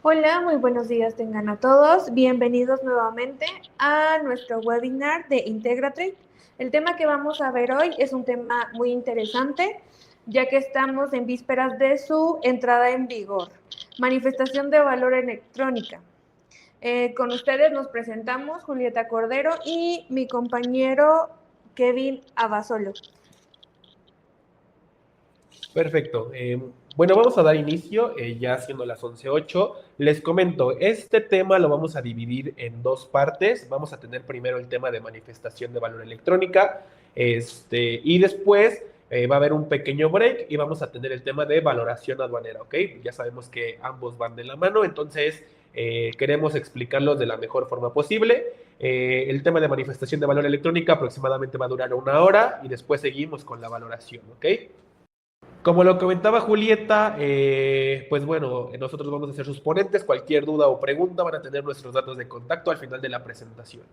Hola, muy buenos días tengan a todos. Bienvenidos nuevamente a nuestro webinar de IntegraTrade. El tema que vamos a ver hoy es un tema muy interesante, ya que estamos en vísperas de su entrada en vigor. Manifestación de valor electrónica. Con ustedes nos presentamos Julieta Cordero y mi compañero Kevin Abasolo. Perfecto. Bueno, vamos a dar inicio, ya siendo las 11:08. Les comento, este tema lo vamos a dividir en dos partes. Vamos a tener primero el tema de manifestación de valor electrónica, y después va a haber un pequeño break y vamos a tener el tema de valoración aduanera, ¿ok? Ya sabemos que ambos van de la mano, entonces queremos explicarlos de la mejor forma posible. El tema de manifestación de valor electrónica aproximadamente va a durar 1 hora y después seguimos con la valoración, ¿ok? Como lo comentaba Julieta, pues bueno, nosotros vamos a ser sus ponentes. Cualquier duda o pregunta van a tener nuestros datos de contacto al final de la presentación.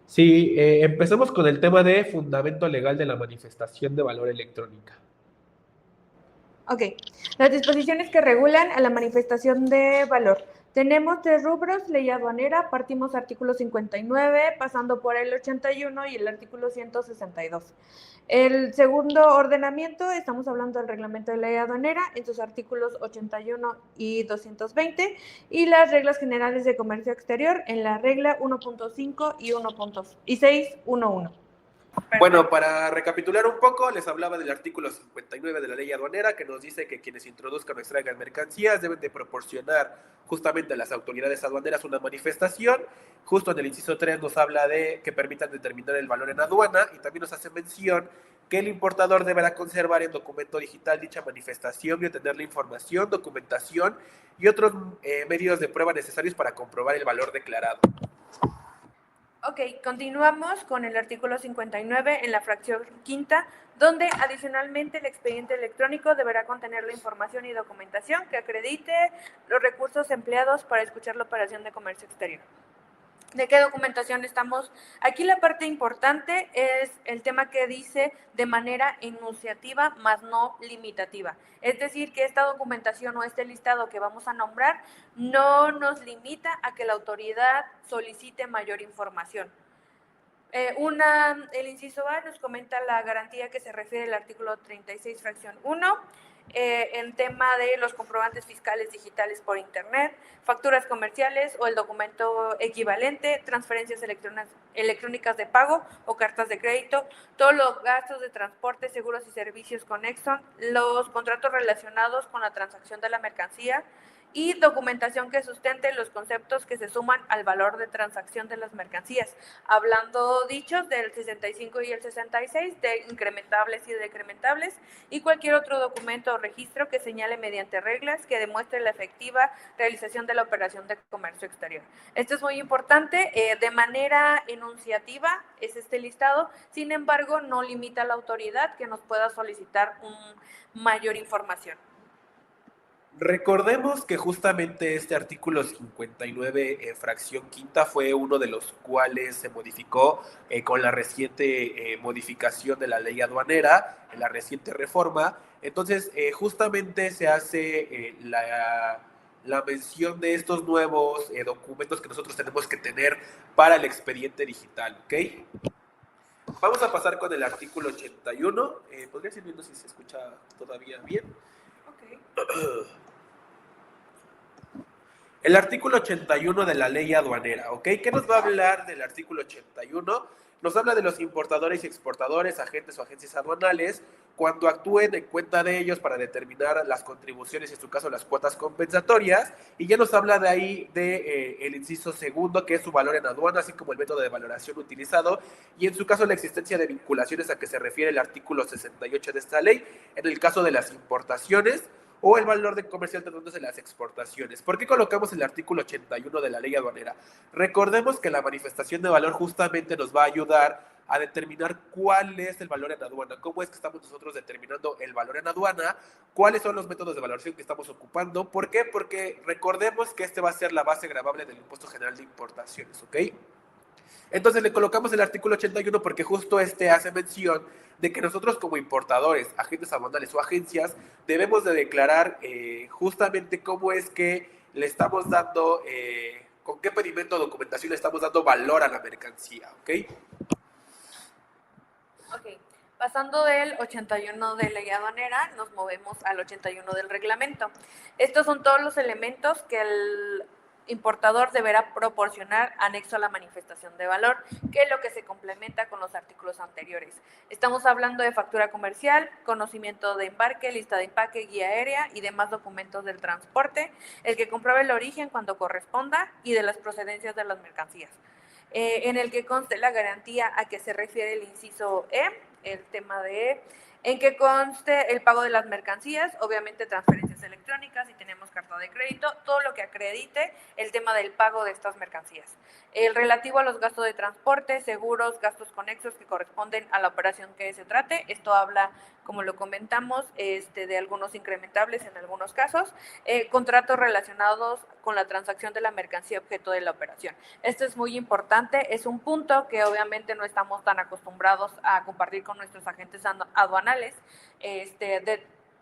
Sí, empezamos con el tema de fundamento legal de la manifestación de valor electrónica. Ok, las disposiciones que regulan a la manifestación de valor. Tenemos 3 rubros: ley aduanera, partimos artículo 59, pasando por el 81 y el artículo 162. El segundo ordenamiento, estamos hablando del reglamento de ley aduanera en sus artículos 81 y 220, y las reglas generales de comercio exterior en la regla 1.5 y 6.1.1. Bueno, para recapitular un poco, les hablaba del artículo 59 de la ley aduanera que nos dice que quienes introduzcan o extraigan mercancías deben de proporcionar justamente a las autoridades aduaneras una manifestación. Justo en el inciso 3 nos habla de que permitan determinar el valor en aduana y también nos hace mención que el importador deberá conservar en documento digital dicha manifestación y obtener la información, documentación y otros medios de prueba necesarios para comprobar el valor declarado. Ok, continuamos con el artículo 59 en la fracción quinta, donde adicionalmente el expediente electrónico deberá contener la información y documentación que acredite los recursos empleados para escuchar la operación de comercio exterior. ¿De qué documentación estamos? Aquí la parte importante es el tema que dice de manera enunciativa, más no limitativa. Es decir, que esta documentación o este listado que vamos a nombrar no nos limita a que la autoridad solicite mayor información. El inciso A nos comenta la garantía que se refiere al artículo 36, fracción 1, en tema de los comprobantes fiscales digitales por Internet, facturas comerciales o el documento equivalente, transferencias electrónicas de pago o cartas de crédito, todos los gastos de transporte, seguros y servicios conexos, los contratos relacionados con la transacción de la mercancía, y documentación que sustente los conceptos que se suman al valor de transacción de las mercancías, hablando dichos del 65 y el 66, de incrementables y decrementables, y cualquier otro documento o registro que señale mediante reglas que demuestre la efectiva realización de la operación de comercio exterior. Esto es muy importante, de manera enunciativa es este listado, sin embargo no limita a la autoridad que nos pueda solicitar mayor información. Recordemos que justamente este artículo 59, fracción quinta, fue uno de los cuales se modificó con la reciente modificación de la ley aduanera, en la reciente reforma. Entonces, justamente se hace la mención de estos nuevos documentos que nosotros tenemos que tener para el expediente digital, ¿ok? Vamos a pasar con el artículo 81. ¿Podrías ir viendo si se escucha todavía bien? Okay. El artículo 81 de la ley aduanera, ¿ok? ¿Qué nos va a hablar del artículo 81? Nos habla de los importadores y exportadores, agentes o agencias aduanales, cuando actúen en cuenta de ellos para determinar las contribuciones, en su caso las cuotas compensatorias, y ya nos habla de ahí el inciso segundo, que es su valor en aduana, así como el método de valoración utilizado, y en su caso la existencia de vinculaciones a que se refiere el artículo 68 de esta ley, en el caso de las importaciones, o el valor de comercial tratándose de las exportaciones. ¿Por qué colocamos el artículo 81 de la ley aduanera? Recordemos que la manifestación de valor justamente nos va a ayudar a determinar cuál es el valor en aduana, cómo es que estamos nosotros determinando el valor en aduana, cuáles son los métodos de valoración que estamos ocupando. ¿Por qué? Porque recordemos que este va a ser la base gravable del impuesto general de importaciones, ¿ok? Entonces le colocamos el artículo 81 porque justo este hace mención de que nosotros como importadores, agentes aduanales o agencias debemos de declarar justamente cómo es que le estamos dando, con qué pedimento o documentación le estamos dando valor a la mercancía, ¿ok? Ok, pasando del 81 de ley aduanera, nos movemos al 81 del reglamento. Estos son todos los elementos que el importador deberá proporcionar anexo a la manifestación de valor, que es lo que se complementa con los artículos anteriores. Estamos hablando de factura comercial, conocimiento de embarque, lista de empaque, guía aérea y demás documentos del transporte, el que compruebe el origen cuando corresponda y de las procedencias de las mercancías. En el que conste la garantía a que se refiere el inciso E, el tema de E, en que conste el pago de las mercancías, obviamente transferencias electrónicas, si tenemos carta de crédito, todo lo que acredite el tema del pago de estas mercancías. El relativo a los gastos de transporte, seguros, gastos conexos que corresponden a la operación que se trate. Esto habla, como lo comentamos, de algunos incrementables en algunos casos. Contratos relacionados con la transacción de la mercancía objeto de la operación. Esto es muy importante, es un punto que obviamente no estamos tan acostumbrados a compartir con nuestros agentes aduanales,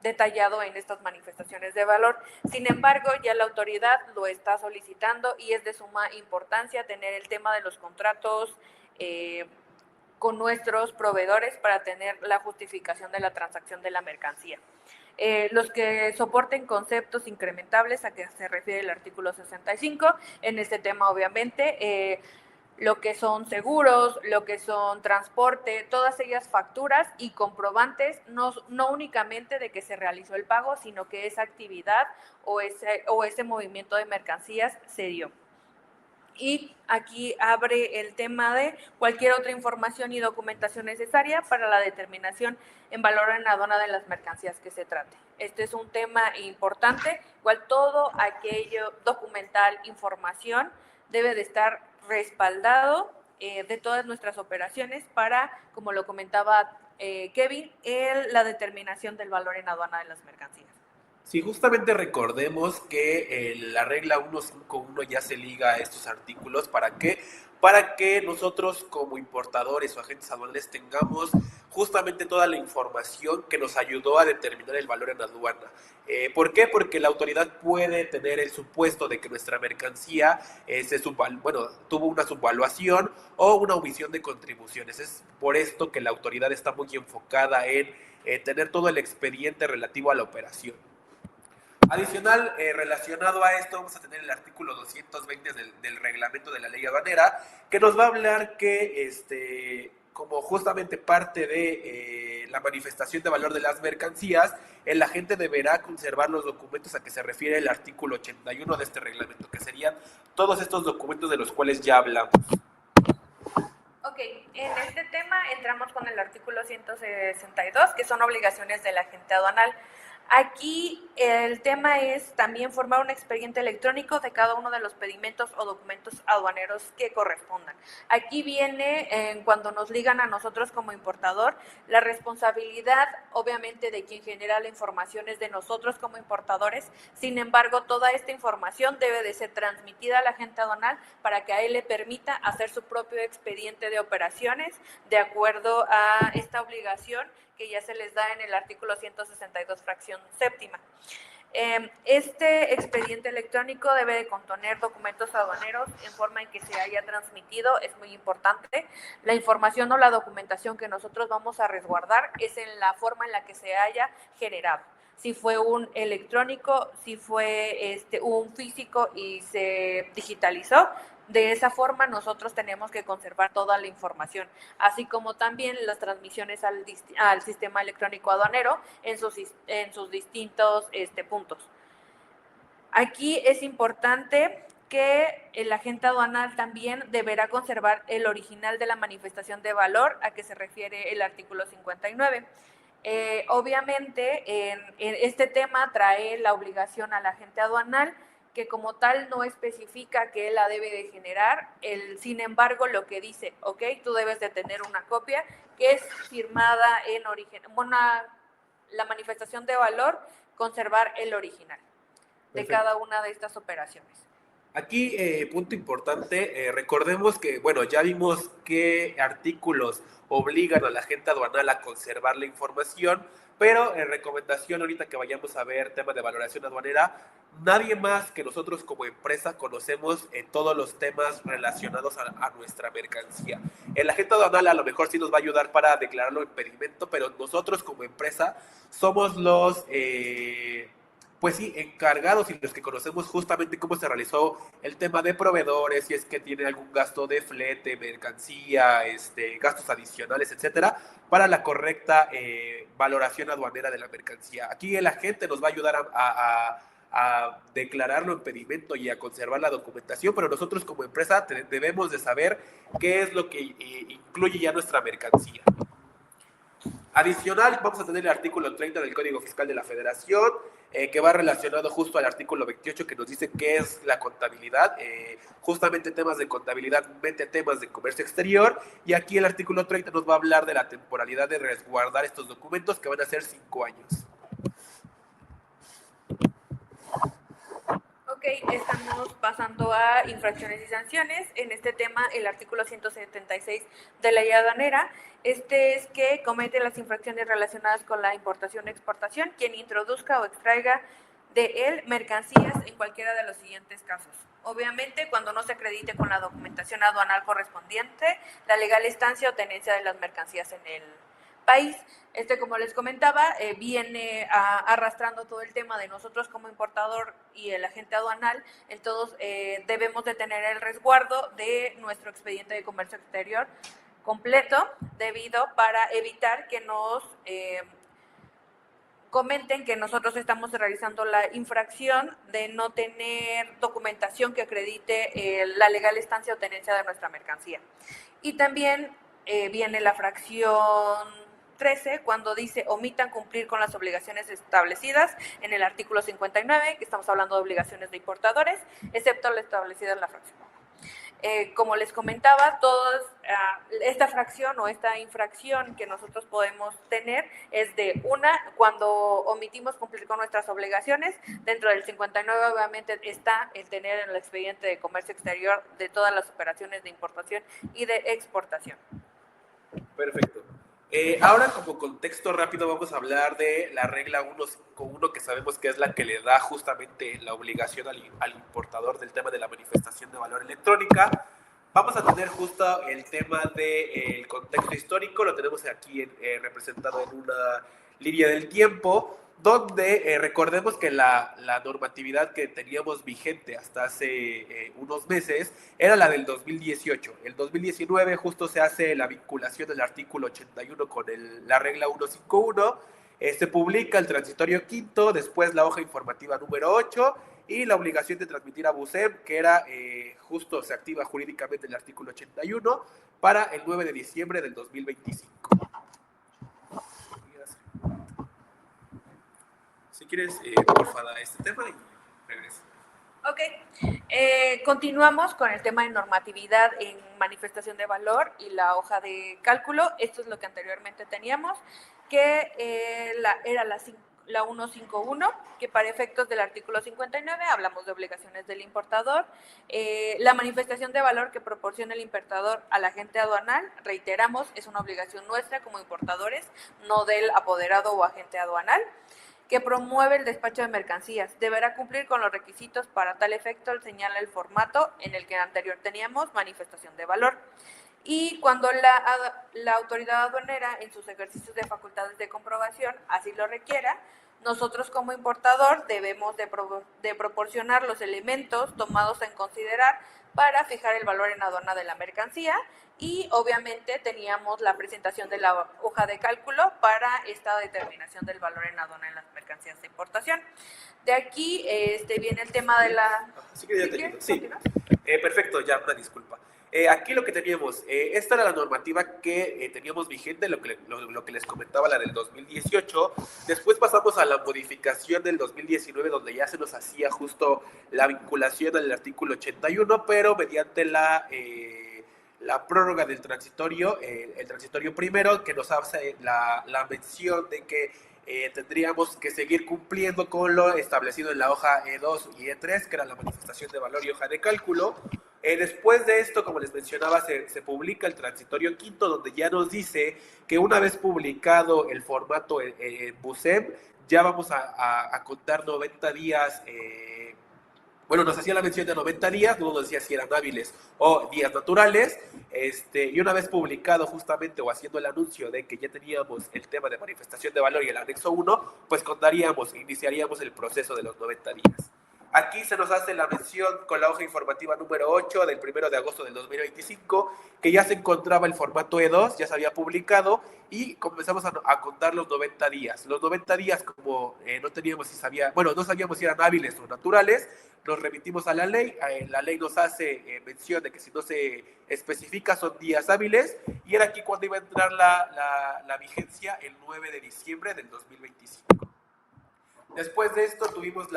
detallado en estas manifestaciones de valor. Sin embargo, ya la autoridad lo está solicitando y es de suma importancia tener el tema de los contratos con nuestros proveedores para tener la justificación de la transacción de la mercancía. Los que soporten conceptos incrementables a que se refiere el artículo 65, en este tema obviamente lo que son seguros, lo que son transporte, todas ellas facturas y comprobantes, no únicamente de que se realizó el pago, sino que esa actividad o ese movimiento de mercancías se dio. Y aquí abre el tema de cualquier otra información y documentación necesaria para la determinación en valor en aduana de las mercancías que se trate. Este es un tema importante, igual todo aquello documental, información, debe de estar respaldado de todas nuestras operaciones para, como lo comentaba Kevin, la determinación del valor en aduana de las mercancías. Sí, justamente recordemos que la regla 151 ya se liga a estos artículos. ¿Para qué? Para que nosotros como importadores o agentes aduanales tengamos justamente toda la información que nos ayudó a determinar el valor en aduana. ¿Por qué? Porque la autoridad puede tener el supuesto de que nuestra mercancía tuvo una subvaluación o una omisión de contribuciones. Es por esto que la autoridad está muy enfocada en tener todo el expediente relativo a la operación. Adicional, relacionado a esto, vamos a tener el artículo 220 del reglamento de la ley aduanera, que nos va a hablar que, como justamente parte de la manifestación de valor de las mercancías, el agente deberá conservar los documentos a que se refiere el artículo 81 de este reglamento, que serían todos estos documentos de los cuales ya hablamos. Ok, en este tema entramos con el artículo 162, que son obligaciones del agente aduanal. Aquí el tema es también formar un expediente electrónico de cada uno de los pedimentos o documentos aduaneros que correspondan. Aquí viene, cuando nos ligan a nosotros como importador, la responsabilidad obviamente de quien genera la información es de nosotros como importadores. Sin embargo, toda esta información debe de ser transmitida al agente aduanal para que a él le permita hacer su propio expediente de operaciones de acuerdo a esta obligación que ya se les da en el artículo 162, fracción séptima. Este expediente electrónico debe de contener documentos aduaneros en forma en que se haya transmitido, es muy importante. La información o la documentación que nosotros vamos a resguardar es en la forma en la que se haya generado. Si fue un electrónico, si fue un físico y se digitalizó, de esa forma nosotros tenemos que conservar toda la información, así como también las transmisiones al sistema electrónico aduanero en sus distintos puntos. Aquí es importante que el agente aduanal también deberá conservar el original de la manifestación de valor a que se refiere el artículo 59. Obviamente, en este tema trae la obligación al agente aduanal que como tal no especifica que él la debe de generar, sin embargo lo que dice, ok, tú debes de tener una copia que es firmada en origen, la manifestación de valor, conservar el original de cada una de estas operaciones. Aquí, punto importante, recordemos que, bueno, ya vimos qué artículos obligan a la gente aduanal a conservar la información, pero en recomendación ahorita que vayamos a ver tema de valoración aduanera, nadie más que nosotros como empresa conocemos todos los temas relacionados a nuestra mercancía. El agente aduanal a lo mejor sí nos va a ayudar para declararlo impedimento, pero nosotros como empresa somos los... pues sí, encargados y los que conocemos justamente cómo se realizó el tema de proveedores, si es que tiene algún gasto de flete, mercancía, gastos adicionales, etcétera, para la correcta valoración aduanera de la mercancía. Aquí el agente nos va a ayudar a declararlo en pedimento y a conservar la documentación, pero nosotros como empresa debemos de saber qué es lo que incluye ya nuestra mercancía. Adicional, vamos a tener el artículo 30 del Código Fiscal de la Federación, que va relacionado justo al artículo 28 que nos dice qué es la contabilidad, justamente temas de contabilidad, mete temas de comercio exterior, y aquí el artículo 30 nos va a hablar de la temporalidad de resguardar estos documentos que van a ser 5 años. Ok, estamos pasando a infracciones y sanciones. En este tema, el artículo 176 de la ley aduanera, es que comete las infracciones relacionadas con la importación o exportación quien introduzca o extraiga de él mercancías en cualquiera de los siguientes casos. Obviamente, cuando no se acredite con la documentación aduanal correspondiente, la legal estancia o tenencia de las mercancías en el país. Como les comentaba, viene arrastrando todo el tema de nosotros como importador y el agente aduanal. Entonces, debemos de tener el resguardo de nuestro expediente de comercio exterior completo, debido para evitar que nos comenten que nosotros estamos realizando la infracción de no tener documentación que acredite la legal estancia o tenencia de nuestra mercancía. Y también viene la fracción 13, cuando dice omitan cumplir con las obligaciones establecidas en el artículo 59, que estamos hablando de obligaciones de importadores, excepto la establecida en la fracción 1. Como les comentaba, esta fracción o esta infracción que nosotros podemos tener es de cuando omitimos cumplir con nuestras obligaciones. Dentro del 59 obviamente está el tener en el expediente de comercio exterior de todas las operaciones de importación y de exportación. Perfecto. Ahora, como contexto rápido, vamos a hablar de la regla 151, que sabemos que es la que le da justamente la obligación al importador del tema de la manifestación de valor electrónica. Vamos a tener justo el tema del contexto histórico, lo tenemos aquí representado en una línea del tiempo, donde recordemos que la normatividad que teníamos vigente hasta hace unos meses era la del 2018. El 2019 justo se hace la vinculación del artículo 81 con la regla 151, se publica el transitorio quinto, después la hoja informativa número 8 y la obligación de transmitir a BUSEM, que era justo se activa jurídicamente el artículo 81 para el 9 de diciembre del 2025. Si quieres, porfa, da este tema y regreso. Ok, continuamos con el tema de normatividad en manifestación de valor y la hoja de cálculo. Esto es lo que anteriormente teníamos, que era la 151, que para efectos del artículo 59 hablamos de obligaciones del importador. La manifestación de valor que proporciona el importador al agente aduanal, reiteramos, es una obligación nuestra como importadores, no del apoderado o agente aduanal, que promueve el despacho de mercancías. Deberá cumplir con los requisitos para tal efecto, señala el formato en el que anterior teníamos manifestación de valor. Y cuando la autoridad aduanera en sus ejercicios de facultades de comprobación así lo requiera, nosotros como importador debemos de proporcionar los elementos tomados en considerar para fijar el valor en aduana de la mercancía, y obviamente teníamos la presentación de la hoja de cálculo para esta determinación del valor en aduana en las mercancías de importación. De aquí viene el tema de la... Sí. Perfecto, ya una disculpa. Aquí lo que teníamos, esta era la normativa que teníamos vigente, lo que les comentaba, la del 2018. Después pasamos a la modificación del 2019, donde ya se nos hacía justo la vinculación al artículo 81, pero mediante la prórroga del transitorio, el transitorio primero, que nos hace la mención de que tendríamos que seguir cumpliendo con lo establecido en la hoja E2 y E3, que era la manifestación de valor y hoja de cálculo. Después de esto, como les mencionaba, se publica el transitorio quinto, donde ya nos dice que una vez publicado el formato en BUSEM, ya vamos a contar 90 días. Bueno, nos hacía la mención de 90 días, no nos decía si eran hábiles o días naturales, y una vez publicado justamente o haciendo el anuncio de que ya teníamos el tema de manifestación de valor y el anexo 1, pues contaríamos, iniciaríamos el proceso de los 90 días. Aquí se nos hace la mención con la hoja informativa número 8 del 1 de agosto del 2025, que ya se encontraba el formato E2, ya se había publicado, y comenzamos a contar los 90 días. Los 90 días, como no teníamos si sabía, bueno, no sabíamos si eran hábiles o naturales, nos remitimos a la ley. La ley nos hace mención de que si no se especifica son días hábiles, y era aquí cuando iba a entrar la vigencia el 9 de diciembre del 2025. Después de esto tuvimos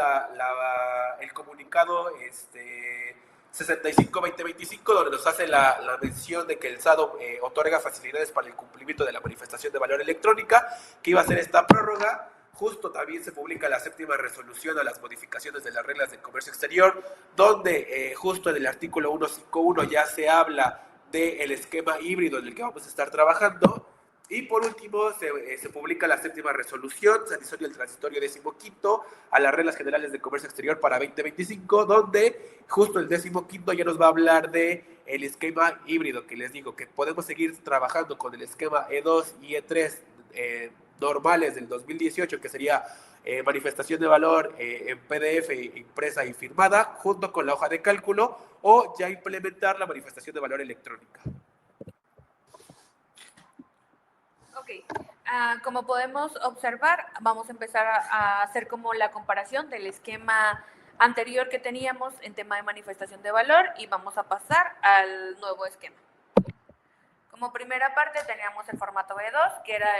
el comunicado 65-2025, donde nos hace la mención de que el SADO otorga facilidades para el cumplimiento de la manifestación de valor electrónica, que iba a ser esta prórroga. Justo también se publica la séptima resolución a las modificaciones de las reglas del comercio exterior, donde justo en el artículo 151 ya se habla del esquema híbrido en el que vamos a estar trabajando. Y por último, se publica la séptima resolución, se adicionó el transitorio 15º a las reglas generales de comercio exterior para 2025, donde justo el 15º ya nos va a hablar de el esquema híbrido, que les digo que podemos seguir trabajando con el esquema E2 y E3 normales del 2018, que sería manifestación de valor en PDF impresa y firmada, junto con la hoja de cálculo, o ya implementar la manifestación de valor electrónica. Ok, como podemos observar, vamos a empezar a hacer como la comparación del esquema anterior que teníamos en tema de manifestación de valor y vamos a pasar al nuevo esquema. Como primera parte teníamos el formato B2, que era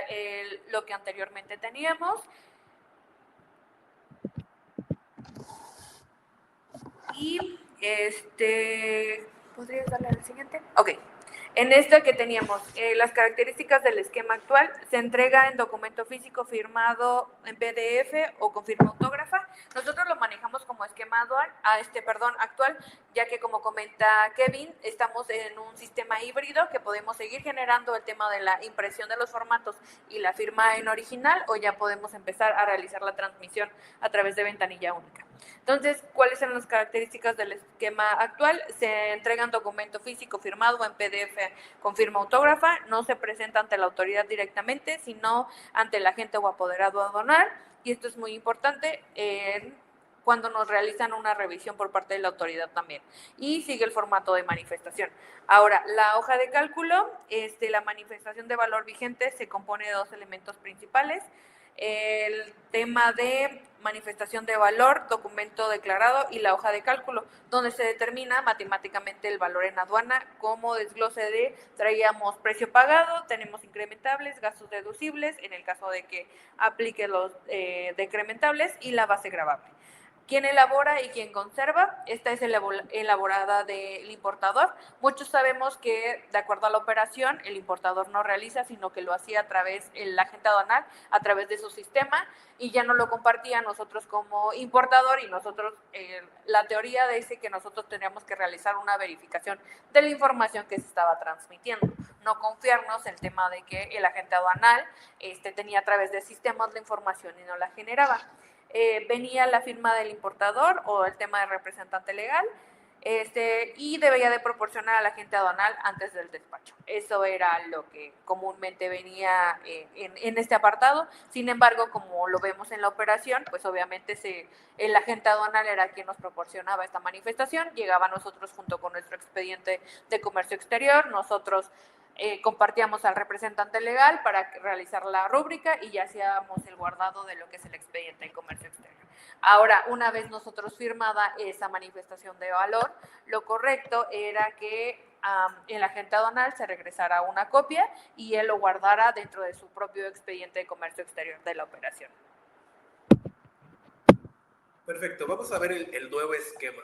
lo que anteriormente teníamos. Y ¿podrías darle al siguiente? Ok. En esta que teníamos, las características del esquema actual, se entrega en documento físico firmado en PDF o con firma autógrafa. Nosotros lo manejamos como esquema actual, ya que como comenta Kevin, estamos en un sistema híbrido que podemos seguir generando el tema de la impresión de los formatos y la firma en original, o ya podemos empezar a realizar la transmisión a través de ventanilla única. Entonces, ¿cuáles son las características del esquema actual? Se entrega un documento físico firmado en PDF con firma autógrafa, no se presenta ante la autoridad directamente, sino ante el agente o apoderado aduanal, y esto es muy importante cuando nos realizan una revisión por parte de la autoridad también, y sigue el formato de manifestación. Ahora, la hoja de cálculo, la manifestación de valor vigente se compone de dos elementos principales: el tema de manifestación de valor, documento declarado, y la hoja de cálculo, donde se determina matemáticamente el valor en aduana como desglose de traíamos precio pagado, tenemos incrementables, gastos deducibles, en el caso de que aplique los decrementables, y la base gravable. ¿Quién elabora y quién conserva? Esta es elaborada del importador. Muchos sabemos que, de acuerdo a la operación, el importador no realiza, sino que lo hacía a través del agente aduanal, a través de su sistema, y ya no lo compartía nosotros como importador, y nosotros, la teoría dice que nosotros tendríamos que realizar una verificación de la información que se estaba transmitiendo. No confiarnos en el tema de que el agente aduanal tenía a través de sistemas la información y no la generaba. Venía la firma del importador o el tema de representante legal, y debía de proporcionar al agente aduanal antes del despacho. Eso era lo que comúnmente venía en este apartado. Sin embargo, como lo vemos en la operación, pues obviamente el agente aduanal era quien nos proporcionaba esta manifestación, llegaba a nosotros junto con nuestro expediente de comercio exterior, nosotros compartíamos al representante legal para realizar la rúbrica y ya hacíamos el guardado de lo que es el expediente de comercio exterior. Ahora, una vez nosotros firmada esa manifestación de valor, lo correcto era que el agente aduanal se regresara una copia y él lo guardara dentro de su propio expediente de comercio exterior de la operación. Perfecto, vamos a ver el nuevo esquema.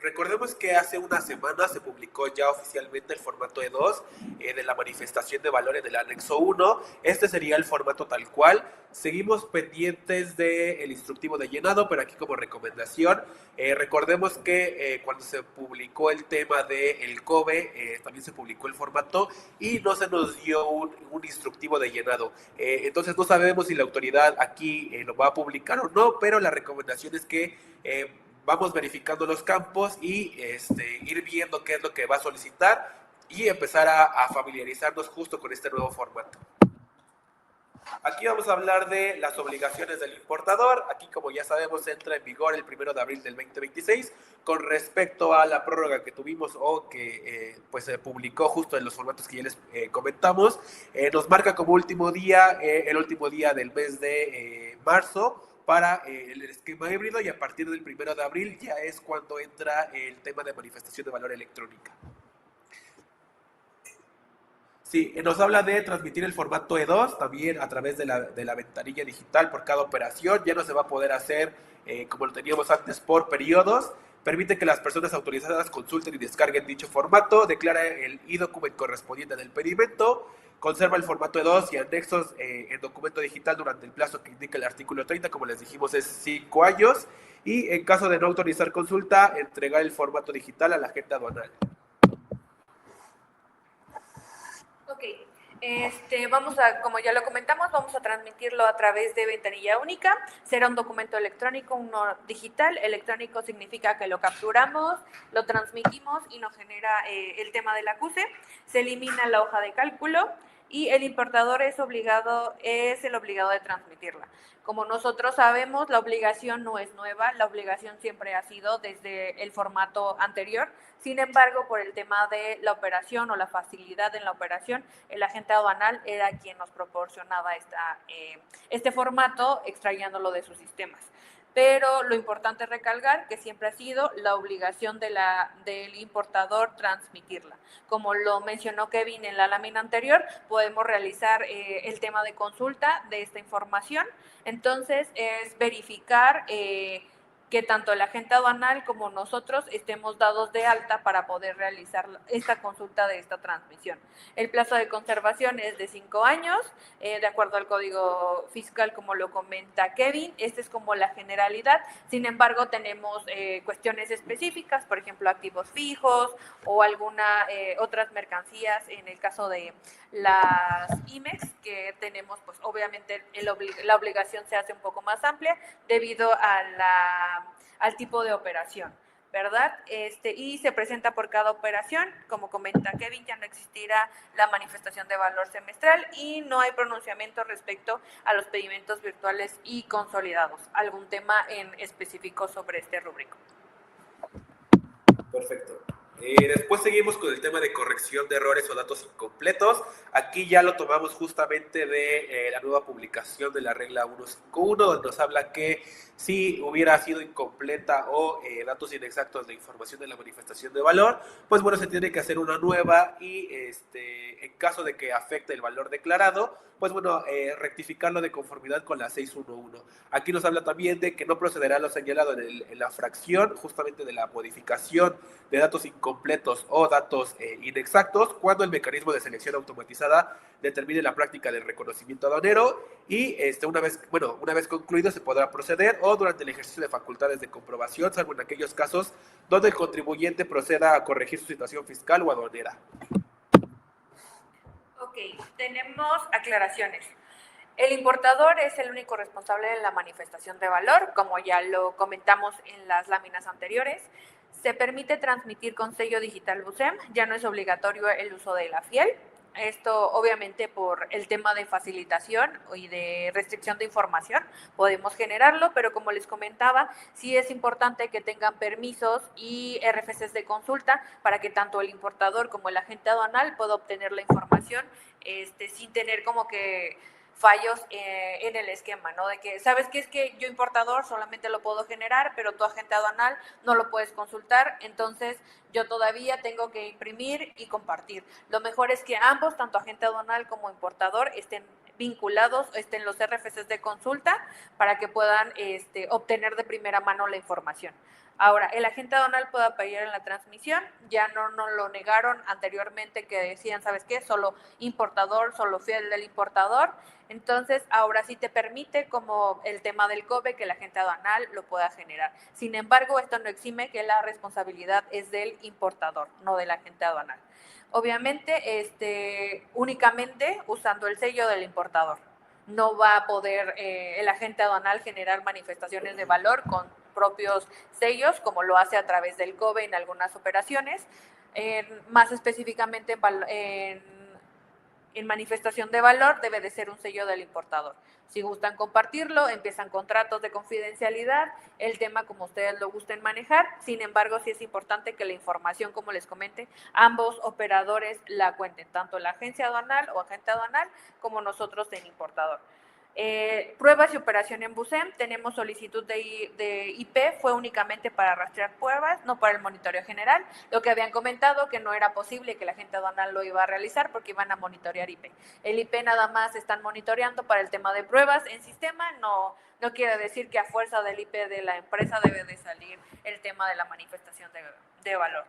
Recordemos que hace una semana se publicó ya oficialmente el formato E2 de la manifestación de valores del anexo 1. Este sería el formato tal cual. Seguimos pendientes del instructivo de llenado, pero aquí como recomendación, recordemos que cuando se publicó el tema del COBE, también se publicó el formato y no se nos dio un instructivo de llenado. Entonces no sabemos si la autoridad aquí lo va a publicar o no, pero la recomendación es que vamos verificando los campos y ir viendo qué es lo que va a solicitar y empezar a familiarizarnos justo con este nuevo formato. Aquí vamos a hablar de las obligaciones del importador. Aquí, como ya sabemos, entra en vigor el 1 de abril del 2026 con respecto a la prórroga que tuvimos o que pues se publicó justo en los formatos que ya les comentamos. Nos marca como último día, el último día del mes de marzo para el esquema híbrido, y a partir del 1 de abril ya es cuando entra el tema de manifestación de valor electrónica. Sí, nos habla de transmitir el formato E2 también a través de la ventanilla digital por cada operación. Ya no se va a poder hacer como lo teníamos antes por periodos. Permite que las personas autorizadas consulten y descarguen dicho formato. Declara el e-document correspondiente del pedimento. Conserva el formato E2 y anexos en documento digital durante el plazo que indica el artículo 30. Como les dijimos, es 5 años. Y en caso de no autorizar consulta, entregar el formato digital a la agente aduanal. Ok, vamos a, como ya lo comentamos, vamos a transmitirlo a través de ventanilla única. Será un documento electrónico, uno digital. Electrónico significa que lo capturamos, lo transmitimos y nos genera el tema del acuse. Se elimina la hoja de cálculo y el importador es el obligado de transmitirla. Como nosotros sabemos, la obligación no es nueva, la obligación siempre ha sido desde el formato anterior. Sin embargo, por el tema de la operación o la facilidad en la operación, el agente aduanal era quien nos proporcionaba este formato extrayéndolo de sus sistemas. Pero lo importante es recalcar que siempre ha sido la obligación del importador transmitirla. Como lo mencionó Kevin en la lámina anterior, podemos realizar el tema de consulta de esta información. Entonces, es verificar que tanto el agente aduanal como nosotros estemos dados de alta para poder realizar esta consulta de esta transmisión. El plazo de conservación es de 5 años, de acuerdo al Código Fiscal, como lo comenta Kevin. Esta es como la generalidad. Sin embargo, tenemos cuestiones específicas, por ejemplo, activos fijos o alguna otras mercancías, en el caso de las IMEX, que tenemos, pues obviamente la obligación se hace un poco más amplia debido al tipo de operación, ¿verdad? Y se presenta por cada operación. Como comenta Kevin, ya no existirá la manifestación de valor semestral y no hay pronunciamiento respecto a los pedimentos virtuales y consolidados. ¿Algún tema en específico sobre este rúbrico? Perfecto. Después seguimos con el tema de corrección de errores o datos incompletos. Aquí ya lo tomamos justamente de la nueva publicación de la regla 151, donde nos habla que si hubiera sido incompleta o datos inexactos de información de la manifestación de valor, pues bueno, se tiene que hacer una nueva y en caso de que afecte el valor declarado, pues bueno, rectificarlo de conformidad con la 611. Aquí nos habla también de que no procederá lo señalado en la fracción justamente de la modificación de datos incompletos o datos inexactos cuando el mecanismo de selección automatizada determine la práctica del reconocimiento aduanero y una vez concluido se podrá proceder o durante el ejercicio de facultades de comprobación, salvo en aquellos casos donde el contribuyente proceda a corregir su situación fiscal o aduanera. Ok, tenemos aclaraciones. El importador es el único responsable de la manifestación de valor, como ya lo comentamos en las láminas anteriores. Se permite transmitir con sello digital BUSEM, ya no es obligatorio el uso de la FIEL. Esto obviamente por el tema de facilitación y de restricción de información podemos generarlo, pero como les comentaba, sí es importante que tengan permisos y RFCs de consulta para que tanto el importador como el agente aduanal pueda obtener la información sin tener como que fallos en el esquema, ¿no? De que, ¿sabes qué? Es que yo importador solamente lo puedo generar, pero tu agente aduanal no lo puedes consultar, entonces yo todavía tengo que imprimir y compartir. Lo mejor es que ambos, tanto agente aduanal como importador, estén vinculados en los RFCs de consulta para que puedan obtener de primera mano la información. Ahora, el agente aduanal puede apoyar en la transmisión, ya no nos lo negaron anteriormente que decían, ¿sabes qué? Solo importador, solo fiel del importador. Entonces, ahora sí te permite, como el tema del COBE, que el agente aduanal lo pueda generar. Sin embargo, esto no exime que la responsabilidad es del importador, no del agente aduanal. Obviamente, únicamente usando el sello del importador. No va a poder el agente aduanal generar manifestaciones de valor con propios sellos, como lo hace a través del COBE en algunas operaciones. Más específicamente en manifestación de valor debe de ser un sello del importador. Si gustan compartirlo, empiezan contratos de confidencialidad, el tema como ustedes lo gusten manejar. Sin embargo, sí es importante que la información, como les comenté, ambos operadores la cuenten, tanto la agencia aduanal o agente aduanal como nosotros en importador. Pruebas y operación en BUSEM, tenemos solicitud de IP, fue únicamente para rastrear pruebas, no para el monitoreo general, lo que habían comentado que no era posible que la agente aduanal lo iba a realizar porque iban a monitorear IP. El IP nada más están monitoreando para el tema de pruebas en sistema, no quiere decir que a fuerza del IP de la empresa debe de salir el tema de la manifestación de valor.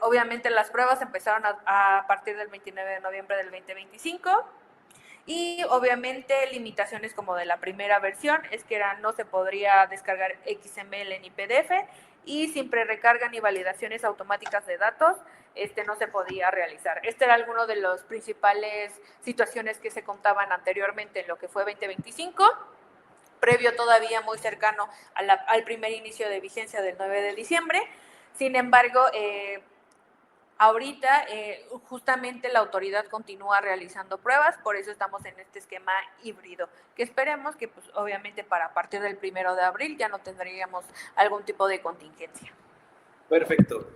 Obviamente las pruebas empezaron a partir del 29 de noviembre del 2025. Y obviamente limitaciones como de la primera versión es que no se podría descargar XML ni PDF y sin prerecarga ni validaciones automáticas de datos no se podía realizar. Este era alguno de las principales situaciones que se contaban anteriormente en lo que fue 2025, previo todavía muy cercano al primer inicio de vigencia del 9 de diciembre. Sin embargo, ahorita justamente la autoridad continúa realizando pruebas, por eso estamos en este esquema híbrido, que esperemos que pues obviamente para partir del 1 de abril ya no tendríamos algún tipo de contingencia. Perfecto.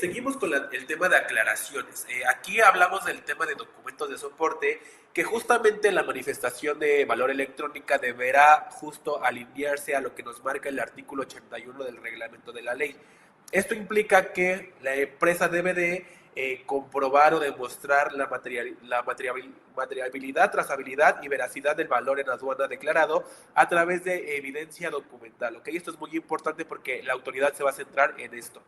Seguimos con el tema de aclaraciones. Aquí hablamos del tema de documentos de soporte, que justamente la manifestación de valor electrónica deberá justo alinearse a lo que nos marca el artículo 81 del reglamento de la ley. Esto implica que la empresa debe de comprobar o demostrar la materiabilidad, trazabilidad y veracidad del valor en aduana declarado a través de evidencia documental. ¿Okay? Esto es muy importante porque la autoridad se va a centrar en esto.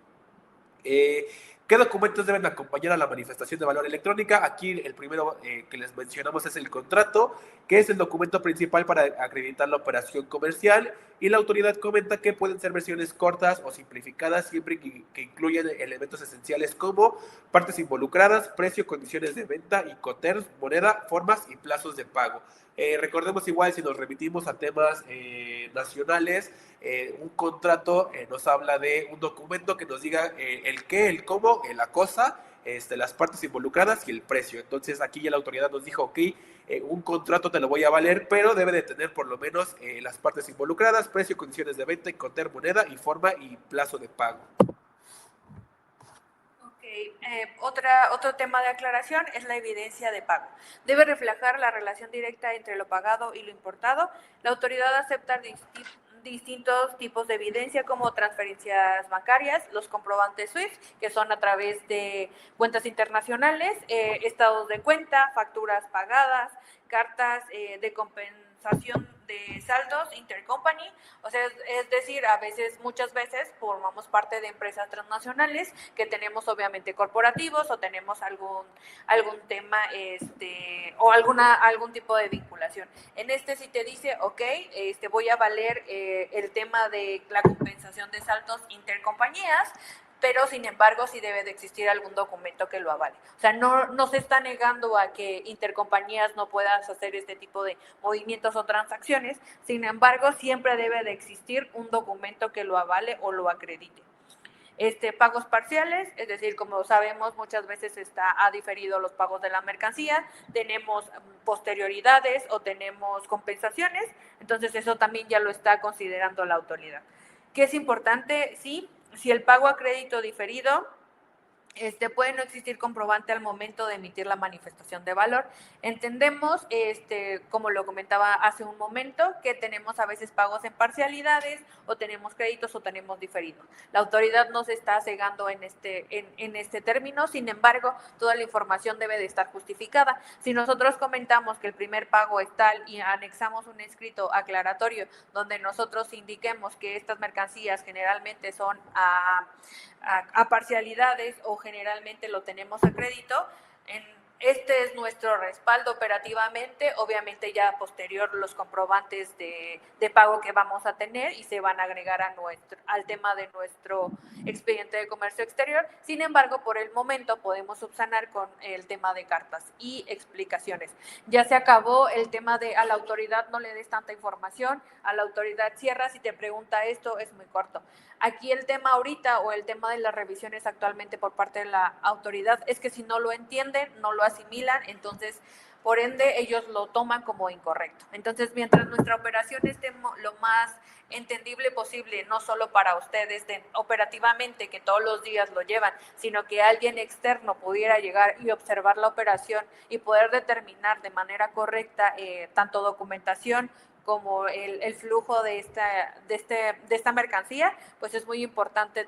¿Qué documentos deben acompañar a la manifestación de valor electrónica? Aquí el primero que les mencionamos es el contrato, que es el documento principal para acreditar la operación comercial, y la autoridad comenta que pueden ser versiones cortas o simplificadas siempre que incluyan elementos esenciales como partes involucradas, precio, condiciones de venta, Incoterms, moneda, formas y plazos de pago. Recordemos igual, si nos remitimos a temas nacionales, un contrato nos habla de un documento que nos diga el qué, el cómo, la cosa, las partes involucradas y el precio. Entonces aquí ya la autoridad nos dijo, ok, un contrato te lo voy a valer, pero debe de tener por lo menos las partes involucradas, precio, condiciones de venta, Incoterms, moneda y forma y plazo de pago. Otro tema de aclaración es la evidencia de pago. Debe reflejar la relación directa entre lo pagado y lo importado. La autoridad acepta distintos tipos de evidencia como transferencias bancarias, los comprobantes SWIFT, que son a través de cuentas internacionales, estados de cuenta, facturas pagadas, cartas de compensación de saldos intercompany, o sea, es decir, muchas veces formamos parte de empresas transnacionales que tenemos obviamente corporativos o tenemos algún tema o algún tipo de vinculación. En sí te dice, ok, voy a valer el tema de la compensación de saldos intercompañías, pero sin embargo sí debe de existir algún documento que lo avale. O sea, no se está negando a que intercompañías no puedas hacer este tipo de movimientos o transacciones, sin embargo siempre debe de existir un documento que lo avale o lo acredite. Pagos parciales, es decir, como sabemos, muchas veces ha diferido los pagos de la mercancía, tenemos posterioridades o tenemos compensaciones, entonces eso también ya lo está considerando la autoridad. ¿Qué es importante? Sí, si el pago a crédito diferido Puede no existir comprobante al momento de emitir la manifestación de valor. Entendemos, como lo comentaba hace un momento, que tenemos a veces pagos en parcialidades, o tenemos créditos o tenemos diferidos. La autoridad no se está cegando en este término, sin embargo, toda la información debe de estar justificada. Si nosotros comentamos que el primer pago es tal y anexamos un escrito aclaratorio donde nosotros indiquemos que estas mercancías generalmente son a parcialidades o generalmente lo tenemos a crédito, este es nuestro respaldo operativamente, obviamente ya posterior los comprobantes de pago que vamos a tener y se van a agregar al tema de nuestro expediente de comercio exterior. Sin embargo, por el momento podemos subsanar con el tema de cartas y explicaciones. Ya se acabó el tema de a la autoridad no le des tanta información, a la autoridad cierra, si te pregunta esto es muy corto. Aquí el tema ahorita o el tema de las revisiones actualmente por parte de la autoridad es que si no lo entienden, no lo asimilan, entonces por ende ellos lo toman como incorrecto. Entonces, mientras nuestra operación esté lo más entendible posible, no solo para ustedes operativamente, que todos los días lo llevan, sino que alguien externo pudiera llegar y observar la operación y poder determinar de manera correcta tanto documentación como el flujo de esta mercancía, pues es muy importante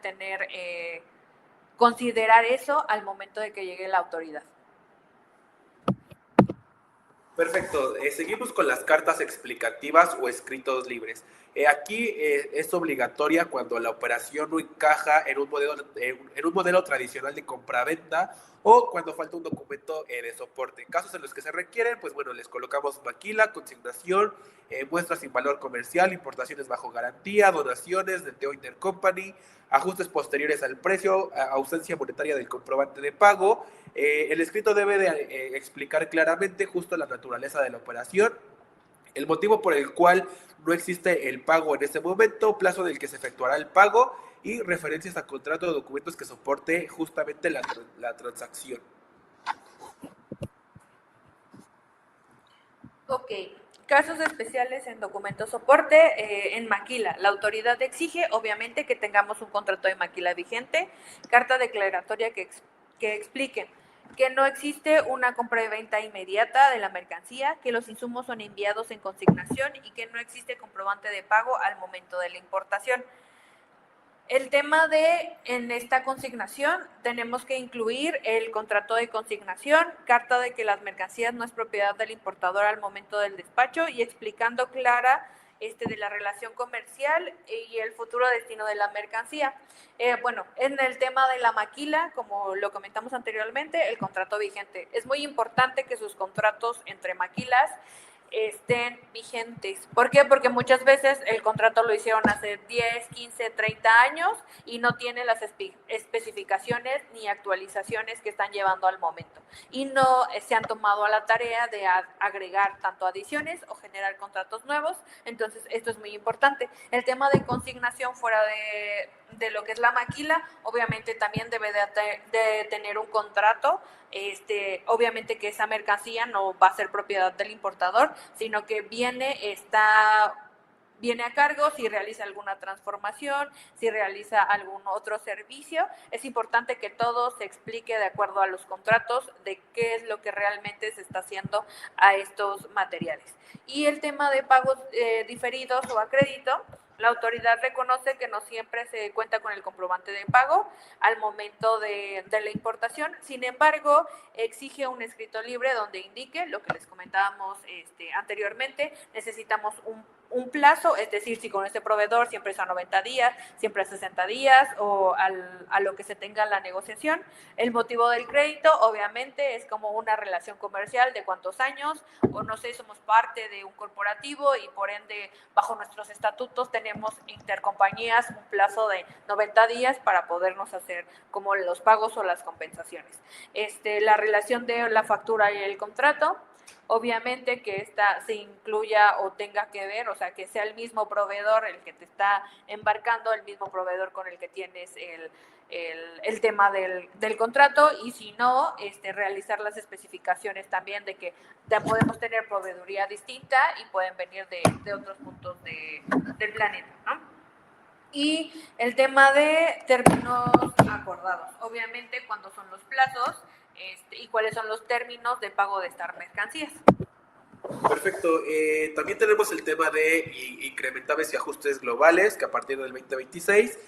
considerar eso al momento de que llegue la autoridad. Perfecto, seguimos con las cartas explicativas o escritos libres. Aquí es obligatoria cuando la operación no encaja en un modelo tradicional de compraventa o cuando falta un documento de soporte. En casos en los que se requieren, pues bueno, les colocamos maquila, consignación, muestras sin valor comercial, importaciones bajo garantía, donaciones, neteo intercompany, ajustes posteriores al precio, ausencia monetaria del comprobante de pago. El escrito debe de explicar claramente justo la naturaleza de la operación, el motivo por el cual no existe el pago en ese momento, plazo en el que se efectuará el pago y referencias a contrato de documentos que soporte justamente la transacción. Ok, casos especiales en documento soporte, en maquila. La autoridad exige, obviamente, que tengamos un contrato de maquila vigente, carta declaratoria que explique que no existe una compra y venta inmediata de la mercancía, que los insumos son enviados en consignación y que no existe comprobante de pago al momento de la importación. El tema en esta consignación, tenemos que incluir el contrato de consignación, carta de que las mercancías no es propiedad del importador al momento del despacho y explicando clara de la relación comercial y el futuro destino de la mercancía. Bueno, en el tema de la maquila, como lo comentamos anteriormente, el contrato vigente. Es muy importante que sus contratos entre maquilas estén vigentes. ¿Por qué? Porque muchas veces el contrato lo hicieron hace 10, 15, 30 años y no tiene las especificaciones ni actualizaciones que están llevando al momento. Y no se han tomado a la tarea de agregar tanto adiciones o generar contratos nuevos. Entonces, esto es muy importante. El tema de consignación fuera de lo que es la maquila, obviamente también debe de tener un contrato. Obviamente que esa mercancía no va a ser propiedad del importador, sino que viene a cargo si realiza alguna transformación, si realiza algún otro servicio. Es importante que todo se explique de acuerdo a los contratos de qué es lo que realmente se está haciendo a estos materiales. Y el tema de pagos diferidos o a crédito, la autoridad reconoce que no siempre se cuenta con el comprobante de pago al momento de la importación. Sin embargo, exige un escrito libre donde indique lo que les comentábamos anteriormente. Necesitamos un plazo, es decir, si con este proveedor siempre es a 90 días, siempre a 60 días o a lo que se tenga la negociación. El motivo del crédito, obviamente, es como una relación comercial de cuántos años, o no sé, somos parte de un corporativo y por ende, bajo nuestros estatutos, tenemos intercompañías un plazo de 90 días para podernos hacer como los pagos o las compensaciones. La relación de la factura y el contrato, obviamente que esta se incluya o tenga que ver, o sea, que sea el mismo proveedor el que te está embarcando, el mismo proveedor con el que tienes el tema del contrato, y si no, realizar las especificaciones también de que ya podemos tener proveeduría distinta y pueden venir de otros puntos del planeta, ¿no? Y el tema de términos acordados, obviamente cuándo son los plazos y cuáles son los términos de pago de estas mercancías. Perfecto. También tenemos el tema de incrementables y ajustes globales, que a partir del 2026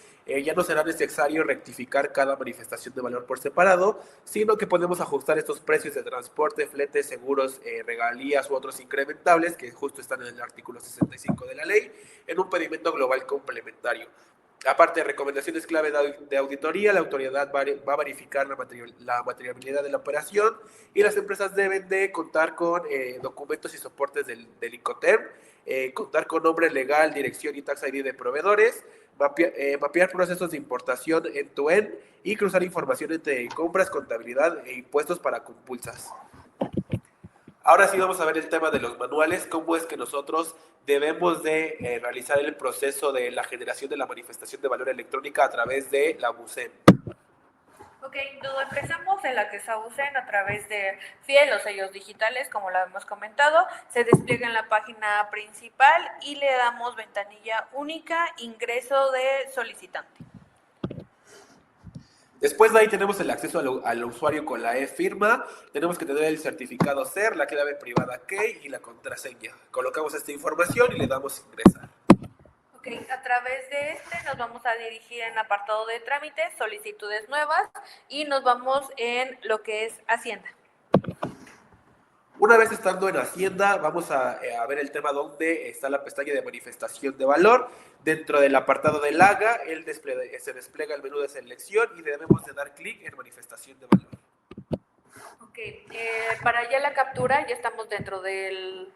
ya no será necesario rectificar cada manifestación de valor por separado, sino que podemos ajustar estos precios de transporte, fletes, seguros, regalías u otros incrementables, que justo están en el artículo 65 de la ley, en un pedimento global complementario. Aparte de recomendaciones clave de auditoría, la autoridad va a verificar la materialidad de la operación y las empresas deben de contar con documentos y soportes del Incoterm, contar con nombre legal, dirección y tax ID de proveedores, mapear procesos de importación end-to-end y cruzar información entre compras, contabilidad e impuestos para compulsas. Ahora sí vamos a ver el tema de los manuales, cómo es que nosotros debemos de realizar el proceso de la generación de la manifestación de valor electrónica a través de la BUSEM. Ok, todo empezamos en la que se usen a través de FIE, los sellos digitales, como lo hemos comentado, se despliega en la página principal y le damos ventanilla única, ingreso de solicitante. Después de ahí tenemos el acceso al usuario con la e-firma, tenemos que tener el certificado SER, la clave privada key y la contraseña. Colocamos esta información y le damos ingresar. Ok, a través de nos vamos a dirigir en apartado de trámites, solicitudes nuevas y nos vamos en lo que es Hacienda. Una vez estando en Hacienda, vamos a ver el tema donde está la pestaña de manifestación de valor. Dentro del apartado del AGA, se despliega el menú de selección y debemos de dar clic en manifestación de valor. Ok, para ya la captura, ya estamos dentro del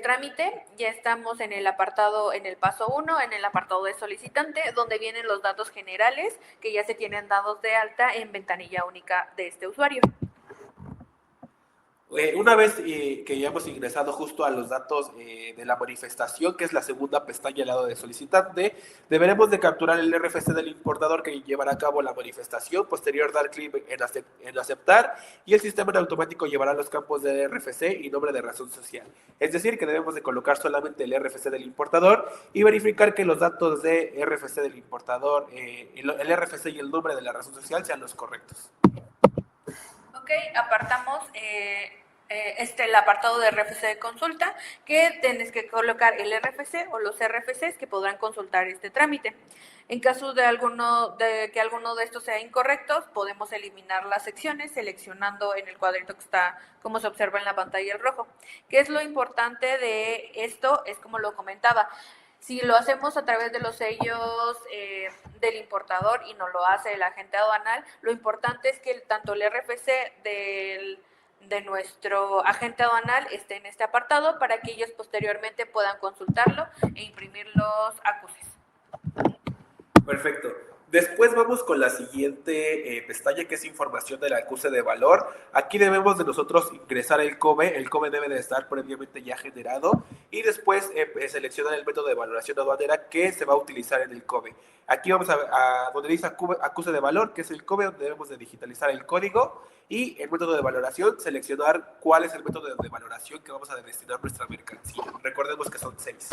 trámite, ya estamos en el apartado, en el paso 1, en el apartado de solicitante, donde vienen los datos generales que ya se tienen dados de alta en ventanilla única de este usuario. Una vez que ya hemos ingresado justo a los datos de la manifestación, que es la segunda pestaña al lado de solicitante, deberemos de capturar el RFC del importador que llevará a cabo la manifestación, posterior dar clic en aceptar y el sistema en automático llevará los campos de RFC y nombre de razón social. Es decir, que debemos de colocar solamente el RFC del importador y verificar que los datos de RFC del importador, el RFC y el nombre de la razón social sean los correctos. Ok, apartamos el apartado de RFC de consulta, que tienes que colocar el RFC o los RFCs que podrán consultar este trámite. En caso de que alguno de estos sea incorrectos, podemos eliminar las secciones seleccionando en el cuadrito que está, como se observa en la pantalla, el rojo. ¿Qué es lo importante de esto? Es como lo comentaba. Si lo hacemos a través de los sellos del importador y no lo hace el agente aduanal, lo importante es que tanto el RFC de nuestro agente aduanal esté en este apartado para que ellos posteriormente puedan consultarlo e imprimir los acuses. Perfecto. Después vamos con la siguiente pestaña, que es información del acuse de valor. Aquí debemos de nosotros ingresar el COBE. El COBE debe de estar previamente ya generado y después seleccionar el método de valoración aduanera que se va a utilizar en el COBE. Aquí vamos a donde dice acuse de valor, que es el COBE, donde debemos de digitalizar el código y el método de valoración, seleccionar cuál es el método de valoración que vamos a destinar nuestra mercancía. Recordemos que son 6.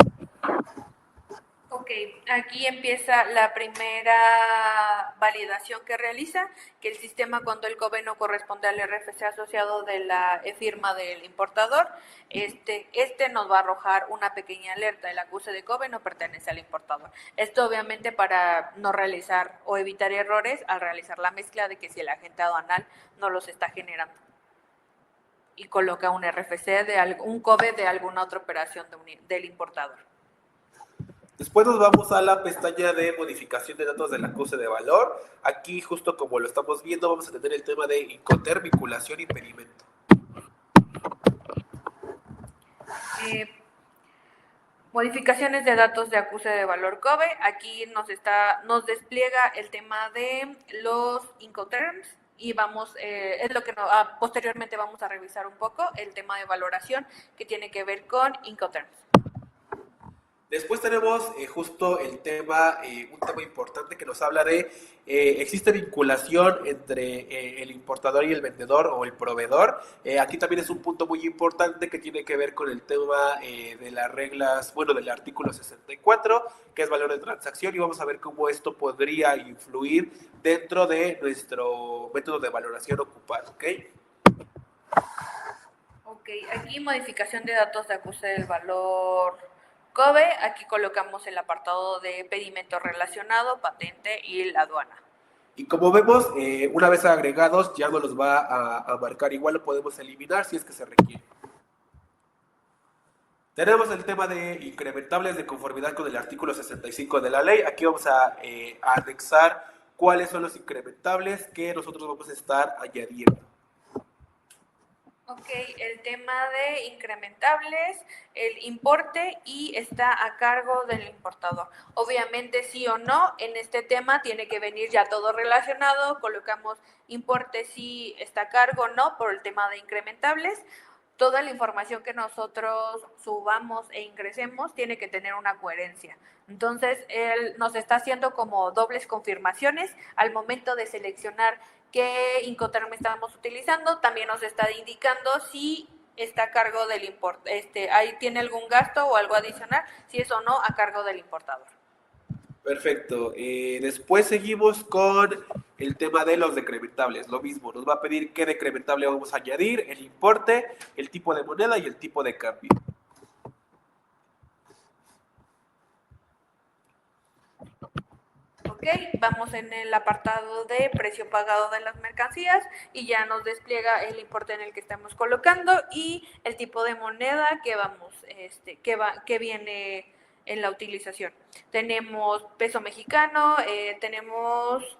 Ok, aquí empieza la primera validación que realiza, que el sistema, cuando el COBE no corresponde al RFC asociado de la firma del importador, este nos va a arrojar una pequeña alerta: el acuse de COBE no pertenece al importador. Esto obviamente para no realizar o evitar errores al realizar la mezcla de que si el agente aduanal no los está generando y coloca un RFC un COBE de alguna otra operación del importador. Después nos vamos a la pestaña de modificación de datos del acuse de valor. Aquí, justo como lo estamos viendo, vamos a tener el tema de Incoterm, vinculación y pedimento. Modificaciones de datos de acuse de valor COBE. Aquí nos despliega el tema de los Incoterms y es lo que posteriormente vamos a revisar un poco, el tema de valoración que tiene que ver con Incoterms. Después tenemos justo el tema, un tema importante que nos habla de, existe vinculación entre el importador y el vendedor o el proveedor. Aquí también es un punto muy importante que tiene que ver con el tema de las reglas, bueno, del artículo 64, que es valor de transacción, y vamos a ver cómo esto podría influir dentro de nuestro método de valoración ocupado, ¿ok? Ok, aquí modificación de datos de ajuste del valor COBE. Aquí colocamos el apartado de pedimento relacionado, patente y la aduana. Y como vemos, una vez agregados ya no los va a marcar, igual lo podemos eliminar si es que se requiere. Tenemos el tema de incrementables de conformidad con el artículo 65 de la ley. Aquí vamos a anexar cuáles son los incrementables que nosotros vamos a estar añadiendo. Ok, el tema de incrementables, el importe y está a cargo del importador. Obviamente sí o no, en este tema tiene que venir ya todo relacionado, colocamos importe sí está a cargo, no, por el tema de incrementables. Toda la información que nosotros subamos e ingresemos tiene que tener una coherencia. Entonces, él nos está haciendo como dobles confirmaciones al momento de seleccionar qué Incoterm estamos utilizando. También nos está indicando si está a cargo del importador, ahí tiene algún gasto o algo adicional, si es o no a cargo del importador. Perfecto. Después seguimos con el tema de los decrementables. Lo mismo, nos va a pedir qué decrementable vamos a añadir, el importe, el tipo de moneda y el tipo de cambio. Ok, vamos en el apartado de precio pagado de las mercancías y ya nos despliega el importe en el que estamos colocando y el tipo de moneda que vamos, que viene en la utilización. Tenemos peso mexicano, tenemos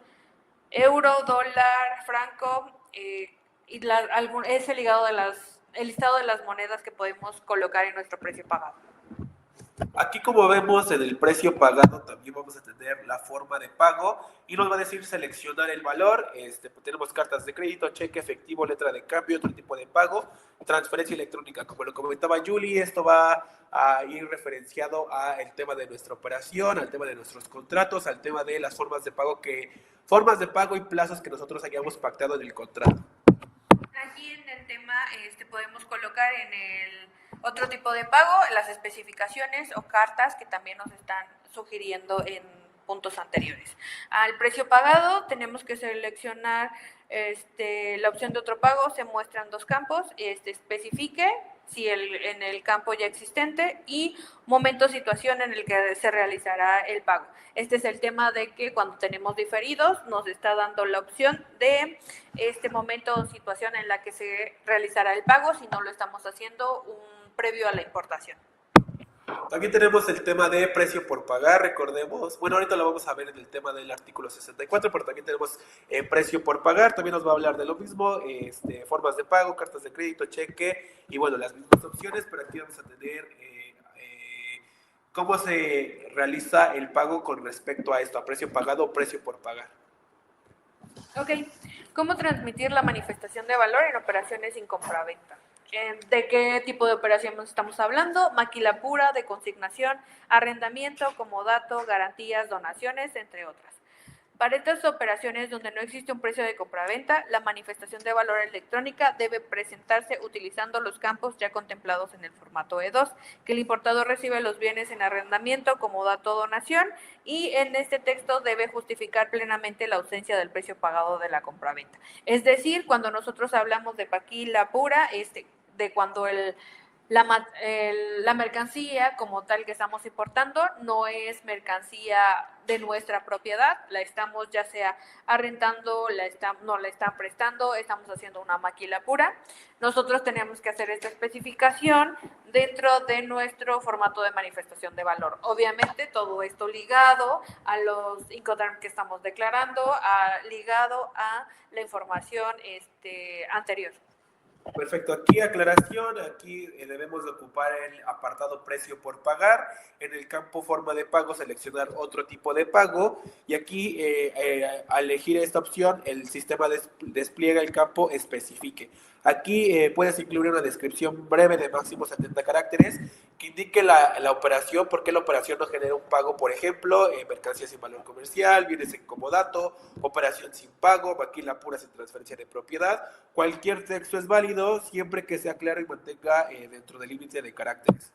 euro, dólar, franco, y es el listado de las monedas que podemos colocar en nuestro precio pagado. Aquí, como vemos, en el precio pagado también vamos a tener la forma de pago y nos va a decir seleccionar el valor. Tenemos cartas de crédito, cheque, efectivo, letra de cambio, otro tipo de pago, transferencia electrónica. Como lo comentaba Julie, esto va a ir referenciado al tema de nuestra operación, al tema de nuestros contratos, al tema de las formas de pago y plazos que nosotros hayamos pactado en el contrato. Aquí en el tema podemos colocar en el otro tipo de pago las especificaciones o cartas que también nos están sugiriendo en puntos anteriores. Al precio pagado tenemos que seleccionar la opción de otro pago, se muestran dos campos, especifique si en el campo ya existente y momento, situación en el que se realizará el pago. Este es el tema de que cuando tenemos diferidos nos está dando la opción de este momento o situación en la que se realizará el pago si no lo estamos haciendo previo a la importación. También tenemos el tema de precio por pagar, recordemos, bueno, ahorita lo vamos a ver en el tema del artículo 64, pero también tenemos precio por pagar, también nos va a hablar de lo mismo, formas de pago, cartas de crédito, cheque, y bueno, las mismas opciones, pero aquí vamos a tener cómo se realiza el pago con respecto a esto, a precio pagado o precio por pagar. Ok, ¿cómo transmitir la manifestación de valor en operaciones sin compraventa? ¿De qué tipo de operaciones estamos hablando? Maquila pura, de consignación, arrendamiento, comodato, garantías, donaciones, entre otras. Para estas operaciones donde no existe un precio de compraventa, la manifestación de valor electrónica debe presentarse utilizando los campos ya contemplados en el formato E2, que el importador recibe los bienes en arrendamiento, comodato o donación, y en este texto debe justificar plenamente la ausencia del precio pagado de la compraventa. Es decir, cuando nosotros hablamos de maquila pura, de cuando la mercancía como tal que estamos importando no es mercancía de nuestra propiedad, la estamos ya sea arrendando, no la están prestando, estamos haciendo una maquila pura. Nosotros tenemos que hacer esta especificación dentro de nuestro formato de manifestación de valor. Obviamente todo esto ligado a los Incoterm que estamos declarando, ligado a la información anterior. Perfecto, aquí aclaración, aquí debemos de ocupar el apartado precio por pagar, en el campo forma de pago seleccionar otro tipo de pago y aquí al elegir esta opción el sistema despliega el campo especifique. Aquí puedes incluir una descripción breve de máximo 70 caracteres que indique la operación, por qué la operación no genera un pago, por ejemplo, mercancías sin valor comercial, bienes en comodato, operación sin pago, maquila pura sin transferencia de propiedad. Cualquier texto es válido siempre que sea claro y mantenga dentro del límite de caracteres.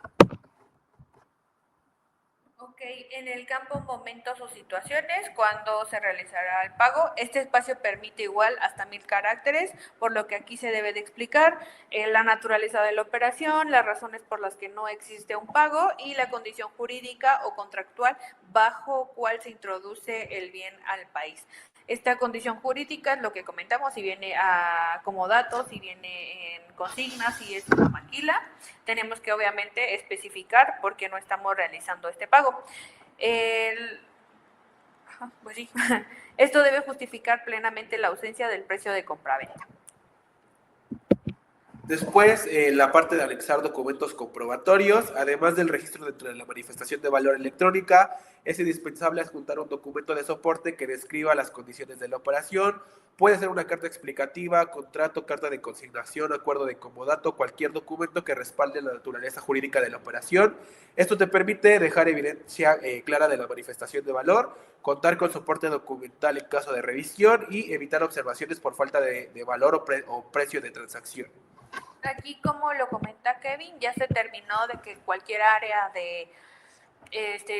Ok, en el campo momentos o situaciones, cuando se realizará el pago, este espacio permite igual hasta 1000 caracteres, por lo que aquí se debe de explicar la naturaleza de la operación, las razones por las que no existe un pago y la condición jurídica o contractual bajo cual se introduce el bien al país. Esta condición jurídica es lo que comentamos, si viene como datos, si viene en consignas, si es una maquila, tenemos que obviamente especificar por qué no estamos realizando este pago. Pues sí, esto debe justificar plenamente la ausencia del precio de compraventa. Después, la parte de anexar documentos comprobatorios, además del registro dentro de la manifestación de valor electrónica, es indispensable adjuntar un documento de soporte que describa las condiciones de la operación. Puede ser una carta explicativa, contrato, carta de consignación, acuerdo de comodato, cualquier documento que respalde la naturaleza jurídica de la operación. Esto te permite dejar evidencia clara de la manifestación de valor, contar con soporte documental en caso de revisión y evitar observaciones por falta de valor o precio de transacción. Aquí, como lo comenta Kevin, ya se terminó de que cualquier área de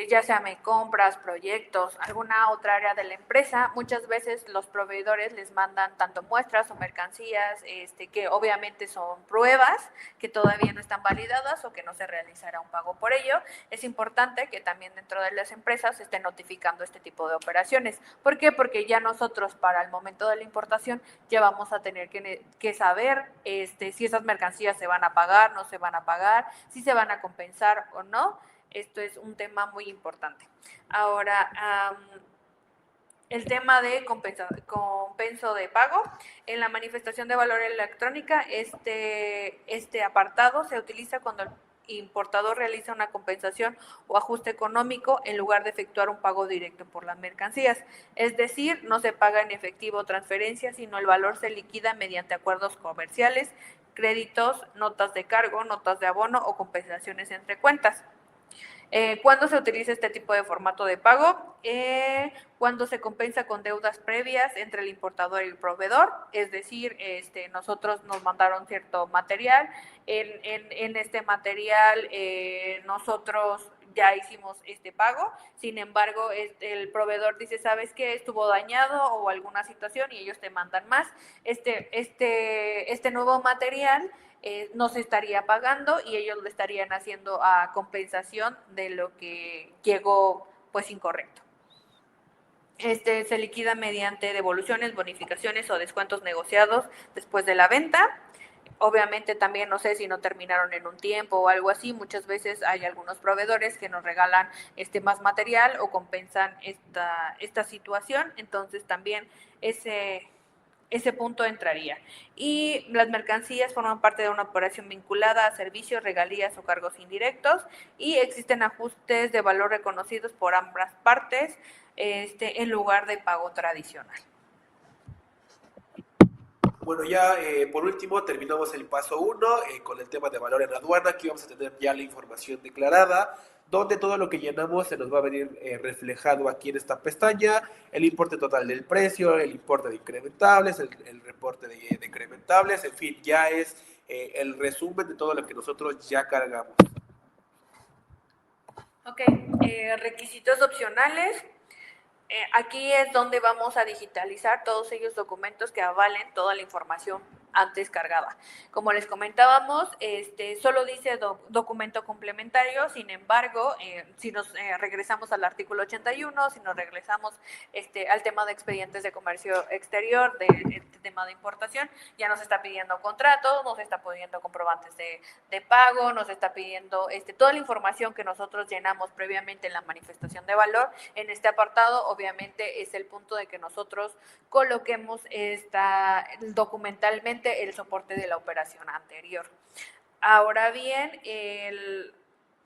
ya sea compras, proyectos, alguna otra área de la empresa, muchas veces los proveedores les mandan tanto muestras o mercancías que obviamente son pruebas que todavía no están validadas o que no se realizará un pago por ello. Es importante que también dentro de las empresas se estén notificando este tipo de operaciones. ¿Por qué? Porque ya nosotros para el momento de la importación ya vamos a tener que saber si esas mercancías se van a pagar, no se van a pagar, si se van a compensar o no. Esto es un tema muy importante. Ahora, el tema de compenso de pago. En la manifestación de valor electrónica, este apartado se utiliza cuando el importador realiza una compensación o ajuste económico en lugar de efectuar un pago directo por las mercancías. Es decir, no se paga en efectivo o transferencia, sino el valor se liquida mediante acuerdos comerciales, créditos, notas de cargo, notas de abono o compensaciones entre cuentas. ¿Cuándo se utiliza este tipo de formato de pago? Cuando se compensa con deudas previas entre el importador y el proveedor, es decir, nosotros nos mandaron cierto material, en este material nosotros ya hicimos este pago, sin embargo el proveedor dice, ¿sabes qué? Estuvo dañado o alguna situación y ellos te mandan más. Este nuevo material no se estaría pagando y ellos lo estarían haciendo a compensación de lo que llegó pues incorrecto. Se liquida mediante devoluciones, bonificaciones o descuentos negociados después de la venta. Obviamente también no sé si no terminaron en un tiempo o algo así, muchas veces hay algunos proveedores que nos regalan más material o compensan esta situación, entonces también ese punto entraría. Y las mercancías forman parte de una operación vinculada a servicios, regalías o cargos indirectos y existen ajustes de valor reconocidos por ambas partes en lugar de pago tradicional. Bueno, ya por último terminamos el paso 1 con el tema de valor en aduana. Aquí vamos a tener ya la información declarada, donde todo lo que llenamos se nos va a venir reflejado aquí en esta pestaña, el importe total del precio, el importe de incrementables, el reporte de decrementables, en fin, ya es el resumen de todo lo que nosotros ya cargamos. Ok, requisitos opcionales. Aquí es donde vamos a digitalizar todos aquellos documentos que avalen toda la información antes cargada. Como les comentábamos, solo dice documento complementario, sin embargo, si nos regresamos al artículo 81, si nos regresamos al tema de expedientes de comercio exterior, de tema de importación, ya nos está pidiendo contratos, nos está pidiendo comprobantes de pago, nos está pidiendo toda la información que nosotros llenamos previamente en la manifestación de valor. En este apartado, obviamente, es el punto de que nosotros coloquemos documentalmente el soporte de la operación anterior. Ahora bien,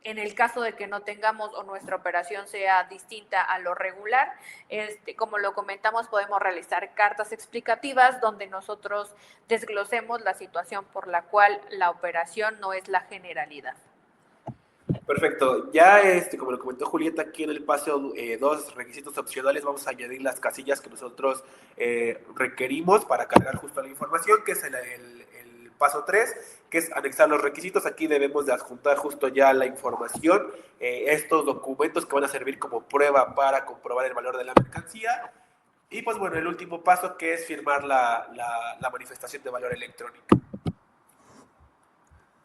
En el caso de que no tengamos o nuestra operación sea distinta a lo regular, como lo comentamos, podemos realizar cartas explicativas donde nosotros desglosemos la situación por la cual la operación no es la generalidad. Perfecto. Ya, como lo comentó Julieta, aquí en el paso 2, requisitos opcionales, vamos a añadir las casillas que nosotros requerimos para cargar justo la información, que es el paso 3, que es anexar los requisitos. Aquí debemos de adjuntar justo ya la información, estos documentos que van a servir como prueba para comprobar el valor de la mercancía. Y pues bueno, el último paso, que es firmar la manifestación de valor electrónico.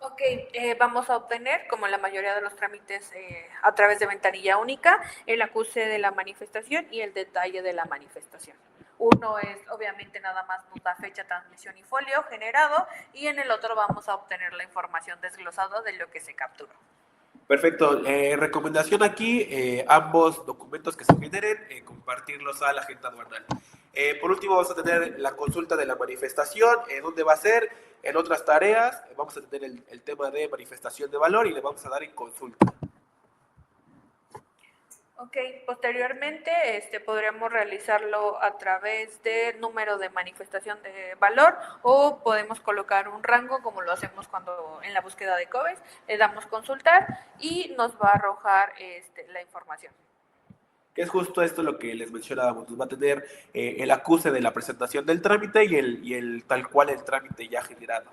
Ok, vamos a obtener, como la mayoría de los trámites a través de ventanilla única, el acuse de la manifestación y el detalle de la manifestación. Uno es, obviamente, nada más nos da fecha, transmisión y folio generado, y en el otro vamos a obtener la información desglosada de lo que se capturó. Perfecto. Recomendación aquí, ambos documentos que se generen, compartirlos a la agente aduanal. Por último, vamos a tener la consulta de la manifestación, dónde va a ser, en otras tareas, vamos a tener el tema de manifestación de valor y le vamos a dar en consulta. Ok, posteriormente podremos realizarlo a través del número de manifestación de valor o podemos colocar un rango como lo hacemos cuando en la búsqueda de COBES, le damos consultar y nos va a arrojar la información. Que es justo esto lo que les mencionábamos, nos va a tener el acuse de la presentación del trámite y el tal cual el trámite ya generado.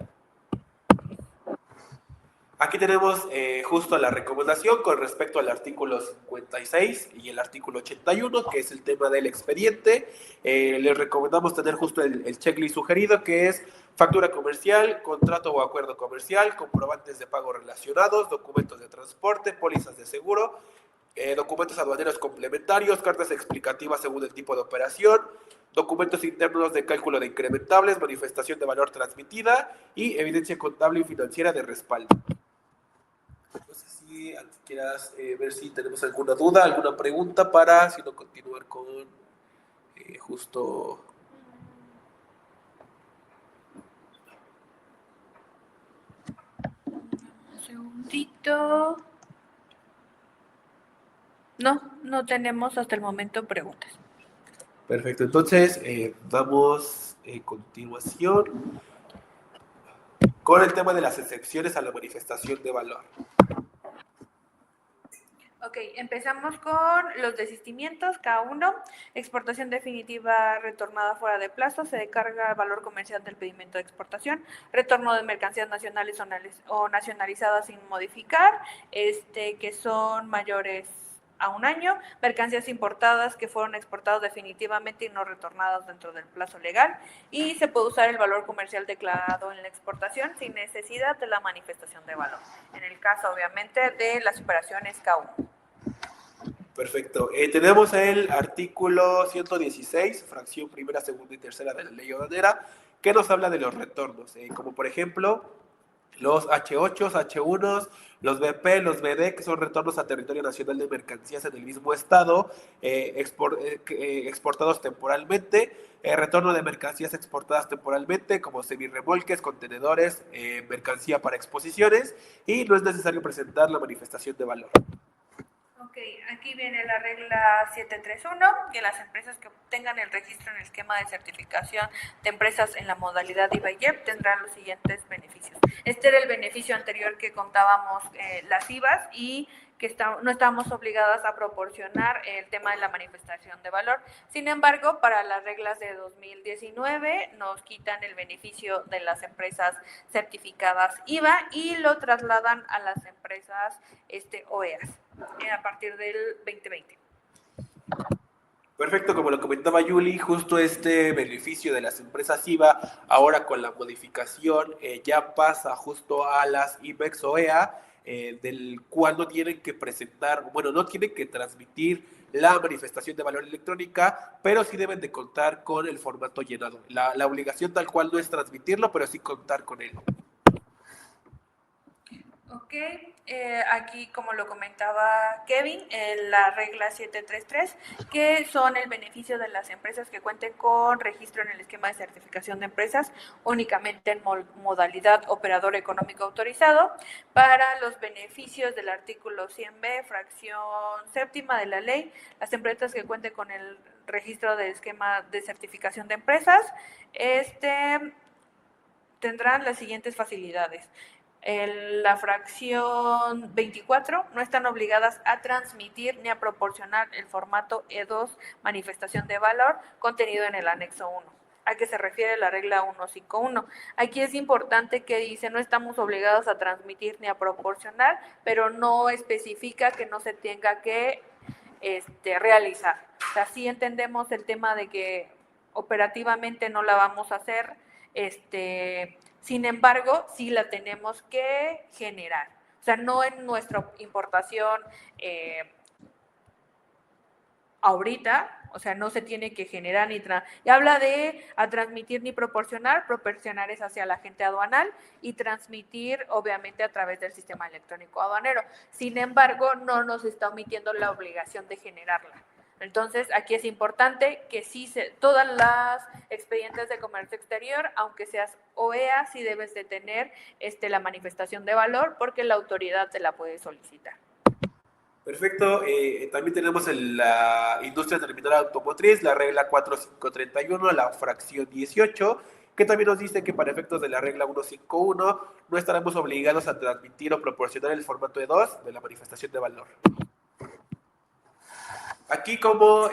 Aquí tenemos justo la recomendación con respecto al artículo 56 y el artículo 81, que es el tema del expediente. Les recomendamos tener justo el checklist sugerido, que es factura comercial, contrato o acuerdo comercial, comprobantes de pago relacionados, documentos de transporte, pólizas de seguro, documentos aduaneros complementarios, cartas explicativas según el tipo de operación, documentos internos de cálculo de incrementables, manifestación de valor transmitida y evidencia contable y financiera de respaldo. No sé si quieras ver si tenemos alguna duda, alguna pregunta para, si no, continuar con justo... Un segundito. No tenemos hasta el momento preguntas. Perfecto, entonces damos continuación con el tema de las excepciones a la manifestación de valor. Ok, empezamos con los desistimientos, K1, exportación definitiva retornada fuera de plazo, se descarga el valor comercial del pedimento de exportación, retorno de mercancías nacionales o nacionalizadas sin modificar, que son mayores a un año, mercancías importadas que fueron exportadas definitivamente y no retornadas dentro del plazo legal, y se puede usar el valor comercial declarado en la exportación sin necesidad de la manifestación de valor, en el caso obviamente de las operaciones K1. Perfecto. Tenemos el artículo 116, fracción primera, segunda y tercera de la ley aduanera, que nos habla de los retornos, como por ejemplo los H8, H1, los BP, los BD, que son retornos a territorio nacional de mercancías en el mismo estado, exportados temporalmente, retorno de mercancías exportadas temporalmente, como semirremolques, contenedores, mercancía para exposiciones, y no es necesario presentar la manifestación de valor. Ok, aquí viene la regla 731, que las empresas que obtengan el registro en el esquema de certificación de empresas en la modalidad IVA y IEP tendrán los siguientes beneficios. Este era el beneficio anterior que contábamos las IVAs y que no estamos obligadas a proporcionar el tema de la manifestación de valor. Sin embargo, para las reglas de 2019 nos quitan el beneficio de las empresas certificadas IVA y lo trasladan a las empresas OEAs a partir del 2020. Perfecto, como lo comentaba Yuli, justo este beneficio de las empresas IVA, ahora con la modificación, ya pasa justo a las IBEX OEA, del cual no tienen que presentar, bueno, no tienen que transmitir la manifestación de valor electrónica, pero sí deben de contar con el formato llenado. La obligación tal cual no es transmitirlo, pero sí contar con él. Ok, aquí como lo comentaba Kevin, la regla 733, que son el beneficio de las empresas que cuenten con registro en el esquema de certificación de empresas únicamente en modalidad operador económico autorizado, para los beneficios del artículo 100b, fracción séptima de la ley, las empresas que cuenten con el registro del esquema de certificación de empresas, tendrán las siguientes facilidades. La fracción 24 no están obligadas a transmitir ni a proporcionar el formato E2 manifestación de valor contenido en el anexo 1. ¿A qué se refiere la regla 151? Aquí es importante que dice no estamos obligados a transmitir ni a proporcionar, pero no especifica que no se tenga que realizar. O sea, sí entendemos el tema de que operativamente no la vamos a hacer, sin embargo, sí la tenemos que generar. O sea, no en nuestra importación ahorita, o sea, no se tiene que generar y habla de a transmitir ni proporcionar es hacia la agente aduanal y transmitir obviamente a través del sistema electrónico aduanero. Sin embargo, no nos está omitiendo la obligación de generarla. Entonces, aquí es importante que sí, todas las expedientes de comercio exterior, aunque seas OEA, sí debes de tener la manifestación de valor porque la autoridad te la puede solicitar. Perfecto. También tenemos la industria terminal automotriz, la regla 4531, la fracción 18, que también nos dice que para efectos de la regla 151 no estaremos obligados a transmitir o proporcionar el formato E2 de la manifestación de valor. Aquí como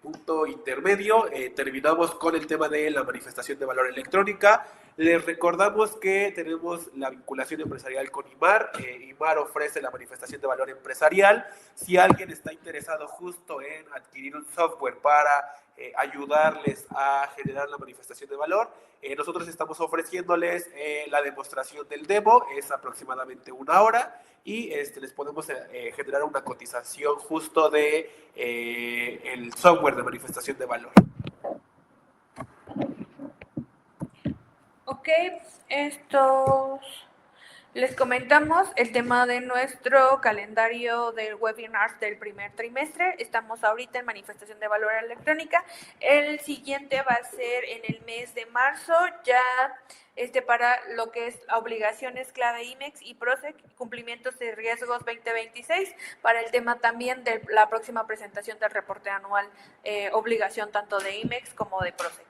punto intermedio terminamos con el tema de la manifestación de valor electrónica. Les recordamos que tenemos la vinculación empresarial con IMAR. IMAR ofrece la manifestación de valor empresarial. Si alguien está interesado justo en adquirir un software para ayudarles a generar la manifestación de valor, nosotros estamos ofreciéndoles la demostración del demo, es aproximadamente 1 hora, y les podemos generar una cotización justo de el software de manifestación de valor. Ok, les comentamos el tema de nuestro calendario de webinars del primer trimestre. Estamos ahorita en manifestación de valor electrónica. El siguiente va a ser en el mes de marzo, ya para lo que es obligaciones clave IMEX y PROSEC, cumplimientos de riesgos 2026, para el tema también de la próxima presentación del reporte anual, obligación tanto de IMEX como de PROSEC.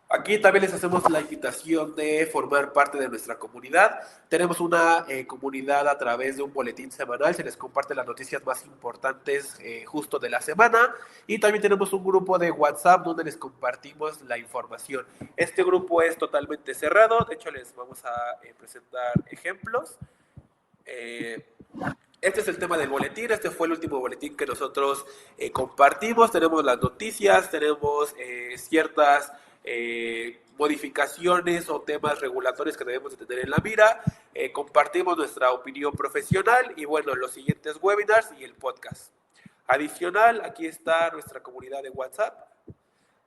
Aquí también les hacemos la invitación de formar parte de nuestra comunidad. Tenemos una comunidad a través de un boletín semanal, se les comparte las noticias más importantes justo de la semana, y también tenemos un grupo de WhatsApp donde les compartimos la información. Este grupo es totalmente cerrado, de hecho les vamos a presentar ejemplos. Este es el tema del boletín, este fue el último boletín que nosotros compartimos. Tenemos las noticias, tenemos ciertas modificaciones o temas regulatorios que debemos de tener en la mira. Compartimos nuestra opinión profesional y bueno, los siguientes webinars y el podcast. Adicional, aquí está nuestra comunidad de WhatsApp,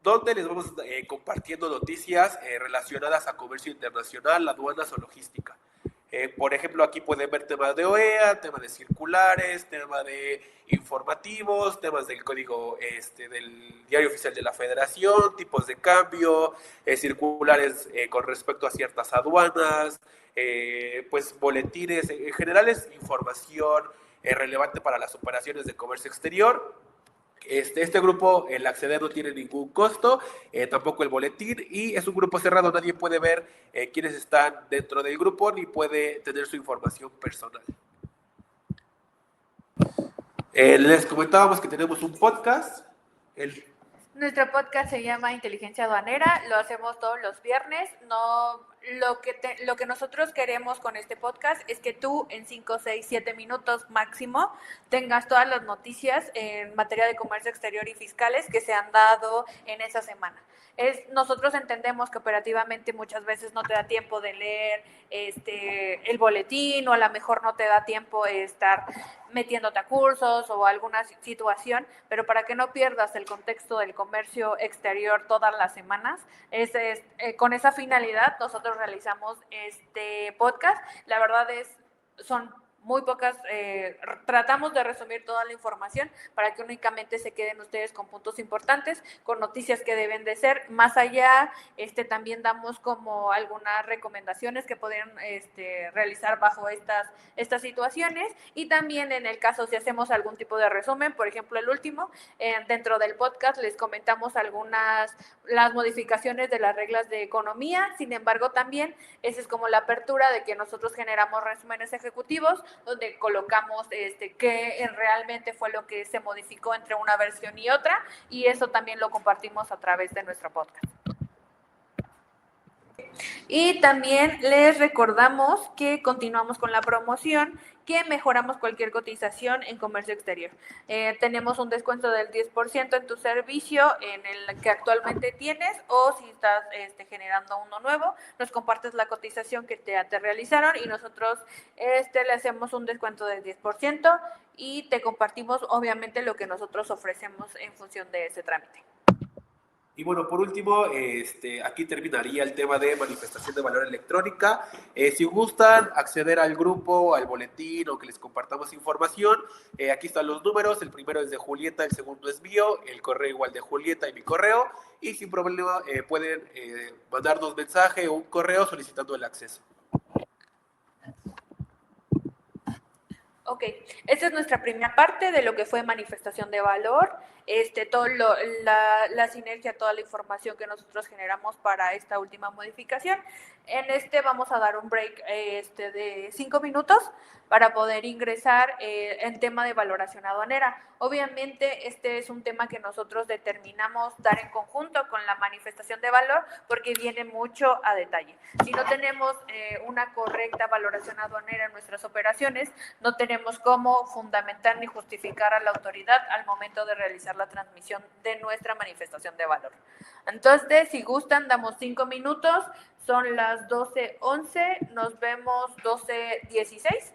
donde les vamos compartiendo noticias relacionadas a comercio internacional, aduanas o logística. Por ejemplo, aquí pueden ver temas de OEA, temas de circulares, temas de informativos, temas del código del Diario Oficial de la Federación, tipos de cambio, circulares con respecto a ciertas aduanas, pues boletines. En general es información relevante para las operaciones de comercio exterior. Este grupo, el acceder no tiene ningún costo, tampoco el boletín, y es un grupo cerrado, nadie puede ver quiénes están dentro del grupo ni puede tener su información personal. Les comentábamos que tenemos un podcast. Nuestro podcast se llama Inteligencia Aduanera, lo hacemos todos los viernes. Lo que nosotros queremos con este podcast es que tú en 5, 6, 7 minutos máximo tengas todas las noticias en materia de comercio exterior y fiscales que se han dado en esa semana. Nosotros entendemos que operativamente muchas veces no te da tiempo de leer el boletín, o a lo mejor no te da tiempo de estar metiéndote a cursos o alguna situación, pero para que no pierdas el contexto del comercio exterior todas las semanas, con esa finalidad nosotros realizamos este podcast. La verdad es son muy pocas, tratamos de resumir toda la información para que únicamente se queden ustedes con puntos importantes, con noticias que deben de ser. Más allá, también damos como algunas recomendaciones que podrían realizar bajo estas situaciones, y también en el caso si hacemos algún tipo de resumen, por ejemplo el último, dentro del podcast les comentamos las modificaciones de las reglas de economía. Sin embargo, también esa es como la apertura de que nosotros generamos resúmenes ejecutivos donde colocamos qué realmente fue lo que se modificó entre una versión y otra, y eso también lo compartimos a través de nuestro podcast. Y también les recordamos que continuamos con la promoción, que mejoramos cualquier cotización en comercio exterior. Tenemos un descuento del 10% en tu servicio en el que actualmente tienes, o si estás generando uno nuevo, nos compartes la cotización que te realizaron y nosotros le hacemos un descuento del 10% y te compartimos obviamente lo que nosotros ofrecemos en función de ese trámite. Y bueno, por último, aquí terminaría el tema de manifestación de valor electrónica. Si gustan acceder al grupo, al boletín o que les compartamos información, aquí están los números. El primero es de Julieta, el segundo es mío, el correo igual de Julieta y mi correo. Y sin problema pueden mandarnos mensaje o un correo solicitando el acceso. Ok, esta es nuestra primera parte de lo que fue manifestación de valor, la sinergia, toda la información que nosotros generamos para esta última modificación. En vamos a dar un break de 5 minutos para poder ingresar en tema de valoración aduanera. Obviamente este es un tema que nosotros determinamos dar en conjunto con la manifestación de valor porque viene mucho a detalle. Si no tenemos una correcta valoración aduanera en nuestras operaciones, no tenemos cómo fundamentar ni justificar a la autoridad al momento de realizar la transmisión de nuestra manifestación de valor. Entonces, si gustan, damos 5 minutos, son las 12:11, nos vemos 12:16.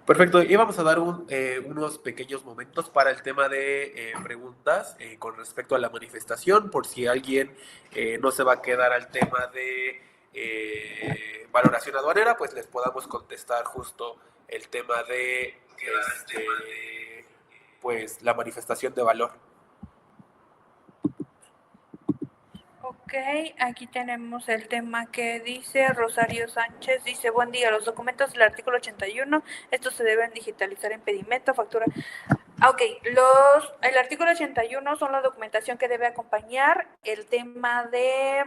Perfecto, y vamos a dar unos pequeños momentos para el tema de preguntas con respecto a la manifestación, por si alguien no se va a quedar al tema de valoración aduanera, pues les podamos contestar justo el tema de pues la manifestación de valor. Ok, aquí tenemos el tema que dice Rosario Sánchez, dice, buen día, los documentos del artículo 81, estos se deben digitalizar en pedimento, factura. Ok, el artículo 81 son la documentación que debe acompañar el tema de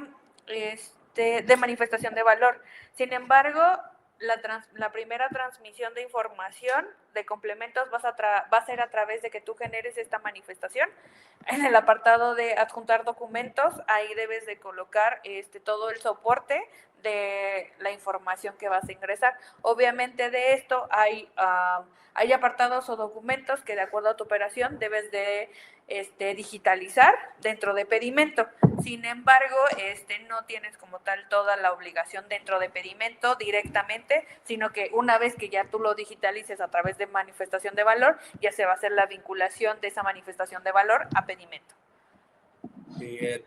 manifestación de valor. Sin embargo, la primera transmisión de información de complementos va a ser a través de que tú generes esta manifestación. En el apartado de adjuntar documentos, ahí debes de colocar todo el soporte de la información que vas a ingresar. Obviamente de esto hay apartados o documentos que de acuerdo a tu operación debes de digitalizar dentro de pedimento. Sin embargo, no tienes como tal toda la obligación dentro de pedimento directamente, sino que una vez que ya tú lo digitalices a través de manifestación de valor, ya se va a hacer la vinculación de esa manifestación de valor a pedimento.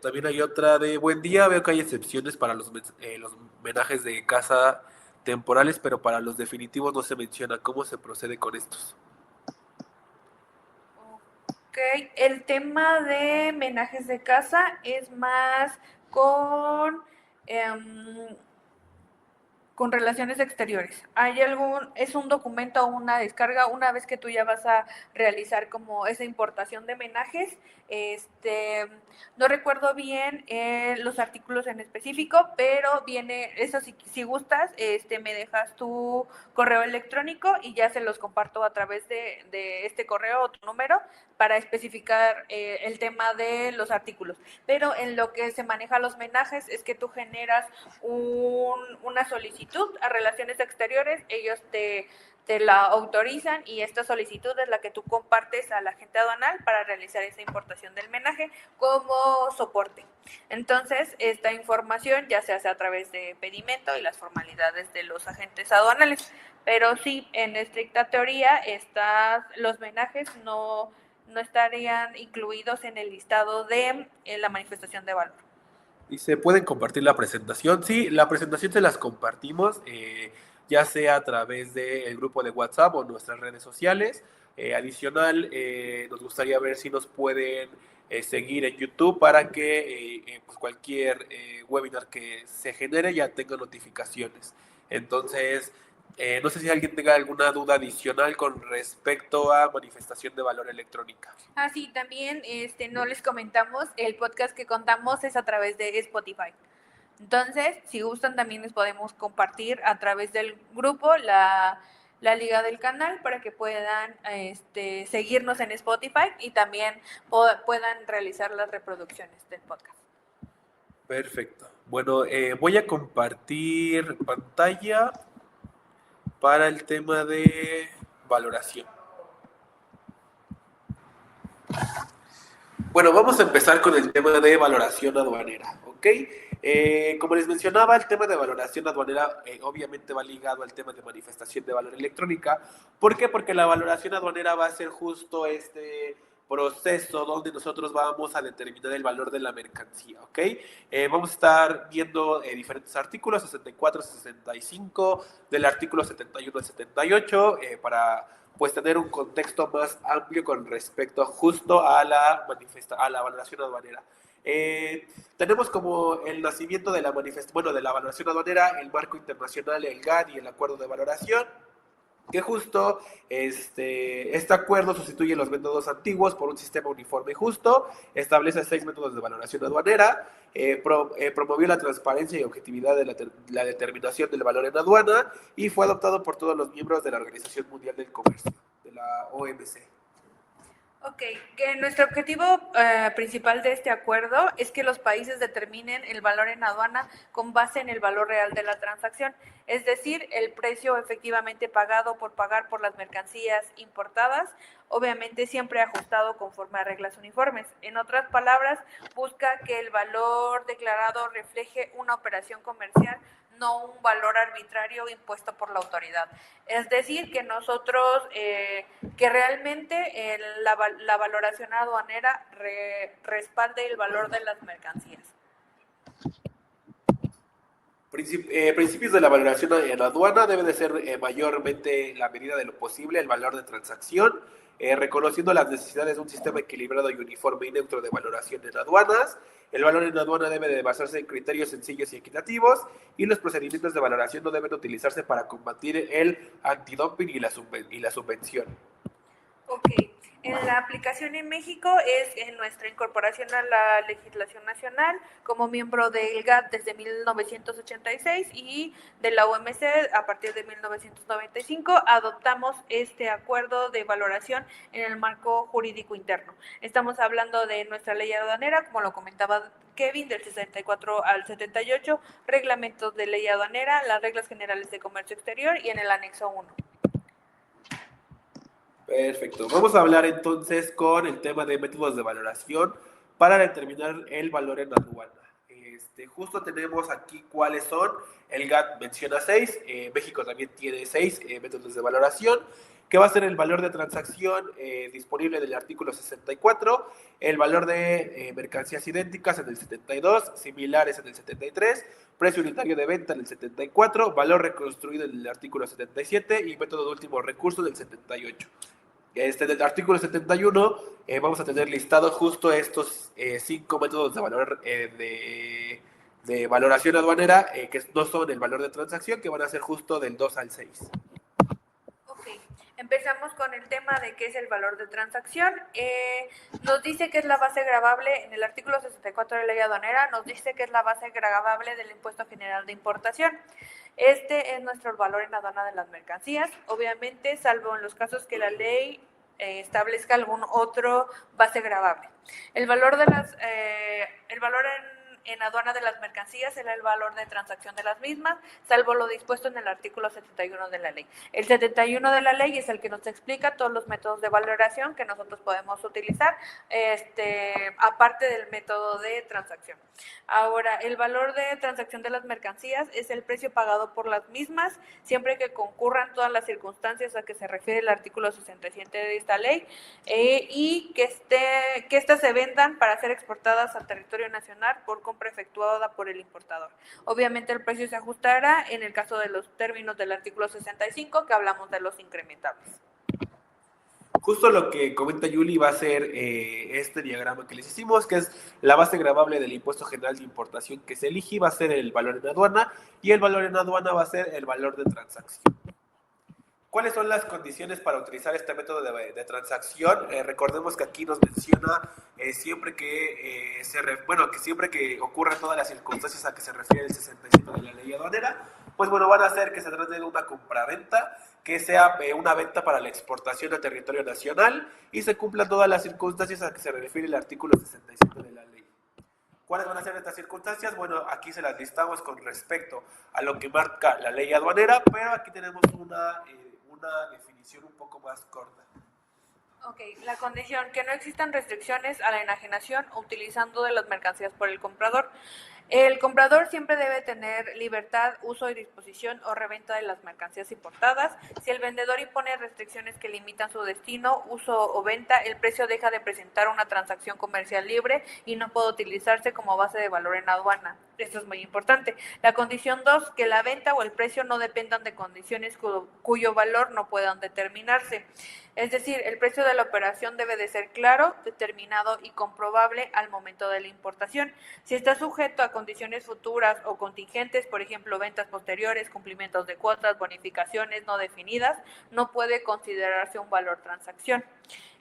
También hay otra de buen día, veo que hay excepciones para los homenajes de casa temporales, pero para los definitivos no se menciona. ¿Cómo se procede con estos? Ok, el tema de homenajes de casa es más con relaciones exteriores. Es un documento o una descarga una vez que tú ya vas a realizar como esa importación de homenajes. No recuerdo bien los artículos en específico, pero viene, eso si gustas, me dejas tu correo electrónico y ya se los comparto a través de este correo o tu número para especificar el tema de los artículos. Pero en lo que se maneja los homenajes es que tú generas una solicitud a Relaciones Exteriores, ellos te la autorizan y esta solicitud es la que tú compartes a la agente aduanal para realizar esa importación del homenaje como soporte. Entonces, esta información ya se hace a través de pedimento y las formalidades de los agentes aduanales. Pero sí, en estricta teoría, los homenajes no estarían incluidos en el listado de la manifestación de valor. Dice, ¿pueden compartir la presentación? Sí, la presentación se las compartimos. ya sea a través del grupo de WhatsApp o nuestras redes sociales. Adicional, nos gustaría ver si nos pueden seguir en YouTube para que pues cualquier webinar que se genere ya tenga notificaciones. Entonces, no sé si alguien tenga alguna duda adicional con respecto a manifestación de valor electrónica. Ah, sí, también no les comentamos, el podcast que contamos es a través de Spotify. Entonces, si gustan, también les podemos compartir a través del grupo la liga del canal para que puedan seguirnos en Spotify y también puedan realizar las reproducciones del podcast. Perfecto. Bueno, voy a compartir pantalla para el tema de valoración. Bueno, vamos a empezar con el tema de valoración aduanera, ¿ok? Como les mencionaba, el tema de valoración aduanera obviamente va ligado al tema de manifestación de valor electrónica. ¿Por qué? Porque la valoración aduanera va a ser justo este proceso donde nosotros vamos a determinar el valor de la mercancía, ¿ok? Vamos a estar viendo diferentes artículos, 64, 65, del artículo 71 al 78, para pues tener un contexto más amplio con respecto justo a la valoración aduanera. Tenemos como el nacimiento de la de la valoración aduanera, el marco internacional, el GATT y el acuerdo de valoración, que justo este acuerdo sustituye los métodos antiguos por un sistema uniforme y justo, establece 6 métodos de valoración aduanera, promovió la transparencia y objetividad de la determinación del valor en aduana y fue adoptado por todos los miembros de la Organización Mundial del Comercio, de la OMC. Ok, que nuestro objetivo principal de este acuerdo es que los países determinen el valor en aduana con base en el valor real de la transacción, es decir, el precio efectivamente pagado por pagar por las mercancías importadas, obviamente siempre ajustado conforme a reglas uniformes. En otras palabras, busca que el valor declarado refleje una operación comercial, no un valor arbitrario impuesto por la autoridad. Es decir, que nosotros, que realmente la valoración aduanera respalde el valor de las mercancías. Principios de la valoración en aduana debe de ser mayormente la medida de lo posible el valor de transacción, reconociendo las necesidades de un sistema equilibrado y uniforme y neutro de valoración en aduanas. El valor en aduana debe de basarse en criterios sencillos y equitativos y los procedimientos de valoración no deben utilizarse para combatir el antidumping y la subvención. Ok, en la aplicación en México es en nuestra incorporación a la legislación nacional como miembro del GATT desde 1986 y de la OMC a partir de 1995 adoptamos este acuerdo de valoración en el marco jurídico interno. Estamos hablando de nuestra ley aduanera, como lo comentaba Kevin, del 64 al 78, reglamentos de ley aduanera, las reglas generales de comercio exterior y en el anexo 1. Perfecto. Vamos a hablar entonces con el tema de métodos de valoración para determinar el valor en aduana. Justo tenemos aquí cuáles son. El GATT menciona 6, México también tiene 6 métodos de valoración, que va a ser el valor de transacción disponible del artículo 64, el valor de mercancías idénticas en el 72, similares en el 73, precio unitario de venta en el 74, valor reconstruido en el artículo 77 y método de último recurso en el 78. Del artículo 71 vamos a tener listados justo estos 5 métodos de valor de valoración aduanera que no son el valor de transacción, que van a ser justo del 2 al 6. Ok, empezamos con el tema de qué es el valor de transacción. Nos dice que es la base gravable, en el artículo 64 de la ley aduanera, nos dice que es la base gravable del impuesto general de importación. Este es nuestro valor en aduana de las mercancías, obviamente, salvo en los casos que la ley establezca algún otro base gravable. El valor en aduana de las mercancías será el valor de transacción de las mismas, salvo lo dispuesto en el artículo 71 de la ley. El 71 de la ley es el que nos explica todos los métodos de valoración que nosotros podemos utilizar, aparte del método de transacción. Ahora, el valor de transacción de las mercancías es el precio pagado por las mismas, siempre que concurran todas las circunstancias a que se refiere el artículo 67 de esta ley, y que éstas se vendan para ser exportadas al territorio nacional por compra efectuada por el importador. Obviamente el precio se ajustará en el caso de los términos del artículo 65, que hablamos de los incrementables. Justo lo que comenta Yuli va a ser este diagrama que les hicimos, que es la base gravable del impuesto general de importación que se elige, va a ser el valor en aduana, y el valor en aduana va a ser el valor de transacción. ¿Cuáles son las condiciones para utilizar este método de transacción? Recordemos que aquí nos menciona siempre que siempre que ocurran todas las circunstancias a que se refiere el 67 de la ley aduanera, pues bueno, van a ser que se trate de una compraventa, que sea una venta para la exportación a territorio nacional y se cumplan todas las circunstancias a que se refiere el artículo 67 de la ley. ¿Cuáles van a ser estas circunstancias? Bueno, aquí se las listamos con respecto a lo que marca la ley aduanera, pero aquí tenemos una definición un poco más corta. Ok, la condición, que no existan restricciones a la enajenación o utilizando de las mercancías por el comprador. El comprador siempre debe tener libertad, uso y disposición o reventa de las mercancías importadas. Si el vendedor impone restricciones que limitan su destino, uso o venta, el precio deja de presentar una transacción comercial libre y no puede utilizarse como base de valor en aduana. Esto es muy importante. La condición 2, que la venta o el precio no dependan de condiciones cuyo valor no puedan determinarse. Es decir, el precio de la operación debe de ser claro, determinado y comprobable al momento de la importación. Si está sujeto a condiciones futuras o contingentes, por ejemplo, ventas posteriores, cumplimientos de cuotas, bonificaciones no definidas, no puede considerarse un valor transacción.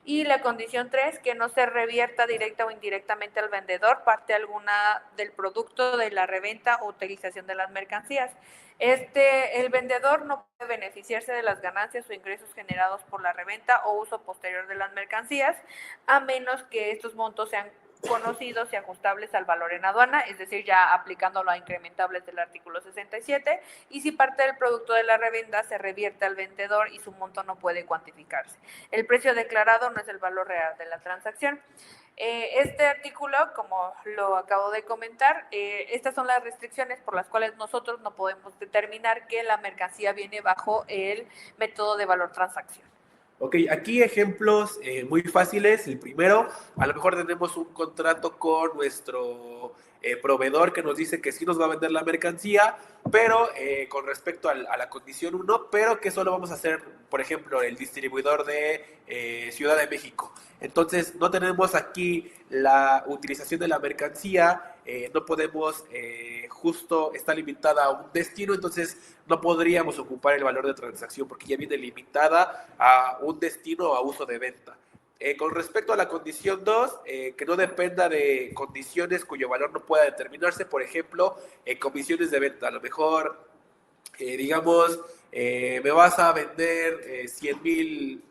Y la condición 3, que no se revierta directa o indirectamente al vendedor parte alguna del producto de la reventa o utilización de las mercancías. El vendedor no puede beneficiarse de las ganancias o ingresos generados por la reventa o uso posterior de las mercancías, a menos que estos montos sean conocidos y ajustables al valor en aduana, es decir, ya aplicándolo a incrementables del artículo 67, y si parte del producto de la reventa se revierte al vendedor y su monto no puede cuantificarse. El precio declarado no es el valor real de la transacción. Este artículo, como lo acabo de comentar, estas son las restricciones por las cuales nosotros no podemos determinar que la mercancía viene bajo el método de valor transacción. Ok, aquí ejemplos muy fáciles. El primero, a lo mejor tenemos un contrato con nuestro proveedor que nos dice que sí nos va a vender la mercancía, pero con respecto a la condición 1, pero que solo vamos a hacer, por ejemplo, el distribuidor de Ciudad de México. Entonces, no tenemos aquí la utilización de la mercancía, no podemos, justo está limitada a un destino, entonces no podríamos ocupar el valor de transacción porque ya viene limitada a un destino o a uso de venta. Con respecto a la condición 2, que no dependa de condiciones cuyo valor no pueda determinarse, por ejemplo, comisiones de venta. A lo mejor, digamos, me vas a vender 100,000,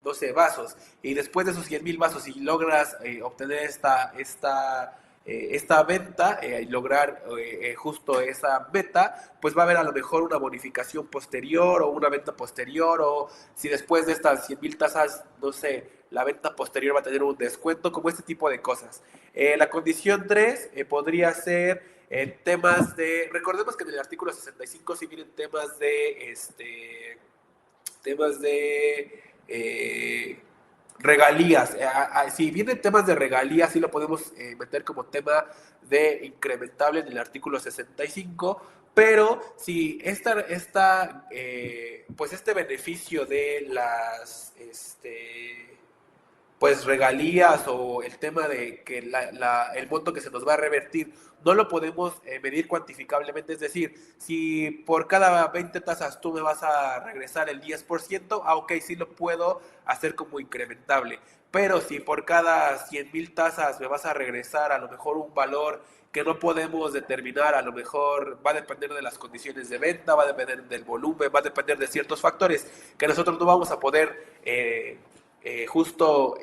no sé, vasos, y después de esos 100,000 vasos, si logras obtener esta venta y lograr justo esa meta, pues va a haber a lo mejor una bonificación posterior o una venta posterior, o si después de estas 100,000 tazas, no sé, la venta posterior va a tener un descuento, como este tipo de cosas. La condición 3 podría ser temas de, recordemos que en el artículo 65 sí vienen temas de regalías. Si vienen temas de regalías, sí lo podemos meter como tema de incrementable en el artículo 65, pero si pues este beneficio de las pues regalías o el tema de que el monto que se nos va a revertir no lo podemos medir cuantificablemente, es decir, si por cada 20 tasas tú me vas a regresar el 10%, ok, sí lo puedo hacer como incrementable, pero si por cada 100,000 tasas me vas a regresar a lo mejor un valor que no podemos determinar, a lo mejor va a depender de las condiciones de venta, va a depender del volumen, va a depender de ciertos factores que nosotros no vamos a poder justo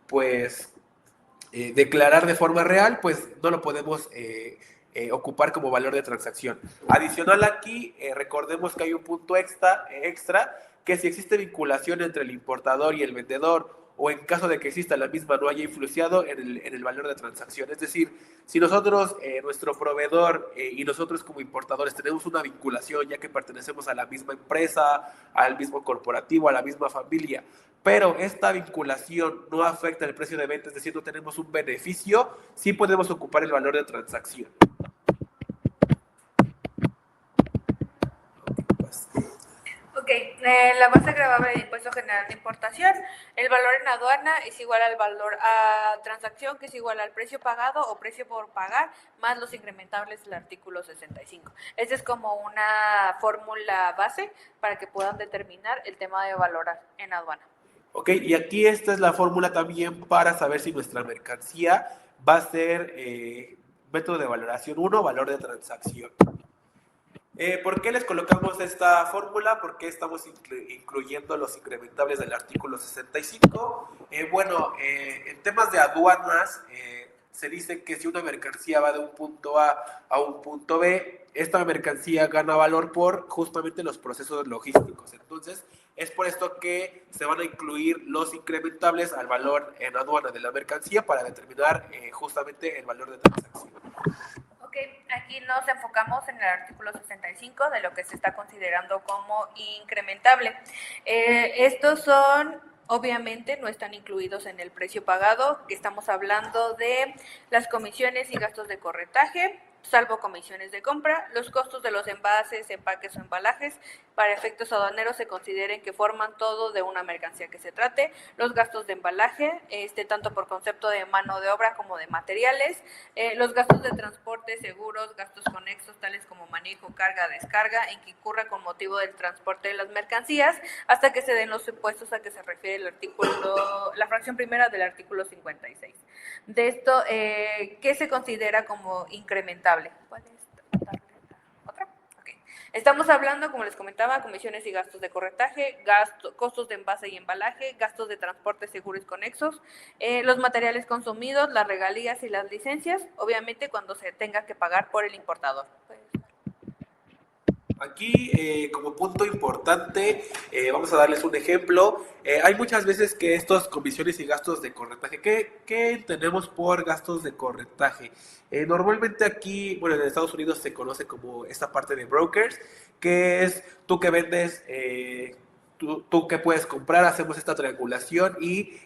pues declarar de forma real, pues no lo podemos ocupar como valor de transacción. Adicional aquí, recordemos que hay un punto extra, que si existe vinculación entre el importador y el vendedor, o en caso de que exista la misma no haya influenciado en el valor de transacción. Es decir, si nosotros, nuestro proveedor y nosotros como importadores tenemos una vinculación, ya que pertenecemos a la misma empresa, al mismo corporativo, a la misma familia, pero esta vinculación no afecta el precio de venta, es decir, no tenemos un beneficio, sí podemos ocupar el valor de transacción. Ok, la base gravable del impuesto general de importación, el valor en aduana es igual al valor a transacción, que es igual al precio pagado o precio por pagar, más los incrementables del artículo 65. Esta es como una fórmula base para que puedan determinar el tema de valor en aduana. Ok, y aquí esta es la fórmula también para saber si nuestra mercancía va a ser método de valoración 1, valor de transacción. ¿Por qué les colocamos esta fórmula? ¿Por qué estamos incluyendo los incrementables del artículo 65? En temas de aduanas, se dice que si una mercancía va de un punto A un punto B, esta mercancía gana valor por justamente los procesos logísticos. Entonces, es por esto que se van a incluir los incrementables al valor en aduana de la mercancía para determinar justamente el valor de transacción. Ok, aquí nos enfocamos en el artículo 65 de lo que se está considerando como incrementable. Estos son, obviamente, no están incluidos en el precio pagado, que estamos hablando de las comisiones y gastos de corretaje, salvo comisiones de compra, los costos de los envases, empaques o embalajes, para efectos aduaneros se consideren que forman todo de una mercancía que se trate, los gastos de embalaje, tanto por concepto de mano de obra como de materiales, los gastos de transporte, seguros, gastos conexos tales como manejo, carga, descarga, en que incurra con motivo del transporte de las mercancías, hasta que se den los impuestos a que se refiere el artículo, la fracción primera del artículo 56. De esto, ¿qué se considera como incrementable? ¿Puedes darle la otra? Okay. Estamos hablando, como les comentaba, comisiones y gastos de corretaje, costos de envase y embalaje, gastos de transporte, seguros y conexos, los materiales consumidos, las regalías y las licencias, obviamente cuando se tenga que pagar por el importador. Aquí, como punto importante, vamos a darles un ejemplo. Hay muchas veces que estos comisiones y gastos de corretaje, ¿qué entendemos por gastos de corretaje? Normalmente aquí, bueno, en Estados Unidos se conoce como esta parte de brokers, que es tú que vendes, tú que puedes comprar, hacemos esta triangulación y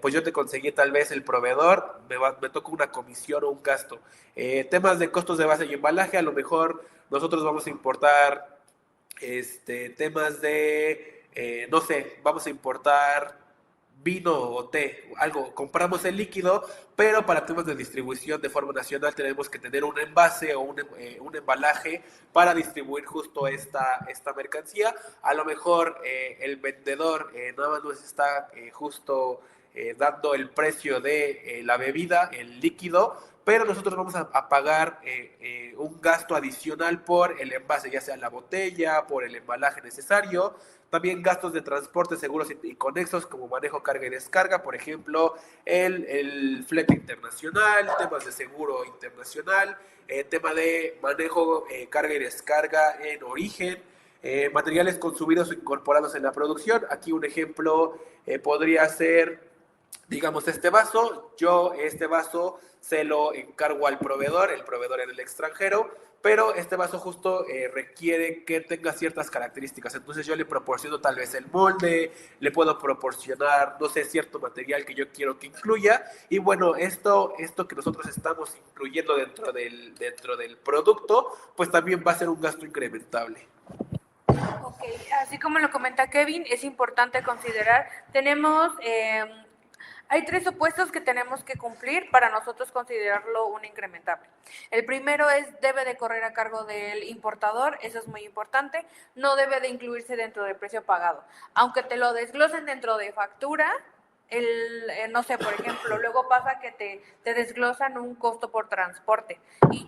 pues yo te conseguí tal vez el proveedor, me toca una comisión o un gasto. Temas de costos de base y embalaje, a lo mejor nosotros vamos a importar temas de, no sé, vamos a importar vino o té, algo, compramos el líquido, pero para temas de distribución de forma nacional tenemos que tener un envase o un embalaje para distribuir justo esta mercancía. A lo mejor el vendedor nada más nos está justo dando el precio de la bebida, el líquido, pero nosotros vamos a pagar un gasto adicional por el envase, ya sea la botella, por el embalaje necesario, también gastos de transporte, seguros y conexos como manejo, carga y descarga, por ejemplo, el flete internacional, temas de seguro internacional, tema de manejo, carga y descarga en origen, materiales consumidos o incorporados en la producción. Aquí un ejemplo podría ser, digamos, este vaso. Yo este vaso se lo encargo al proveedor, el proveedor en el extranjero, pero este vaso justo requiere que tenga ciertas características. Entonces yo le proporciono tal vez el molde, le puedo proporcionar, no sé, cierto material que yo quiero que incluya. Y bueno, esto que nosotros estamos incluyendo dentro del producto, pues también va a ser un gasto incrementable. Ok, así como lo comenta Kevin, es importante considerar, hay tres supuestos que tenemos que cumplir para nosotros considerarlo un incrementable. El primero es, debe de correr a cargo del importador, eso es muy importante, no debe de incluirse dentro del precio pagado. Aunque te lo desglosen dentro de factura, no sé, por ejemplo, luego pasa que te desglosan un costo por transporte y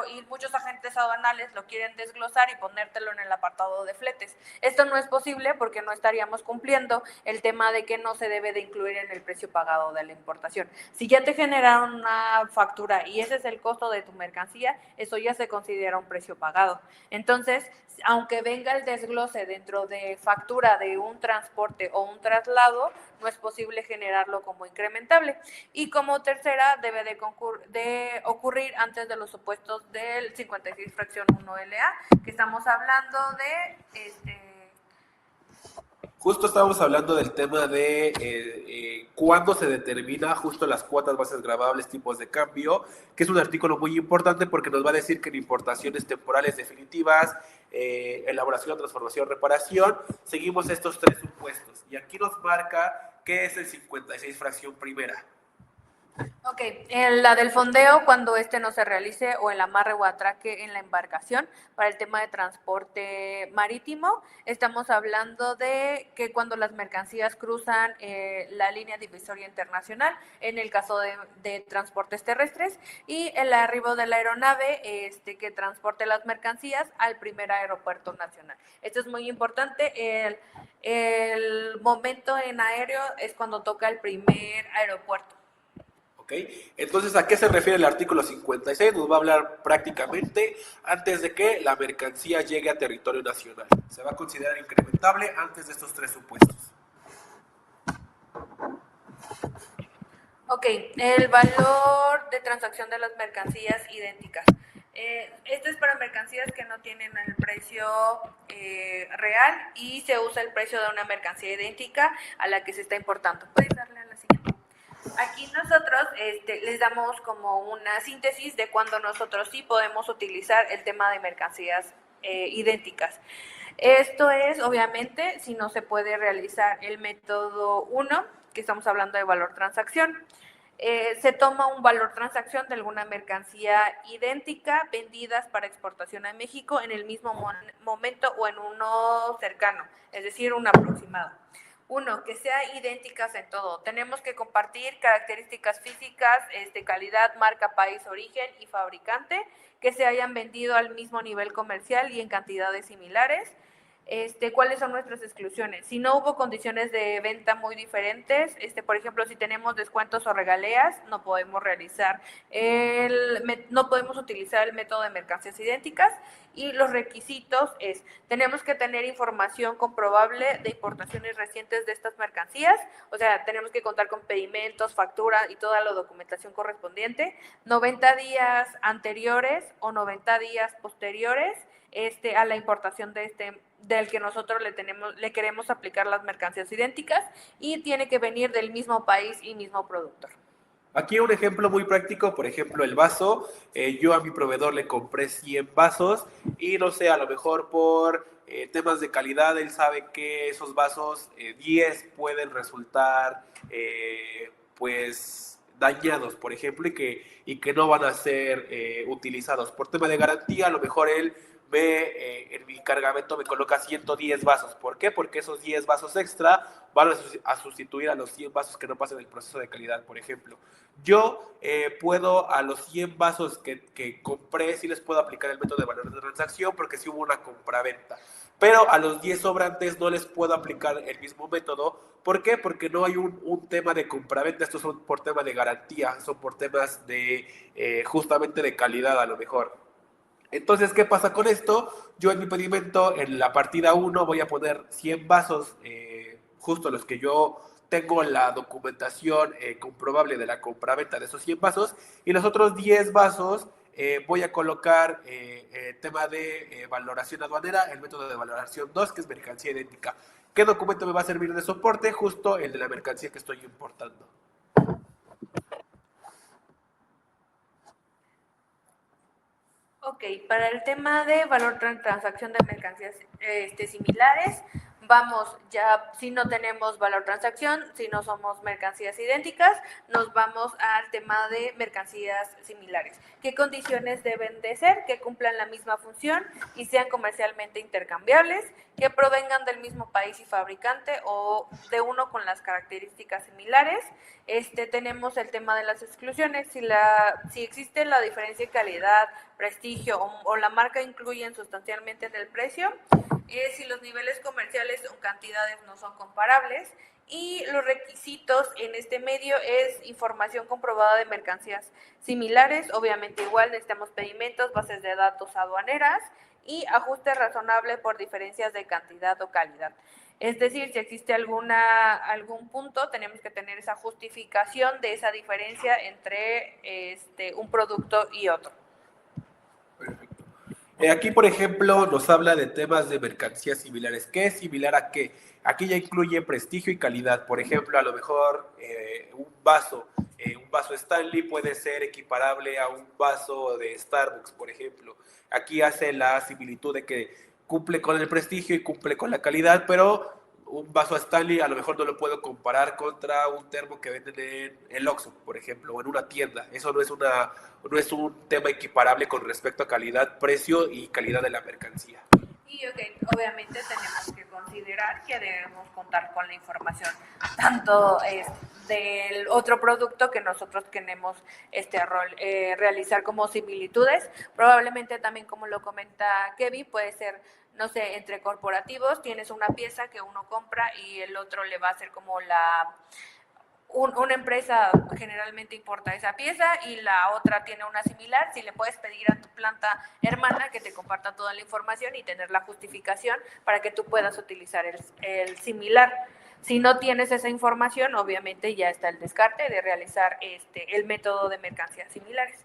y muchos agentes aduanales lo quieren desglosar y ponértelo en el apartado de fletes. Esto no es posible porque no estaríamos cumpliendo el tema de que no se debe de incluir en el precio pagado de la importación. Si ya te generaron una factura y ese es el costo de tu mercancía, eso ya se considera un precio pagado. Entonces, aunque venga el desglose dentro de factura de un transporte o un traslado, no es posible generarlo como incrementable. Y como tercera, debe de ocurrir antes de los supuestos del 56 fracción 1 LA, que estamos hablando de Justo estábamos hablando del tema de cuándo se determina justo las cuotas bases gravables, tipos de cambio, que es un artículo muy importante porque nos va a decir que en importaciones temporales definitivas, elaboración, transformación, reparación, seguimos estos tres supuestos. Y aquí nos marca qué es el 56 fracción primera. Ok, en la del fondeo, cuando este no se realice, o el amarre o atraque en la embarcación, para el tema de transporte marítimo, estamos hablando de que cuando las mercancías cruzan la línea divisoria internacional, en el caso de transportes terrestres, y el arribo de la aeronave que transporte las mercancías al primer aeropuerto nacional. Esto es muy importante. El momento en aéreo es cuando toca el primer aeropuerto. ¿Okay? Entonces, ¿a qué se refiere el artículo 56? Nos va a hablar prácticamente antes de que la mercancía llegue a territorio nacional. Se va a considerar incrementable antes de estos tres supuestos. Ok, el valor de transacción de las mercancías idénticas. Esto es para mercancías que no tienen el precio real y se usa el precio de una mercancía idéntica a la que se está importando. ¿Puedes darle a la siguiente? Aquí nosotros les damos como una síntesis de cuando nosotros sí podemos utilizar el tema de mercancías idénticas. Esto es, obviamente, si no se puede realizar el método 1, que estamos hablando de valor transacción. Se toma un valor transacción de alguna mercancía idéntica vendidas para exportación a México en el mismo momento o en uno cercano, es decir, un aproximado. Uno, que sea idénticas en todo. Tenemos que compartir características físicas, calidad, marca, país, origen y fabricante, que se hayan vendido al mismo nivel comercial y en cantidades similares. ¿Cuáles son nuestras exclusiones? Si no hubo condiciones de venta muy diferentes, por ejemplo, si tenemos descuentos o regaleas, no podemos no podemos utilizar el método de mercancías idénticas. Y los requisitos tenemos que tener información comprobable de importaciones recientes de estas mercancías, o sea, tenemos que contar con pedimentos, factura y toda la documentación correspondiente, 90 días anteriores o 90 días posteriores a la importación del que nosotros le queremos aplicar las mercancías idénticas, y tiene que venir del mismo país y mismo productor. Aquí un ejemplo muy práctico, por ejemplo, el vaso. Yo a mi proveedor le compré 100 vasos y no sé, a lo mejor por temas de calidad, él sabe que esos vasos, 10 pueden resultar pues dañados, por ejemplo, y que no van a ser utilizados. Por tema de garantía, a lo mejor él en mi cargamento me coloca 110 vasos. ¿Por qué? Porque esos 10 vasos extra van a sustituir a los 100 vasos que no pasen el proceso de calidad, por ejemplo. Yo puedo a los 100 vasos que compré, sí les puedo aplicar el método de valor de transacción porque sí hubo una compraventa. Pero a los 10 sobrantes no les puedo aplicar el mismo método. ¿Por qué? Porque no hay un tema de compraventa. Estos son por tema de garantía, son por temas de justamente de calidad a lo mejor. Entonces, ¿qué pasa con esto? Yo en mi pedimento, en la partida 1, voy a poner 100 vasos, justo los que yo tengo la documentación comprobable de la compraventa de esos 100 vasos, y los otros 10 vasos voy a colocar tema de valoración aduanera, el método de valoración 2, que es mercancía idéntica. ¿Qué documento me va a servir de soporte? Justo el de la mercancía que estoy importando. Ok, para el tema de valor transacción de mercancías similares, vamos ya, si no tenemos valor transacción, si no somos mercancías idénticas, nos vamos al tema de mercancías similares. ¿Qué condiciones deben de ser? Que cumplan la misma función y sean comercialmente intercambiables, que provengan del mismo país y fabricante o de uno con las características similares. Tenemos el tema de las exclusiones. Si existe la diferencia de calidad, prestigio o la marca incluyen sustancialmente en el precio, si los niveles comerciales o cantidades no son comparables, y los requisitos en este medio es información comprobada de mercancías similares, obviamente igual necesitamos pedimentos, bases de datos aduaneras y ajuste razonable por diferencias de cantidad o calidad. Es decir, si existe algún punto, tenemos que tener esa justificación de esa diferencia entre un producto y otro. Perfecto. Aquí, por ejemplo, nos habla de temas de mercancías similares. ¿Qué es similar a qué? Aquí ya incluye prestigio y calidad. Por ejemplo, a lo mejor un vaso Stanley puede ser equiparable a un vaso de Starbucks, por ejemplo. Aquí hace la similitud de que cumple con el prestigio y cumple con la calidad, pero un vaso Stanley a lo mejor no lo puedo comparar contra un termo que venden en el Oxxo, por ejemplo, o en una tienda. Eso no es un tema equiparable con respecto a calidad, precio y calidad de la mercancía. Y obviamente tenemos que considerar que debemos contar con la información tanto del otro producto que nosotros queremos realizar como similitudes. Probablemente también, como lo comenta Kevin, puede ser, no sé, entre corporativos tienes una pieza que uno compra y el otro le va a hacer como una empresa generalmente importa esa pieza y la otra tiene una similar. Si le puedes pedir a tu planta hermana que te comparta toda la información y tener la justificación para que tú puedas utilizar el similar. Si no tienes esa información, obviamente ya está el descarte de realizar el método de mercancías similares.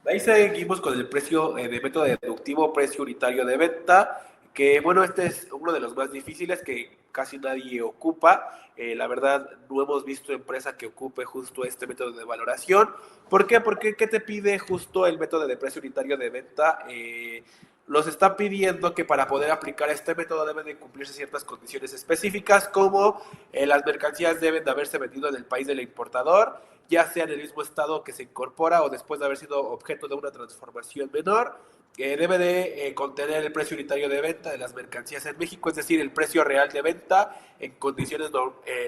Ahí seguimos con el precio de método deductivo, precio unitario de venta, que bueno, este es uno de los más difíciles que casi nadie ocupa. La verdad, no hemos visto empresa que ocupe justo este método de valoración. ¿Por qué? Porque ¿qué te pide justo el método de precio unitario de venta? Nos está pidiendo que para poder aplicar este método deben de cumplirse ciertas condiciones específicas, como las mercancías deben de haberse vendido en el país del importador, ya sea en el mismo estado que se incorpora o después de haber sido objeto de una transformación menor. Debe de contener el precio unitario de venta de las mercancías en México, es decir, el precio real de venta en condiciones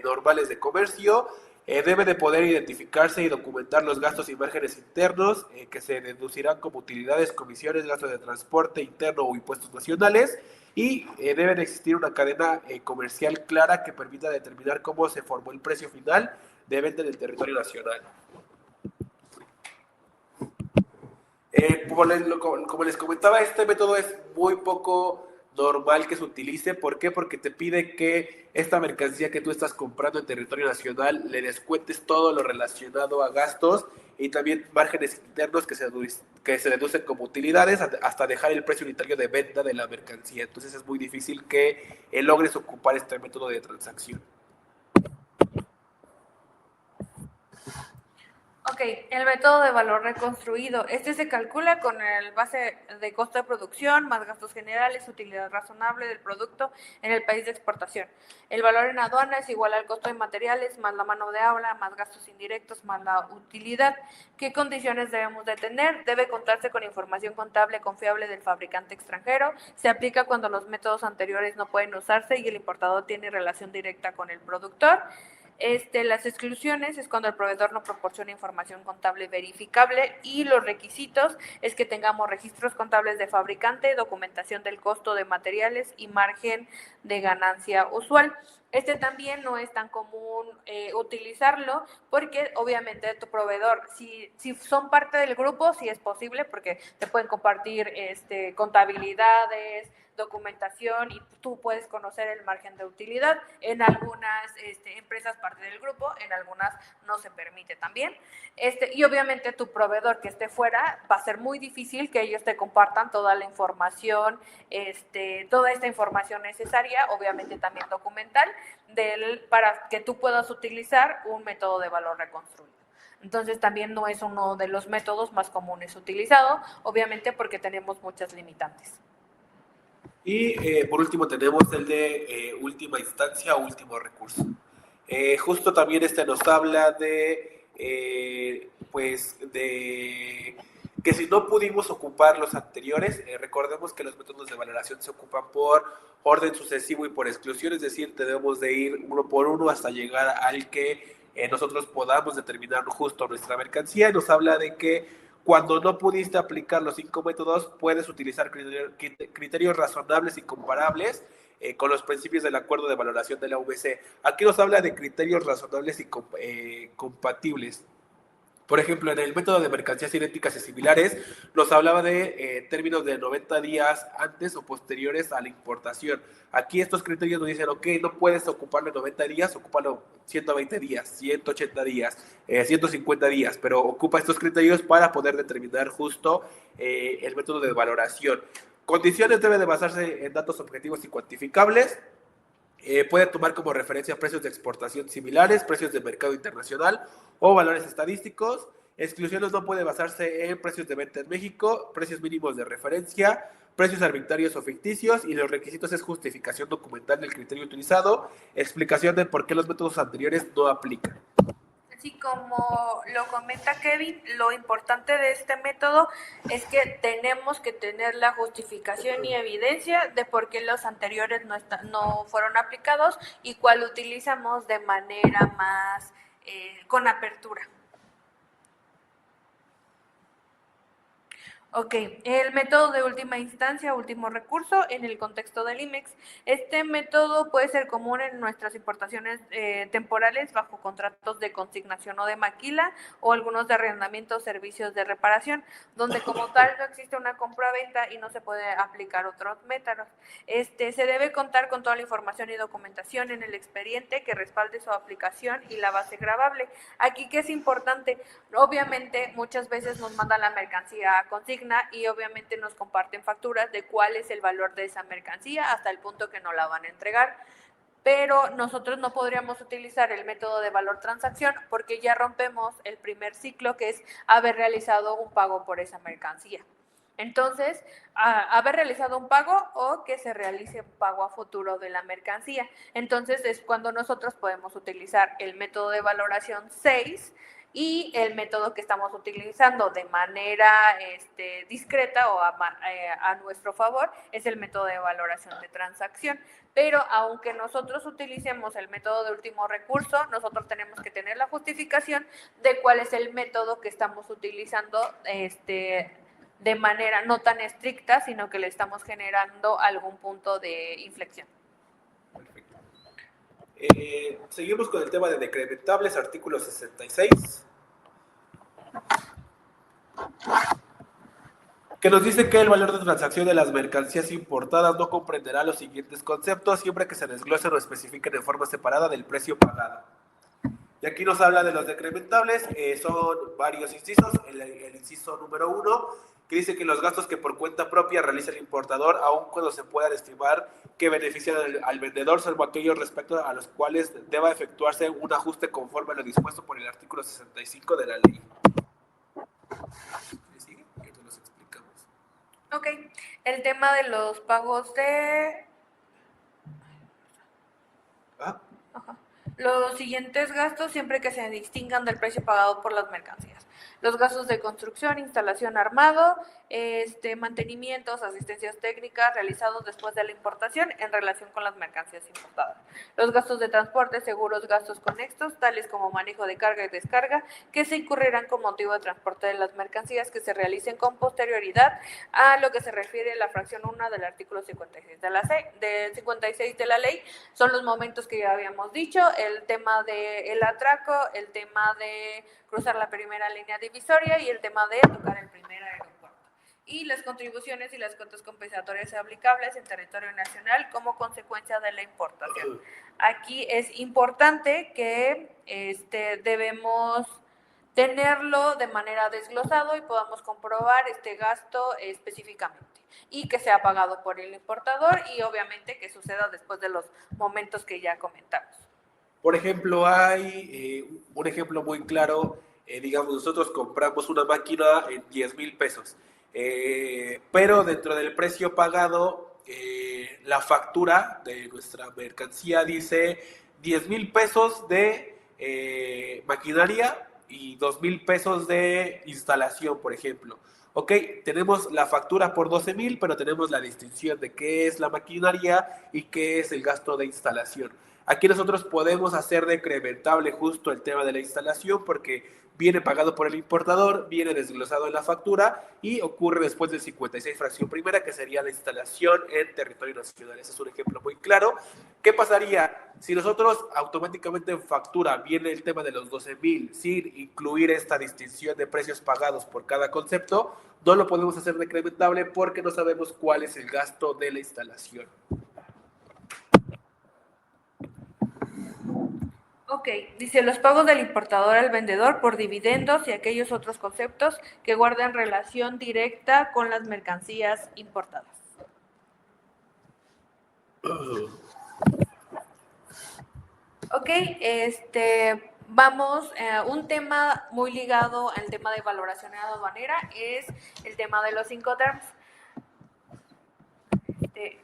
normales de comercio. Debe de poder identificarse y documentar los gastos y márgenes internos que se deducirán como utilidades, comisiones, gastos de transporte interno o impuestos nacionales, y debe de existir una cadena comercial clara que permita determinar cómo se formó el precio final de venta en el territorio nacional. Como les comentaba, este método es muy poco normal que se utilice. ¿Por qué? Porque te pide que esta mercancía que tú estás comprando en territorio nacional le descuentes todo lo relacionado a gastos y también márgenes internos que se deducen como utilidades hasta dejar el precio unitario de venta de la mercancía. Entonces es muy difícil que logres ocupar este método de transacción. Ok, el método de valor reconstruido. Este se calcula con el base de costo de producción, más gastos generales, utilidad razonable del producto en el país de exportación. El valor en aduana es igual al costo de materiales, más la mano de obra, más gastos indirectos, más la utilidad. ¿Qué condiciones debemos de tener? Debe contarse con información contable confiable del fabricante extranjero. Se aplica cuando los métodos anteriores no pueden usarse y el importador tiene relación directa con el productor. Las exclusiones es cuando el proveedor no proporciona información contable verificable, y los requisitos es que tengamos registros contables de fabricante, documentación del costo de materiales y margen de ganancia usual. También no es tan común utilizarlo porque obviamente tu proveedor, si son parte del grupo, sí es posible porque te pueden compartir contabilidades, documentación, y tú puedes conocer el margen de utilidad. En algunas empresas parte del grupo, en algunas no se permite también. Y obviamente tu proveedor que esté fuera, va a ser muy difícil que ellos te compartan toda la información, toda esta información necesaria, obviamente también documental, para que tú puedas utilizar un método de valor reconstruido. Entonces también no es uno de los métodos más comunes utilizado, obviamente porque tenemos muchas limitantes. Y por último tenemos el de última instancia o último recurso. Justo también nos habla pues de que si no pudimos ocupar los anteriores, recordemos que los métodos de valoración se ocupan por orden sucesivo y por exclusión, es decir, debemos de ir uno por uno hasta llegar al que nosotros podamos determinar justo nuestra mercancía. Y nos habla de que cuando no pudiste aplicar los 5 métodos, puedes utilizar criterios razonables y comparables con los principios del acuerdo de valoración de la UBC. Aquí nos habla de criterios razonables y compatibles. Por ejemplo, en el método de mercancías idénticas y similares, nos hablaba de términos de 90 días antes o posteriores a la importación. Aquí estos criterios nos dicen, ok, no puedes ocuparlo en 90 días, ocúpalo 120 días, 180 días, 150 días, pero ocupa estos criterios para poder determinar justo el método de valoración. Condiciones debe de basarse en datos objetivos y cuantificables. Puede tomar como referencia precios de exportación similares, precios de mercado internacional o valores estadísticos. Exclusiones no puede basarse en precios de venta en México, precios mínimos de referencia, precios arbitrarios o ficticios, y los requisitos es justificación documental del criterio utilizado, explicación de por qué los métodos anteriores no aplican. Así como lo comenta Kevin, lo importante de este método es que tenemos que tener la justificación y evidencia de por qué los anteriores no fueron aplicados y cuál utilizamos de manera más con apertura. Ok, el método de última instancia, último recurso, en el contexto del IMEX. Este método puede ser común en nuestras importaciones temporales bajo contratos de consignación o de maquila o algunos de arrendamiento o servicios de reparación, donde como tal no existe una compra-venta y no se puede aplicar otros métodos. Se debe contar con toda la información y documentación en el expediente que respalde su aplicación y la base gravable. Aquí, ¿qué es importante? Obviamente, muchas veces nos mandan la mercancía a consigna y obviamente nos comparten facturas de cuál es el valor de esa mercancía hasta el punto que nos la van a entregar. Pero nosotros no podríamos utilizar el método de valor transacción porque ya rompemos el primer ciclo, que es haber realizado un pago por esa mercancía. Entonces, haber realizado un pago o que se realice un pago a futuro de la mercancía. Entonces, es cuando nosotros podemos utilizar el método de valoración 6 y el método que estamos utilizando de manera discreta o a nuestro favor es el método de valoración de transacción. Pero aunque nosotros utilicemos el método de último recurso, nosotros tenemos que tener la justificación de cuál es el método que estamos utilizando de manera no tan estricta, sino que le estamos generando algún punto de inflexión. Perfecto. Seguimos con el tema de decrementables, artículo 66. Que nos dice que el valor de transacción de las mercancías importadas no comprenderá los siguientes conceptos siempre que se desglosen o especifiquen en forma separada del precio pagado. Y aquí nos habla de los decrementables, son varios incisos. El inciso número 1, que dice que los gastos que por cuenta propia realiza el importador, aun cuando se puedan estimar que benefician al vendedor, salvo aquellos respecto a los cuales deba efectuarse un ajuste conforme a lo dispuesto por el artículo 65 de la ley. ¿Sigue? Y entonces los explicamos. Ok, el tema de los pagos de... Ajá. Los siguientes gastos siempre que se distingan del precio pagado por las mercancías. Los gastos de construcción, instalación, armado, mantenimientos, asistencias técnicas realizados después de la importación en relación con las mercancías importadas. Los gastos de transporte, seguros, gastos conexos, tales como manejo de carga y descarga, que se incurrirán con motivo de transporte de las mercancías que se realicen con posterioridad a lo que se refiere a la fracción 1 del artículo 56 de la ley. Son los momentos que ya habíamos dicho, el tema del atraco, el tema de cruzar la primera línea divisoria y el tema de tocar el primer aeropuerto. Y las contribuciones y las cuotas compensatorias aplicables en territorio nacional como consecuencia de la importación. Aquí es importante que debemos tenerlo de manera desglosado y podamos comprobar este gasto específicamente y que sea pagado por el importador y obviamente que suceda después de los momentos que ya comentamos. Por ejemplo, hay un ejemplo muy claro, digamos, nosotros compramos una máquina en 10,000 pesos, pero dentro del precio pagado, la factura de nuestra mercancía dice 10,000 pesos de maquinaria y 2,000 pesos de instalación, por ejemplo. Ok, tenemos la factura por 12,000, pero tenemos la distinción de qué es la maquinaria y qué es el gasto de instalación. Aquí nosotros podemos hacer decrementable justo el tema de la instalación porque viene pagado por el importador, viene desglosado en la factura y ocurre después del 56 fracción primera, que sería la instalación en territorio nacional. Ese es un ejemplo muy claro. ¿Qué pasaría si nosotros automáticamente en factura viene el tema de los 12,000 sin incluir esta distinción de precios pagados por cada concepto? No lo podemos hacer decrementable porque no sabemos cuál es el gasto de la instalación. Ok, dice los pagos del importador al vendedor por dividendos y aquellos otros conceptos que guarden relación directa con las mercancías importadas. Ok, vamos, un tema muy ligado al tema de valoración aduanera es el tema de los Incoterms.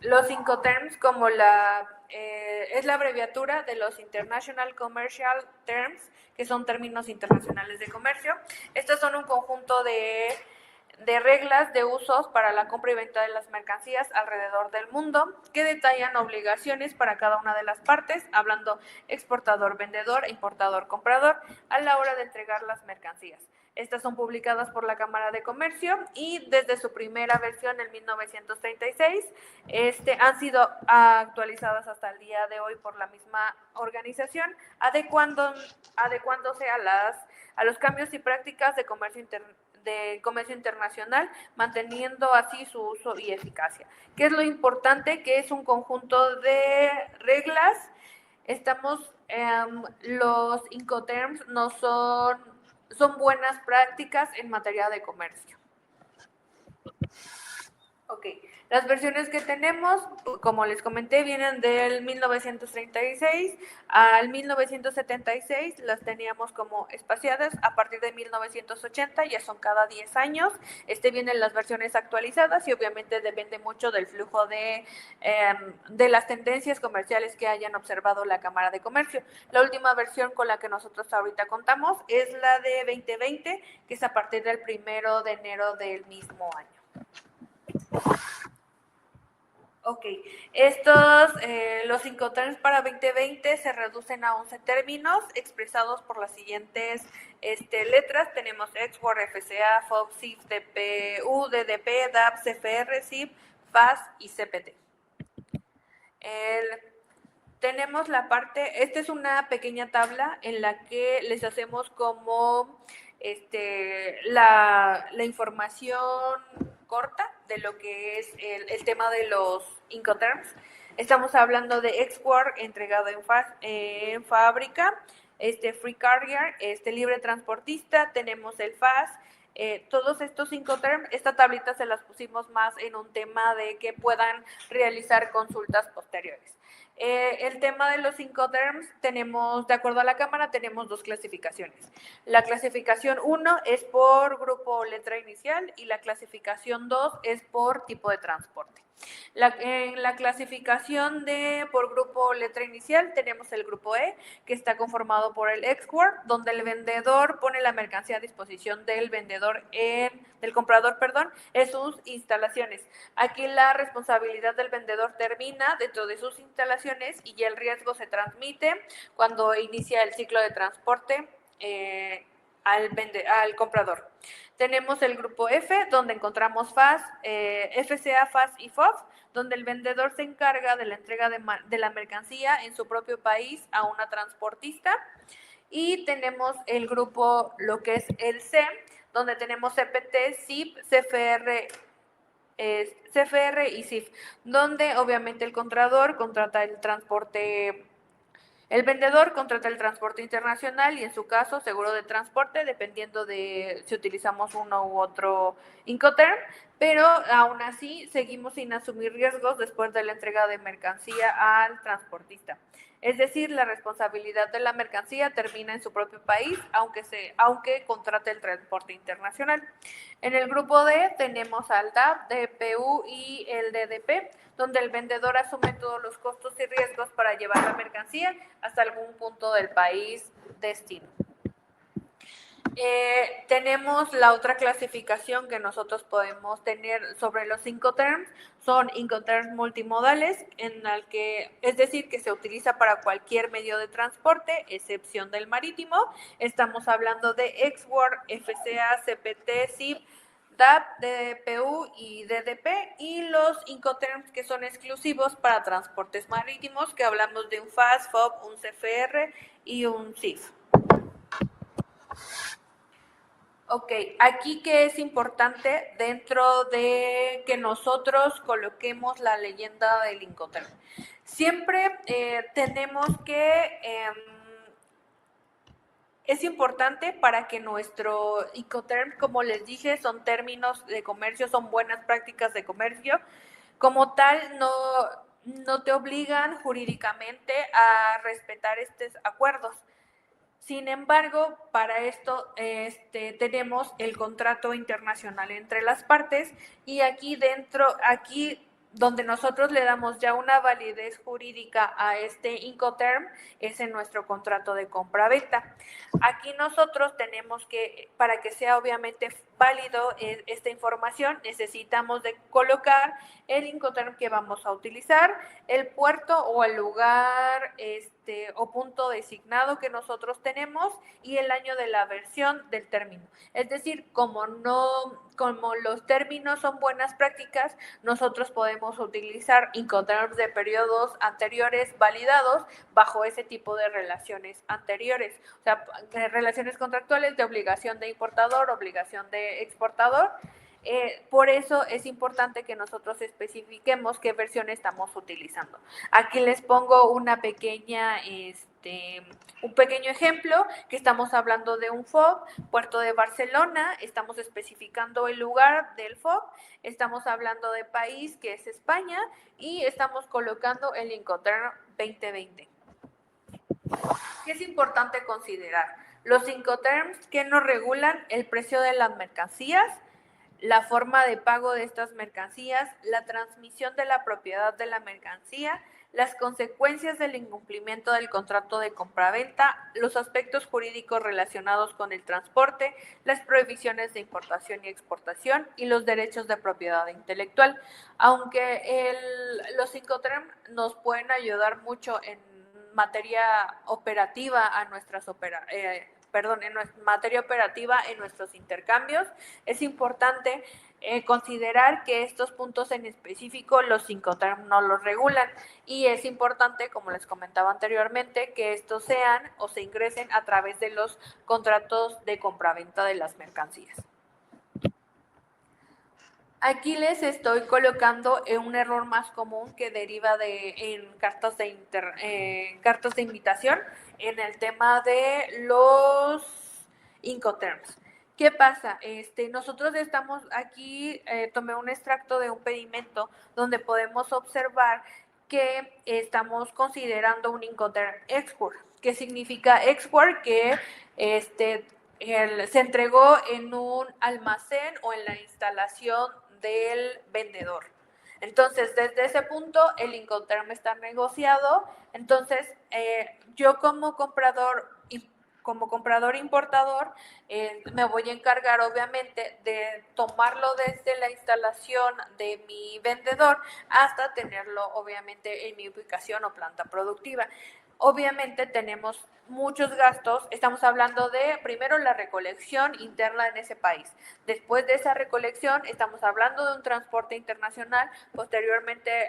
Los Incoterms, como es la abreviatura de los International Commercial Terms, que son términos internacionales de comercio. Estos son un conjunto de reglas de usos para la compra y venta de las mercancías alrededor del mundo, que detallan obligaciones para cada una de las partes, hablando exportador-vendedor e importador-comprador, a la hora de entregar las mercancías. Estas son publicadas por la Cámara de Comercio y desde su primera versión en 1936 han sido actualizadas hasta el día de hoy por la misma organización, adecuándose a los cambios y prácticas de comercio internacional, manteniendo así su uso y eficacia. ¿Qué es lo importante? Que es un conjunto de reglas. Los Incoterms no son buenas prácticas en materia de comercio. Ok, las versiones que tenemos, como les comenté, vienen del 1936 al 1976, las teníamos como espaciadas. A partir de 1980 ya son cada 10 años, vienen las versiones actualizadas y obviamente depende mucho del flujo de las tendencias comerciales que hayan observado la Cámara de Comercio. La última versión con la que nosotros ahorita contamos es la de 2020, que es a partir del 1 de enero del mismo año. Ok, los Incoterms para 2020 se reducen a 11 términos expresados por las siguientes letras. Tenemos Export, FCA, FOB, CIF, DPU, DDP, DAP, CFR, CIF, FAS y CPT. Tenemos esta es una pequeña tabla en la que les hacemos como la información corta de lo que es el tema de los Incoterms. Estamos hablando de export, entregado en fábrica, free carrier, libre transportista, tenemos el FAS. Todos estos Incoterms, esta tablita se las pusimos más en un tema de que puedan realizar consultas posteriores. El tema de los Incoterms, de acuerdo a la Cámara, tenemos dos clasificaciones. La clasificación 1 es por grupo o letra inicial y la clasificación 2 es por tipo de transporte. En la clasificación por grupo o letra inicial tenemos el grupo E, que está conformado por el export, donde el vendedor pone la mercancía a disposición del comprador, en sus instalaciones. Aquí la responsabilidad del vendedor termina dentro de sus instalaciones y el riesgo se transmite cuando inicia el ciclo de transporte al comprador. Tenemos el grupo F, donde encontramos FAS, FCA, FAS y FOB, donde el vendedor se encarga de la entrega de la mercancía en su propio país a una transportista. Y tenemos el grupo, lo que es el C, donde tenemos CPT, CIP, CFR y CIF, donde obviamente el vendedor contrata el transporte internacional y en su caso seguro de transporte, dependiendo de si utilizamos uno u otro Incoterm, pero aún así seguimos sin asumir riesgos después de la entrega de mercancía al transportista. Es decir, la responsabilidad de la mercancía termina en su propio país, aunque contrate el transporte internacional. En el grupo D tenemos al DAP, DPU y el DDP, donde el vendedor asume todos los costos y riesgos para llevar la mercancía hasta algún punto del país destino. Tenemos la otra clasificación que nosotros podemos tener sobre los Incoterms, son Incoterms multimodales, es decir, que se utiliza para cualquier medio de transporte, excepción del marítimo. Estamos hablando de XWORD, FCA, CPT, ZIP, DAP, DPU y DDP, y los Incoterms que son exclusivos para transportes marítimos, que hablamos de un FAS, FOB, un CFR y un CIF. Ok, aquí que es importante dentro de que nosotros coloquemos la leyenda del Incoterm. Siempre tenemos que, es importante para que nuestro Incoterm, como les dije, son términos de comercio, son buenas prácticas de comercio, como tal no te obligan jurídicamente a respetar estos acuerdos. Sin embargo, para esto tenemos el contrato internacional entre las partes, y aquí donde nosotros le damos ya una validez jurídica a este Incoterm es en nuestro contrato de compra-venta. Aquí nosotros tenemos que, para que sea obviamente válido esta información, necesitamos de colocar el Incoterm que vamos a utilizar, el puerto o el lugar o punto designado que nosotros tenemos y el año de la versión del término. Es decir, como los términos son buenas prácticas, nosotros podemos utilizar Incoterms de periodos anteriores validados bajo ese tipo de relaciones anteriores, o sea, relaciones contractuales de obligación de importador, obligación de exportador. Por eso es importante que nosotros especifiquemos qué versión estamos utilizando. Aquí les pongo un pequeño ejemplo, que estamos hablando de un FOB, Puerto de Barcelona, estamos especificando el lugar del FOB, estamos hablando de país, que es España, y estamos colocando el Incoterm 2020. ¿Qué es importante considerar? Los Incoterms que nos regulan el precio de las mercancías, la forma de pago de estas mercancías, la transmisión de la propiedad de la mercancía, las consecuencias del incumplimiento del contrato de compraventa, los aspectos jurídicos relacionados con el transporte, las prohibiciones de importación y exportación y los derechos de propiedad intelectual. Aunque los Incoterms nos pueden ayudar mucho en materia operativa en materia operativa en nuestros intercambios, es importante considerar que estos puntos en específico los Incoterm no los regulan, y es importante, como les comentaba anteriormente, que estos sean o se ingresen a través de los contratos de compraventa de las mercancías. Aquí les estoy colocando un error más común que deriva en cartas de invitación en el tema de los Incoterms. ¿Qué pasa? Nosotros estamos aquí, tomé un extracto de un pedimento donde podemos observar que estamos considerando un Incoterm export. ¿Qué significa export? Que se entregó en un almacén o en la instalación del vendedor. Entonces, desde ese punto, el Incoterm está negociado. Entonces, yo como comprador importador, me voy a encargar obviamente de tomarlo desde la instalación de mi vendedor hasta tenerlo obviamente en mi ubicación o planta productiva. Obviamente tenemos muchos gastos, estamos hablando de primero la recolección interna en ese país, después de esa recolección estamos hablando de un transporte internacional, posteriormente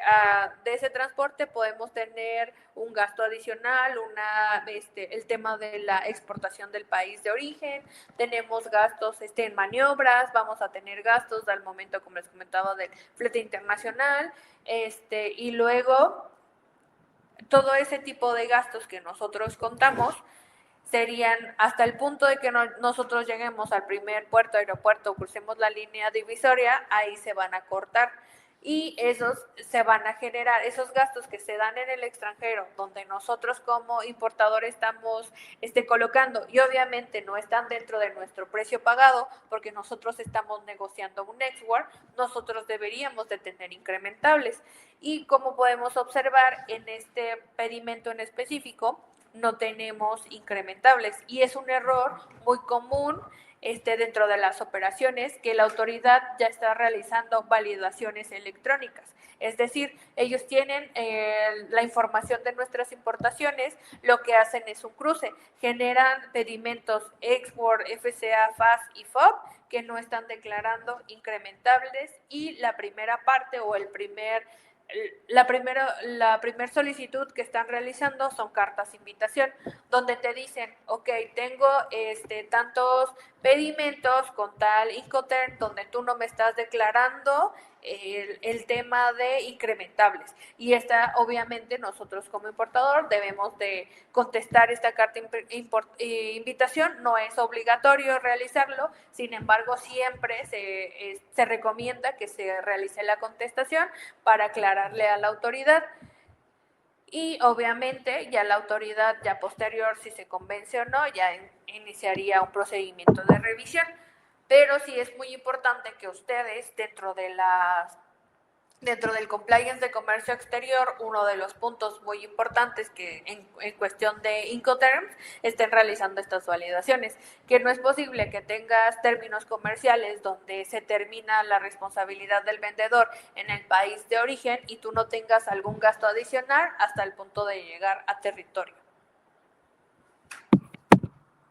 de ese transporte podemos tener un gasto adicional, el tema de la exportación del país de origen, tenemos gastos en maniobras, vamos a tener gastos al momento, como les comentaba, del flete internacional, y luego todo ese tipo de gastos que nosotros contamos serían hasta el punto de que nosotros lleguemos al primer puerto, aeropuerto, crucemos la línea divisoria, ahí se van a cortar y esos se van a generar, esos gastos que se dan en el extranjero, donde nosotros como importador estamos colocando y obviamente no están dentro de nuestro precio pagado porque nosotros estamos negociando un export, nosotros deberíamos de tener incrementables. Y como podemos observar en este pedimento en específico, no tenemos incrementables. Y es un error muy común dentro de las operaciones, que la autoridad ya está realizando validaciones electrónicas. Es decir, ellos tienen la información de nuestras importaciones, lo que hacen es un cruce, generan pedimentos export, FCA, FAS y FOB que no están declarando incrementables, y la primera parte o la primera solicitud que están realizando son cartas de invitación, donde te dicen, ok, tengo tantos pedimentos con tal Incoterm, donde tú no me estás declarando el tema de incrementables. Y obviamente nosotros como importador debemos de contestar esta carta de invitación. No es obligatorio realizarlo, sin embargo siempre se recomienda que se realice la contestación para aclararle a la autoridad. Y obviamente ya la autoridad, ya posterior, si se convence o no, ya iniciaría un procedimiento de revisión. Pero sí es muy importante que ustedes, dentro del compliance de comercio exterior, uno de los puntos muy importantes que en cuestión de Incoterms estén realizando estas validaciones, que no es posible que tengas términos comerciales donde se termina la responsabilidad del vendedor en el país de origen y tú no tengas algún gasto adicional hasta el punto de llegar a territorio.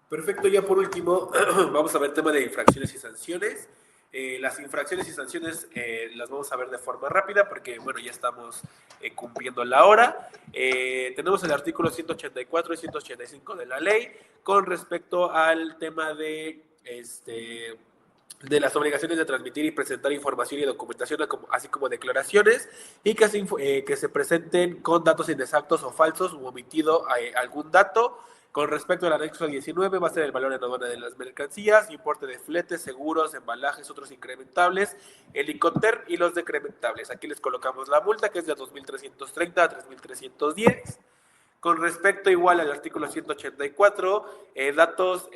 Perfecto, ya por último vamos a ver el tema de infracciones y sanciones. Las infracciones y sanciones las vamos a ver de forma rápida porque, bueno, ya estamos cumpliendo la hora. Tenemos el artículo 184 y 185 de la ley con respecto al tema de las obligaciones de transmitir y presentar información y documentación, así como declaraciones, y que se presenten con datos inexactos o falsos u omitido algún dato. Con respecto al anexo 19, va a ser el valor en aduana de las mercancías, importe de fletes, seguros, embalajes, otros incrementables, el Incoterm y los decrementables. Aquí les colocamos la multa, que es de 2.330 a 3.310. Con respecto igual al artículo 184, datos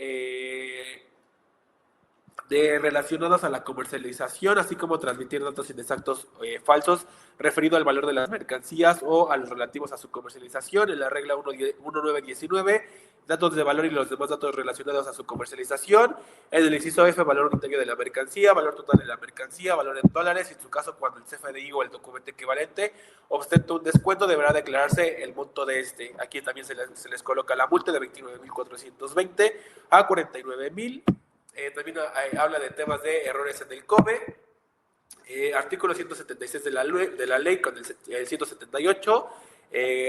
relacionados a la comercialización, así como transmitir datos inexactos falsos referido al valor de las mercancías o a los relativos a su comercialización. En la regla 1919, datos de valor y los demás datos relacionados a su comercialización. En el inciso F, valor unitario de la mercancía, valor total de la mercancía, valor en dólares. En su caso, cuando el CFDI o el documento equivalente ostenta un descuento, deberá declararse el monto de este. Aquí también se les coloca la multa de 29.420 a 49.000. También habla de temas de errores en el COBE. Artículo 176 de la ley con el 178,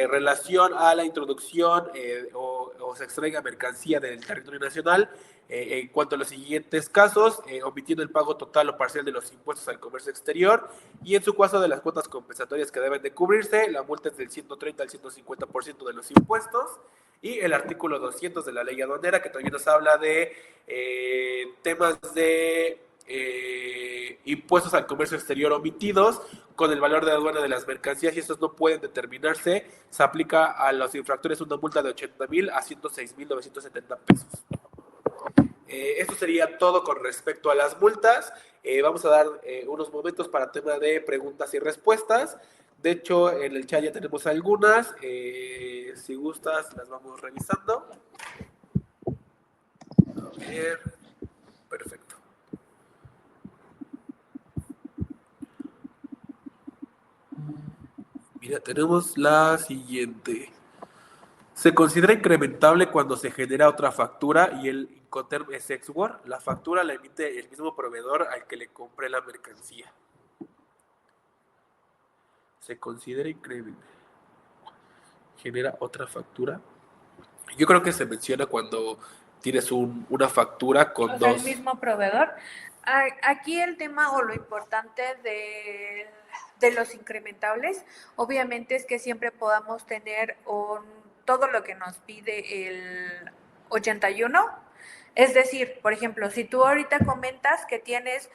relación a la introducción o se extraiga mercancía del territorio nacional, en cuanto a los siguientes casos, omitiendo el pago total o parcial de los impuestos al comercio exterior, y en su caso de las cuotas compensatorias que deben de cubrirse, la multa es del 130 al 150% de los impuestos. Y el artículo 200 de la ley aduanera, que también nos habla de temas de impuestos al comercio exterior omitidos con el valor de aduana de las mercancías, y estos no pueden determinarse. Se aplica a los infractores una multa de 80,000 a 106,970 pesos. Esto sería todo con respecto a las multas. Vamos a dar unos momentos para tema de preguntas y respuestas. De hecho, en el chat ya tenemos algunas. Si gustas, las vamos revisando. A ver. Perfecto. Mira, tenemos la siguiente. Se considera incrementable cuando se genera otra factura y el Incoterm es export. La factura la emite el mismo proveedor al que le compré la mercancía. Se considera incrementable. Genera otra factura. Yo creo que se menciona cuando tienes una factura con dos. El mismo proveedor. Aquí el tema o lo importante de los incrementables, obviamente, es que siempre podamos tener todo lo que nos pide el 81. Es decir, por ejemplo, si tú ahorita comentas que tienes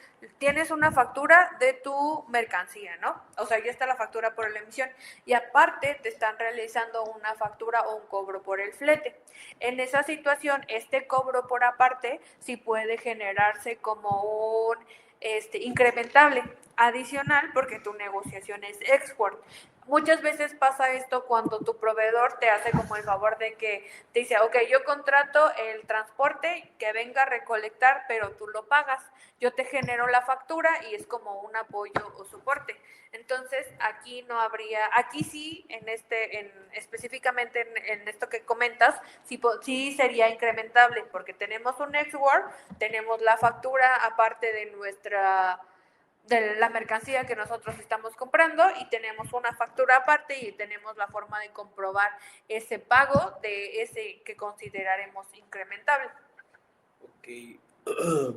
una factura de tu mercancía, ¿no? O sea, ya está la factura por la emisión y aparte te están realizando una factura o un cobro por el flete. En esa situación, este cobro por aparte sí puede generarse como un incrementable adicional porque tu negociación es export. Muchas veces pasa esto cuando tu proveedor te hace como el favor de que te dice, ok, yo contrato el transporte que venga a recolectar, pero tú lo pagas. Yo te genero la factura y es como un apoyo o soporte. Entonces, aquí no habría, aquí sí, específicamente en esto que comentas, sí sería incrementable, porque tenemos un Xword, tenemos la factura aparte de la mercancía que nosotros estamos comprando y tenemos una factura aparte y tenemos la forma de comprobar ese pago de ese que consideraremos incrementable. Ok.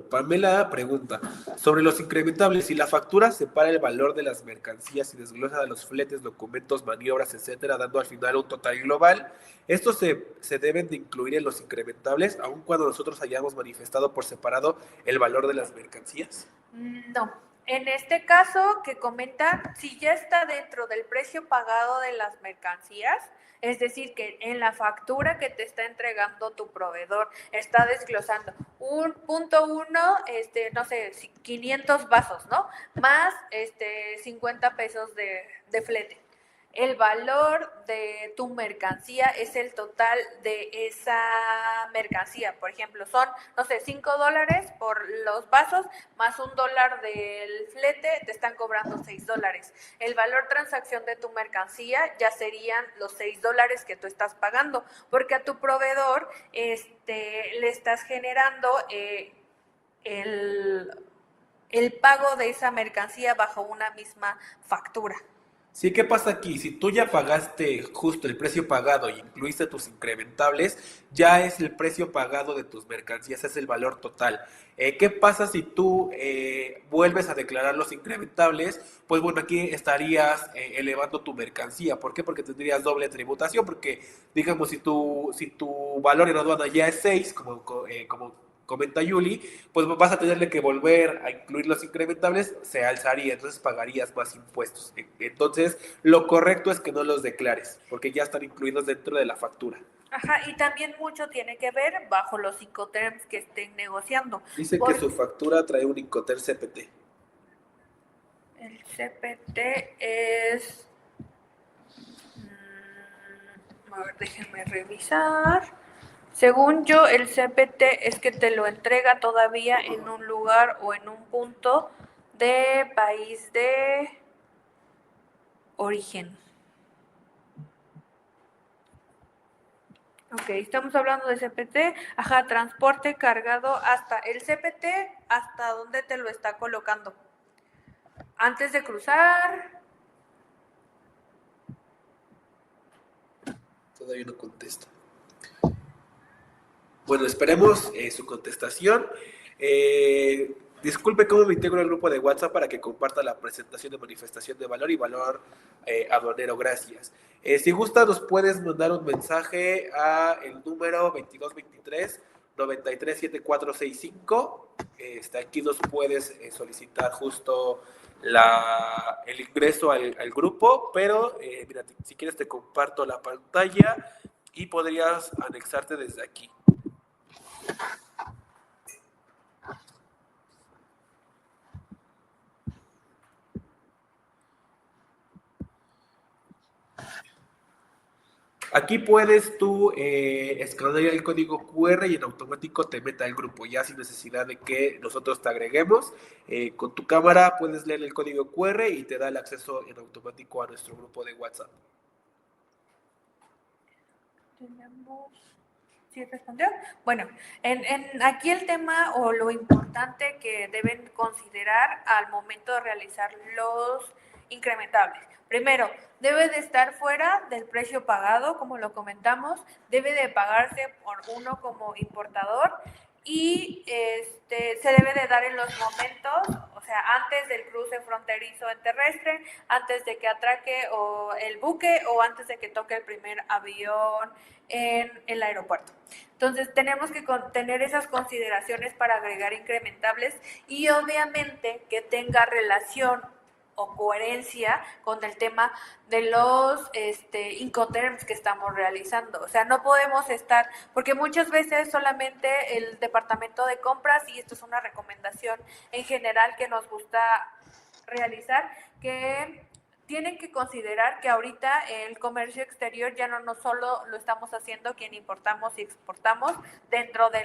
Pamela pregunta sobre los incrementables. Si la factura separa el valor de las mercancías y desglosa los fletes, documentos, maniobras, etcétera, dando al final un total global, ¿estos se deben de incluir en los incrementables, aun cuando nosotros hayamos manifestado por separado el valor de las mercancías? No. En este caso que comenta, si ya está dentro del precio pagado de las mercancías, es decir, que en la factura que te está entregando tu proveedor está desglosando un punto uno, no sé, 500 vasos, ¿no? Más 50 pesos de flete. El valor de tu mercancía es el total de esa mercancía. Por ejemplo, son, no sé, $5 por los vasos más $1 del flete, te están cobrando $6. El valor transacción de tu mercancía ya serían los $6 que tú estás pagando, porque a tu proveedor le estás generando el pago de esa mercancía bajo una misma factura. Sí, ¿qué pasa aquí? Si tú ya pagaste justo el precio pagado y incluiste tus incrementables, ya es el precio pagado de tus mercancías, es el valor total. ¿Qué pasa si tú vuelves a declarar los incrementables? Pues bueno, aquí estarías elevando tu mercancía. ¿Por qué? Porque tendrías doble tributación, porque digamos, si tu valor en aduana ya es 6, como comenta Yuli, pues vas a tenerle que volver a incluir los incrementables, se alzaría, entonces pagarías más impuestos. Entonces, lo correcto es que no los declares, porque ya están incluidos dentro de la factura. Ajá, y también mucho tiene que ver bajo los Incoterms que estén negociando. Dice que su Porque factura trae un Incoterm CPT. el CPT es... A ver, déjenme revisar. Según yo, el CPT es que te lo entrega todavía en un lugar o en un punto de país de origen. Ok, estamos hablando de CPT, ajá, transporte cargado hasta el CPT, ¿hasta dónde te lo está colocando? Antes de cruzar. Todavía no contesta. Bueno, esperemos su contestación. Disculpe cómo me integro al grupo de WhatsApp para que comparta la presentación de manifestación de valor y valor aduanero. Gracias. Si gusta, nos puedes mandar un mensaje a el número 2223 937465. Aquí nos puedes solicitar justo el ingreso al grupo, pero mira, si quieres te comparto la pantalla y podrías anexarte desde aquí. Aquí puedes tú escanear el código QR y en automático te meta al grupo, ya sin necesidad de que nosotros te agreguemos. Con tu cámara puedes leer el código QR y te da el acceso en automático a nuestro grupo de WhatsApp. Tenemos... ¿Sí respondió? Bueno, aquí el tema o lo importante que deben considerar al momento de realizar los incrementables. Primero, debe de estar fuera del precio pagado, como lo comentamos, debe de pagarse por uno como importador y se debe de dar en los momentos, o sea, antes del cruce fronterizo en terrestre, antes de que atraque o el buque o antes de que toque el primer avión en el aeropuerto. Entonces tenemos que tener esas consideraciones para agregar incrementables y obviamente que tenga relación o coherencia con el tema de los Incoterms que estamos realizando. O sea, no podemos estar, porque muchas veces solamente el departamento de compras, y esto es una recomendación en general que nos gusta realizar, que tienen que considerar que ahorita el comercio exterior ya no solo lo estamos haciendo quien importamos y exportamos dentro de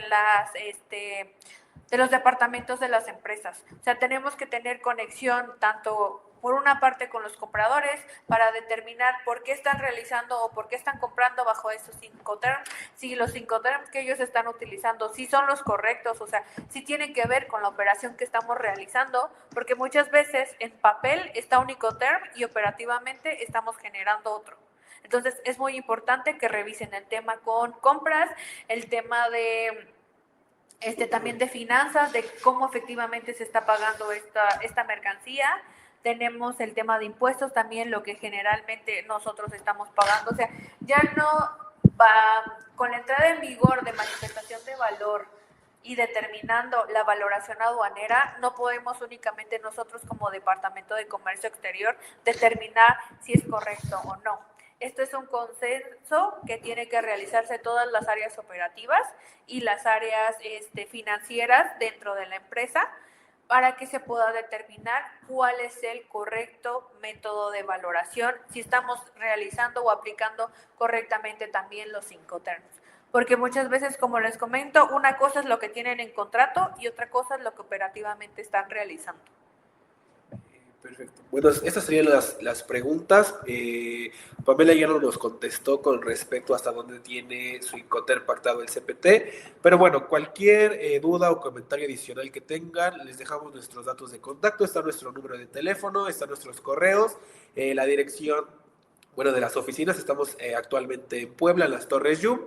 de los departamentos de las empresas. O sea, tenemos que tener conexión tanto por una parte con los compradores para determinar por qué están realizando o por qué están comprando bajo esos Incoterms, si los Incoterms que ellos están utilizando si son los correctos, o sea, si tienen que ver con la operación que estamos realizando, porque muchas veces en papel está un Incoterm y operativamente estamos generando otro. Entonces es muy importante que revisen el tema con compras, el tema de también de finanzas, de cómo efectivamente se está pagando esta mercancía. Tenemos el tema de impuestos también, lo que generalmente nosotros estamos pagando. O sea, ya no va con la entrada en vigor de manifestación de valor y determinando la valoración aduanera, no podemos únicamente nosotros como Departamento de Comercio Exterior determinar si es correcto o no. Esto es un consenso que tiene que realizarse todas las áreas operativas y las áreas financieras dentro de la empresa para que se pueda determinar cuál es el correcto método de valoración, si estamos realizando o aplicando correctamente también los Incoterms. Porque muchas veces, como les comento, una cosa es lo que tienen en contrato y otra cosa es lo que operativamente están realizando. Perfecto. Bueno, estas serían las preguntas. Pamela ya no nos contestó con respecto hasta dónde tiene su Incoterm pactado el CPT, pero bueno, cualquier duda o comentario adicional que tengan, les dejamos nuestros datos de contacto, está nuestro número de teléfono, están nuestros correos, la dirección, bueno, de las oficinas, estamos actualmente en Puebla, en las Torres Yum,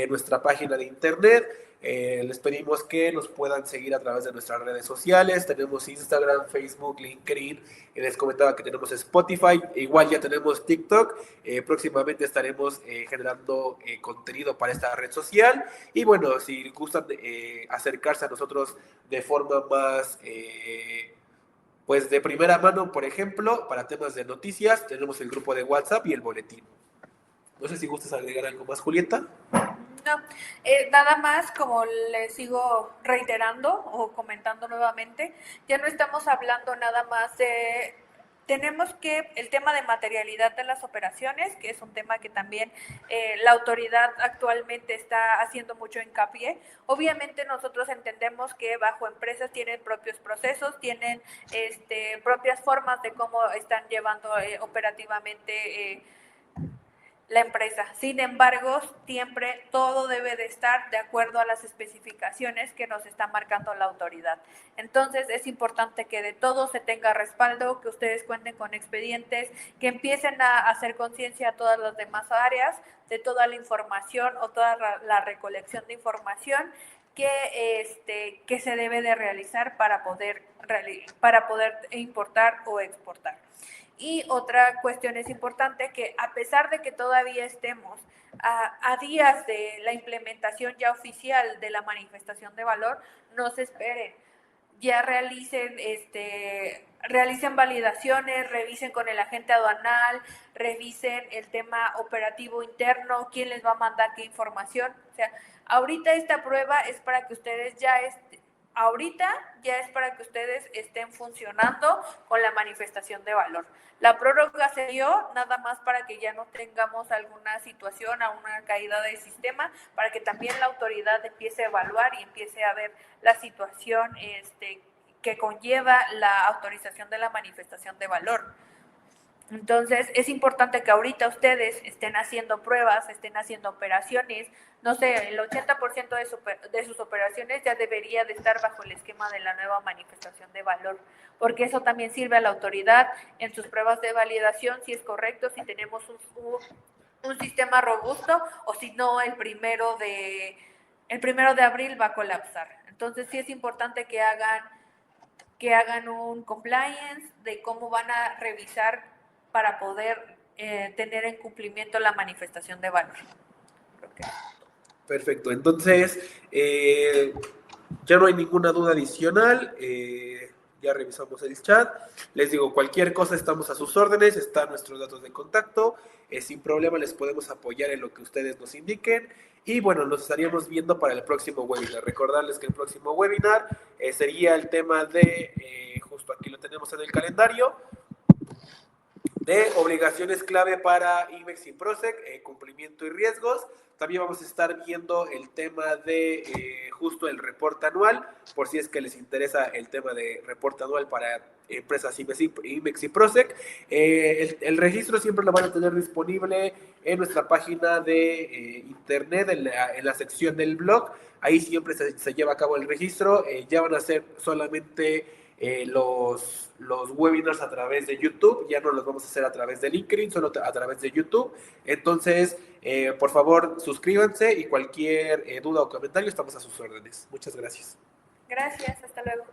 nuestra página de internet. Les pedimos que nos puedan seguir a través de nuestras redes sociales. Tenemos Instagram, Facebook, LinkedIn. Les comentaba que tenemos Spotify. Igual ya tenemos TikTok. Próximamente estaremos generando contenido para esta red social. Y bueno, si gustan acercarse a nosotros de forma más... pues de primera mano, por ejemplo, para temas de noticias, tenemos el grupo de WhatsApp y el boletín. No sé si gustas agregar algo más, Julieta. No, nada más como les sigo reiterando o comentando nuevamente, ya no estamos hablando nada más de, tenemos que, el tema de materialidad de las operaciones, que es un tema que también la autoridad actualmente está haciendo mucho hincapié. Obviamente nosotros entendemos que bajo empresas tienen propios procesos, tienen propias formas de cómo están llevando operativamente la empresa. Sin embargo, siempre todo debe de estar de acuerdo a las especificaciones que nos está marcando la autoridad. Entonces, es importante que de todo se tenga respaldo, que ustedes cuenten con expedientes, que empiecen a hacer conciencia a todas las demás áreas de toda la información o toda la recolección de información que se debe de realizar para poder importar o exportar. Y otra cuestión es importante que a pesar de que todavía estemos a días de la implementación ya oficial de la manifestación de valor, no se esperen, ya realicen validaciones, revisen con el agente aduanal, revisen el tema operativo interno, quién les va a mandar qué información. O sea, ahorita esta prueba es para que ustedes estén funcionando con la manifestación de valor. La prórroga se dio nada más para que ya no tengamos alguna situación, a una caída del sistema, para que también la autoridad empiece a evaluar y empiece a ver la situación que conlleva la autorización de la manifestación de valor. Entonces, es importante que ahorita ustedes estén haciendo pruebas, estén haciendo operaciones. No sé, el 80% de sus operaciones ya debería de estar bajo el esquema de la nueva manifestación de valor, porque eso también sirve a la autoridad en sus pruebas de validación, si es correcto, si tenemos un sistema robusto o si no, el primero de abril va a colapsar. Entonces, sí es importante que hagan un compliance de cómo van a revisar para poder tener en cumplimiento la manifestación de valor. Okay. Perfecto, entonces ya no hay ninguna duda adicional, ya revisamos el chat, les digo, cualquier cosa estamos a sus órdenes, están nuestros datos de contacto, sin problema les podemos apoyar en lo que ustedes nos indiquen y bueno, nos estaríamos viendo para el próximo webinar. Recordarles que el próximo webinar sería el tema de, justo aquí lo tenemos en el calendario, de obligaciones clave para IMEX y PROSEC, cumplimiento y riesgos. También vamos a estar viendo el tema de justo el reporte anual, por si es que les interesa el tema de reporte anual para empresas IMEX y PROSEC. El registro siempre lo van a tener disponible en nuestra página de internet, en la sección del blog. Ahí siempre se lleva a cabo el registro. Ya van a ser solamente los webinars a través de YouTube, ya no los vamos a hacer a través de LinkedIn, solo a través de YouTube. Entonces, por favor, suscríbanse y cualquier duda o comentario estamos a sus órdenes. Muchas gracias. Gracias, hasta luego.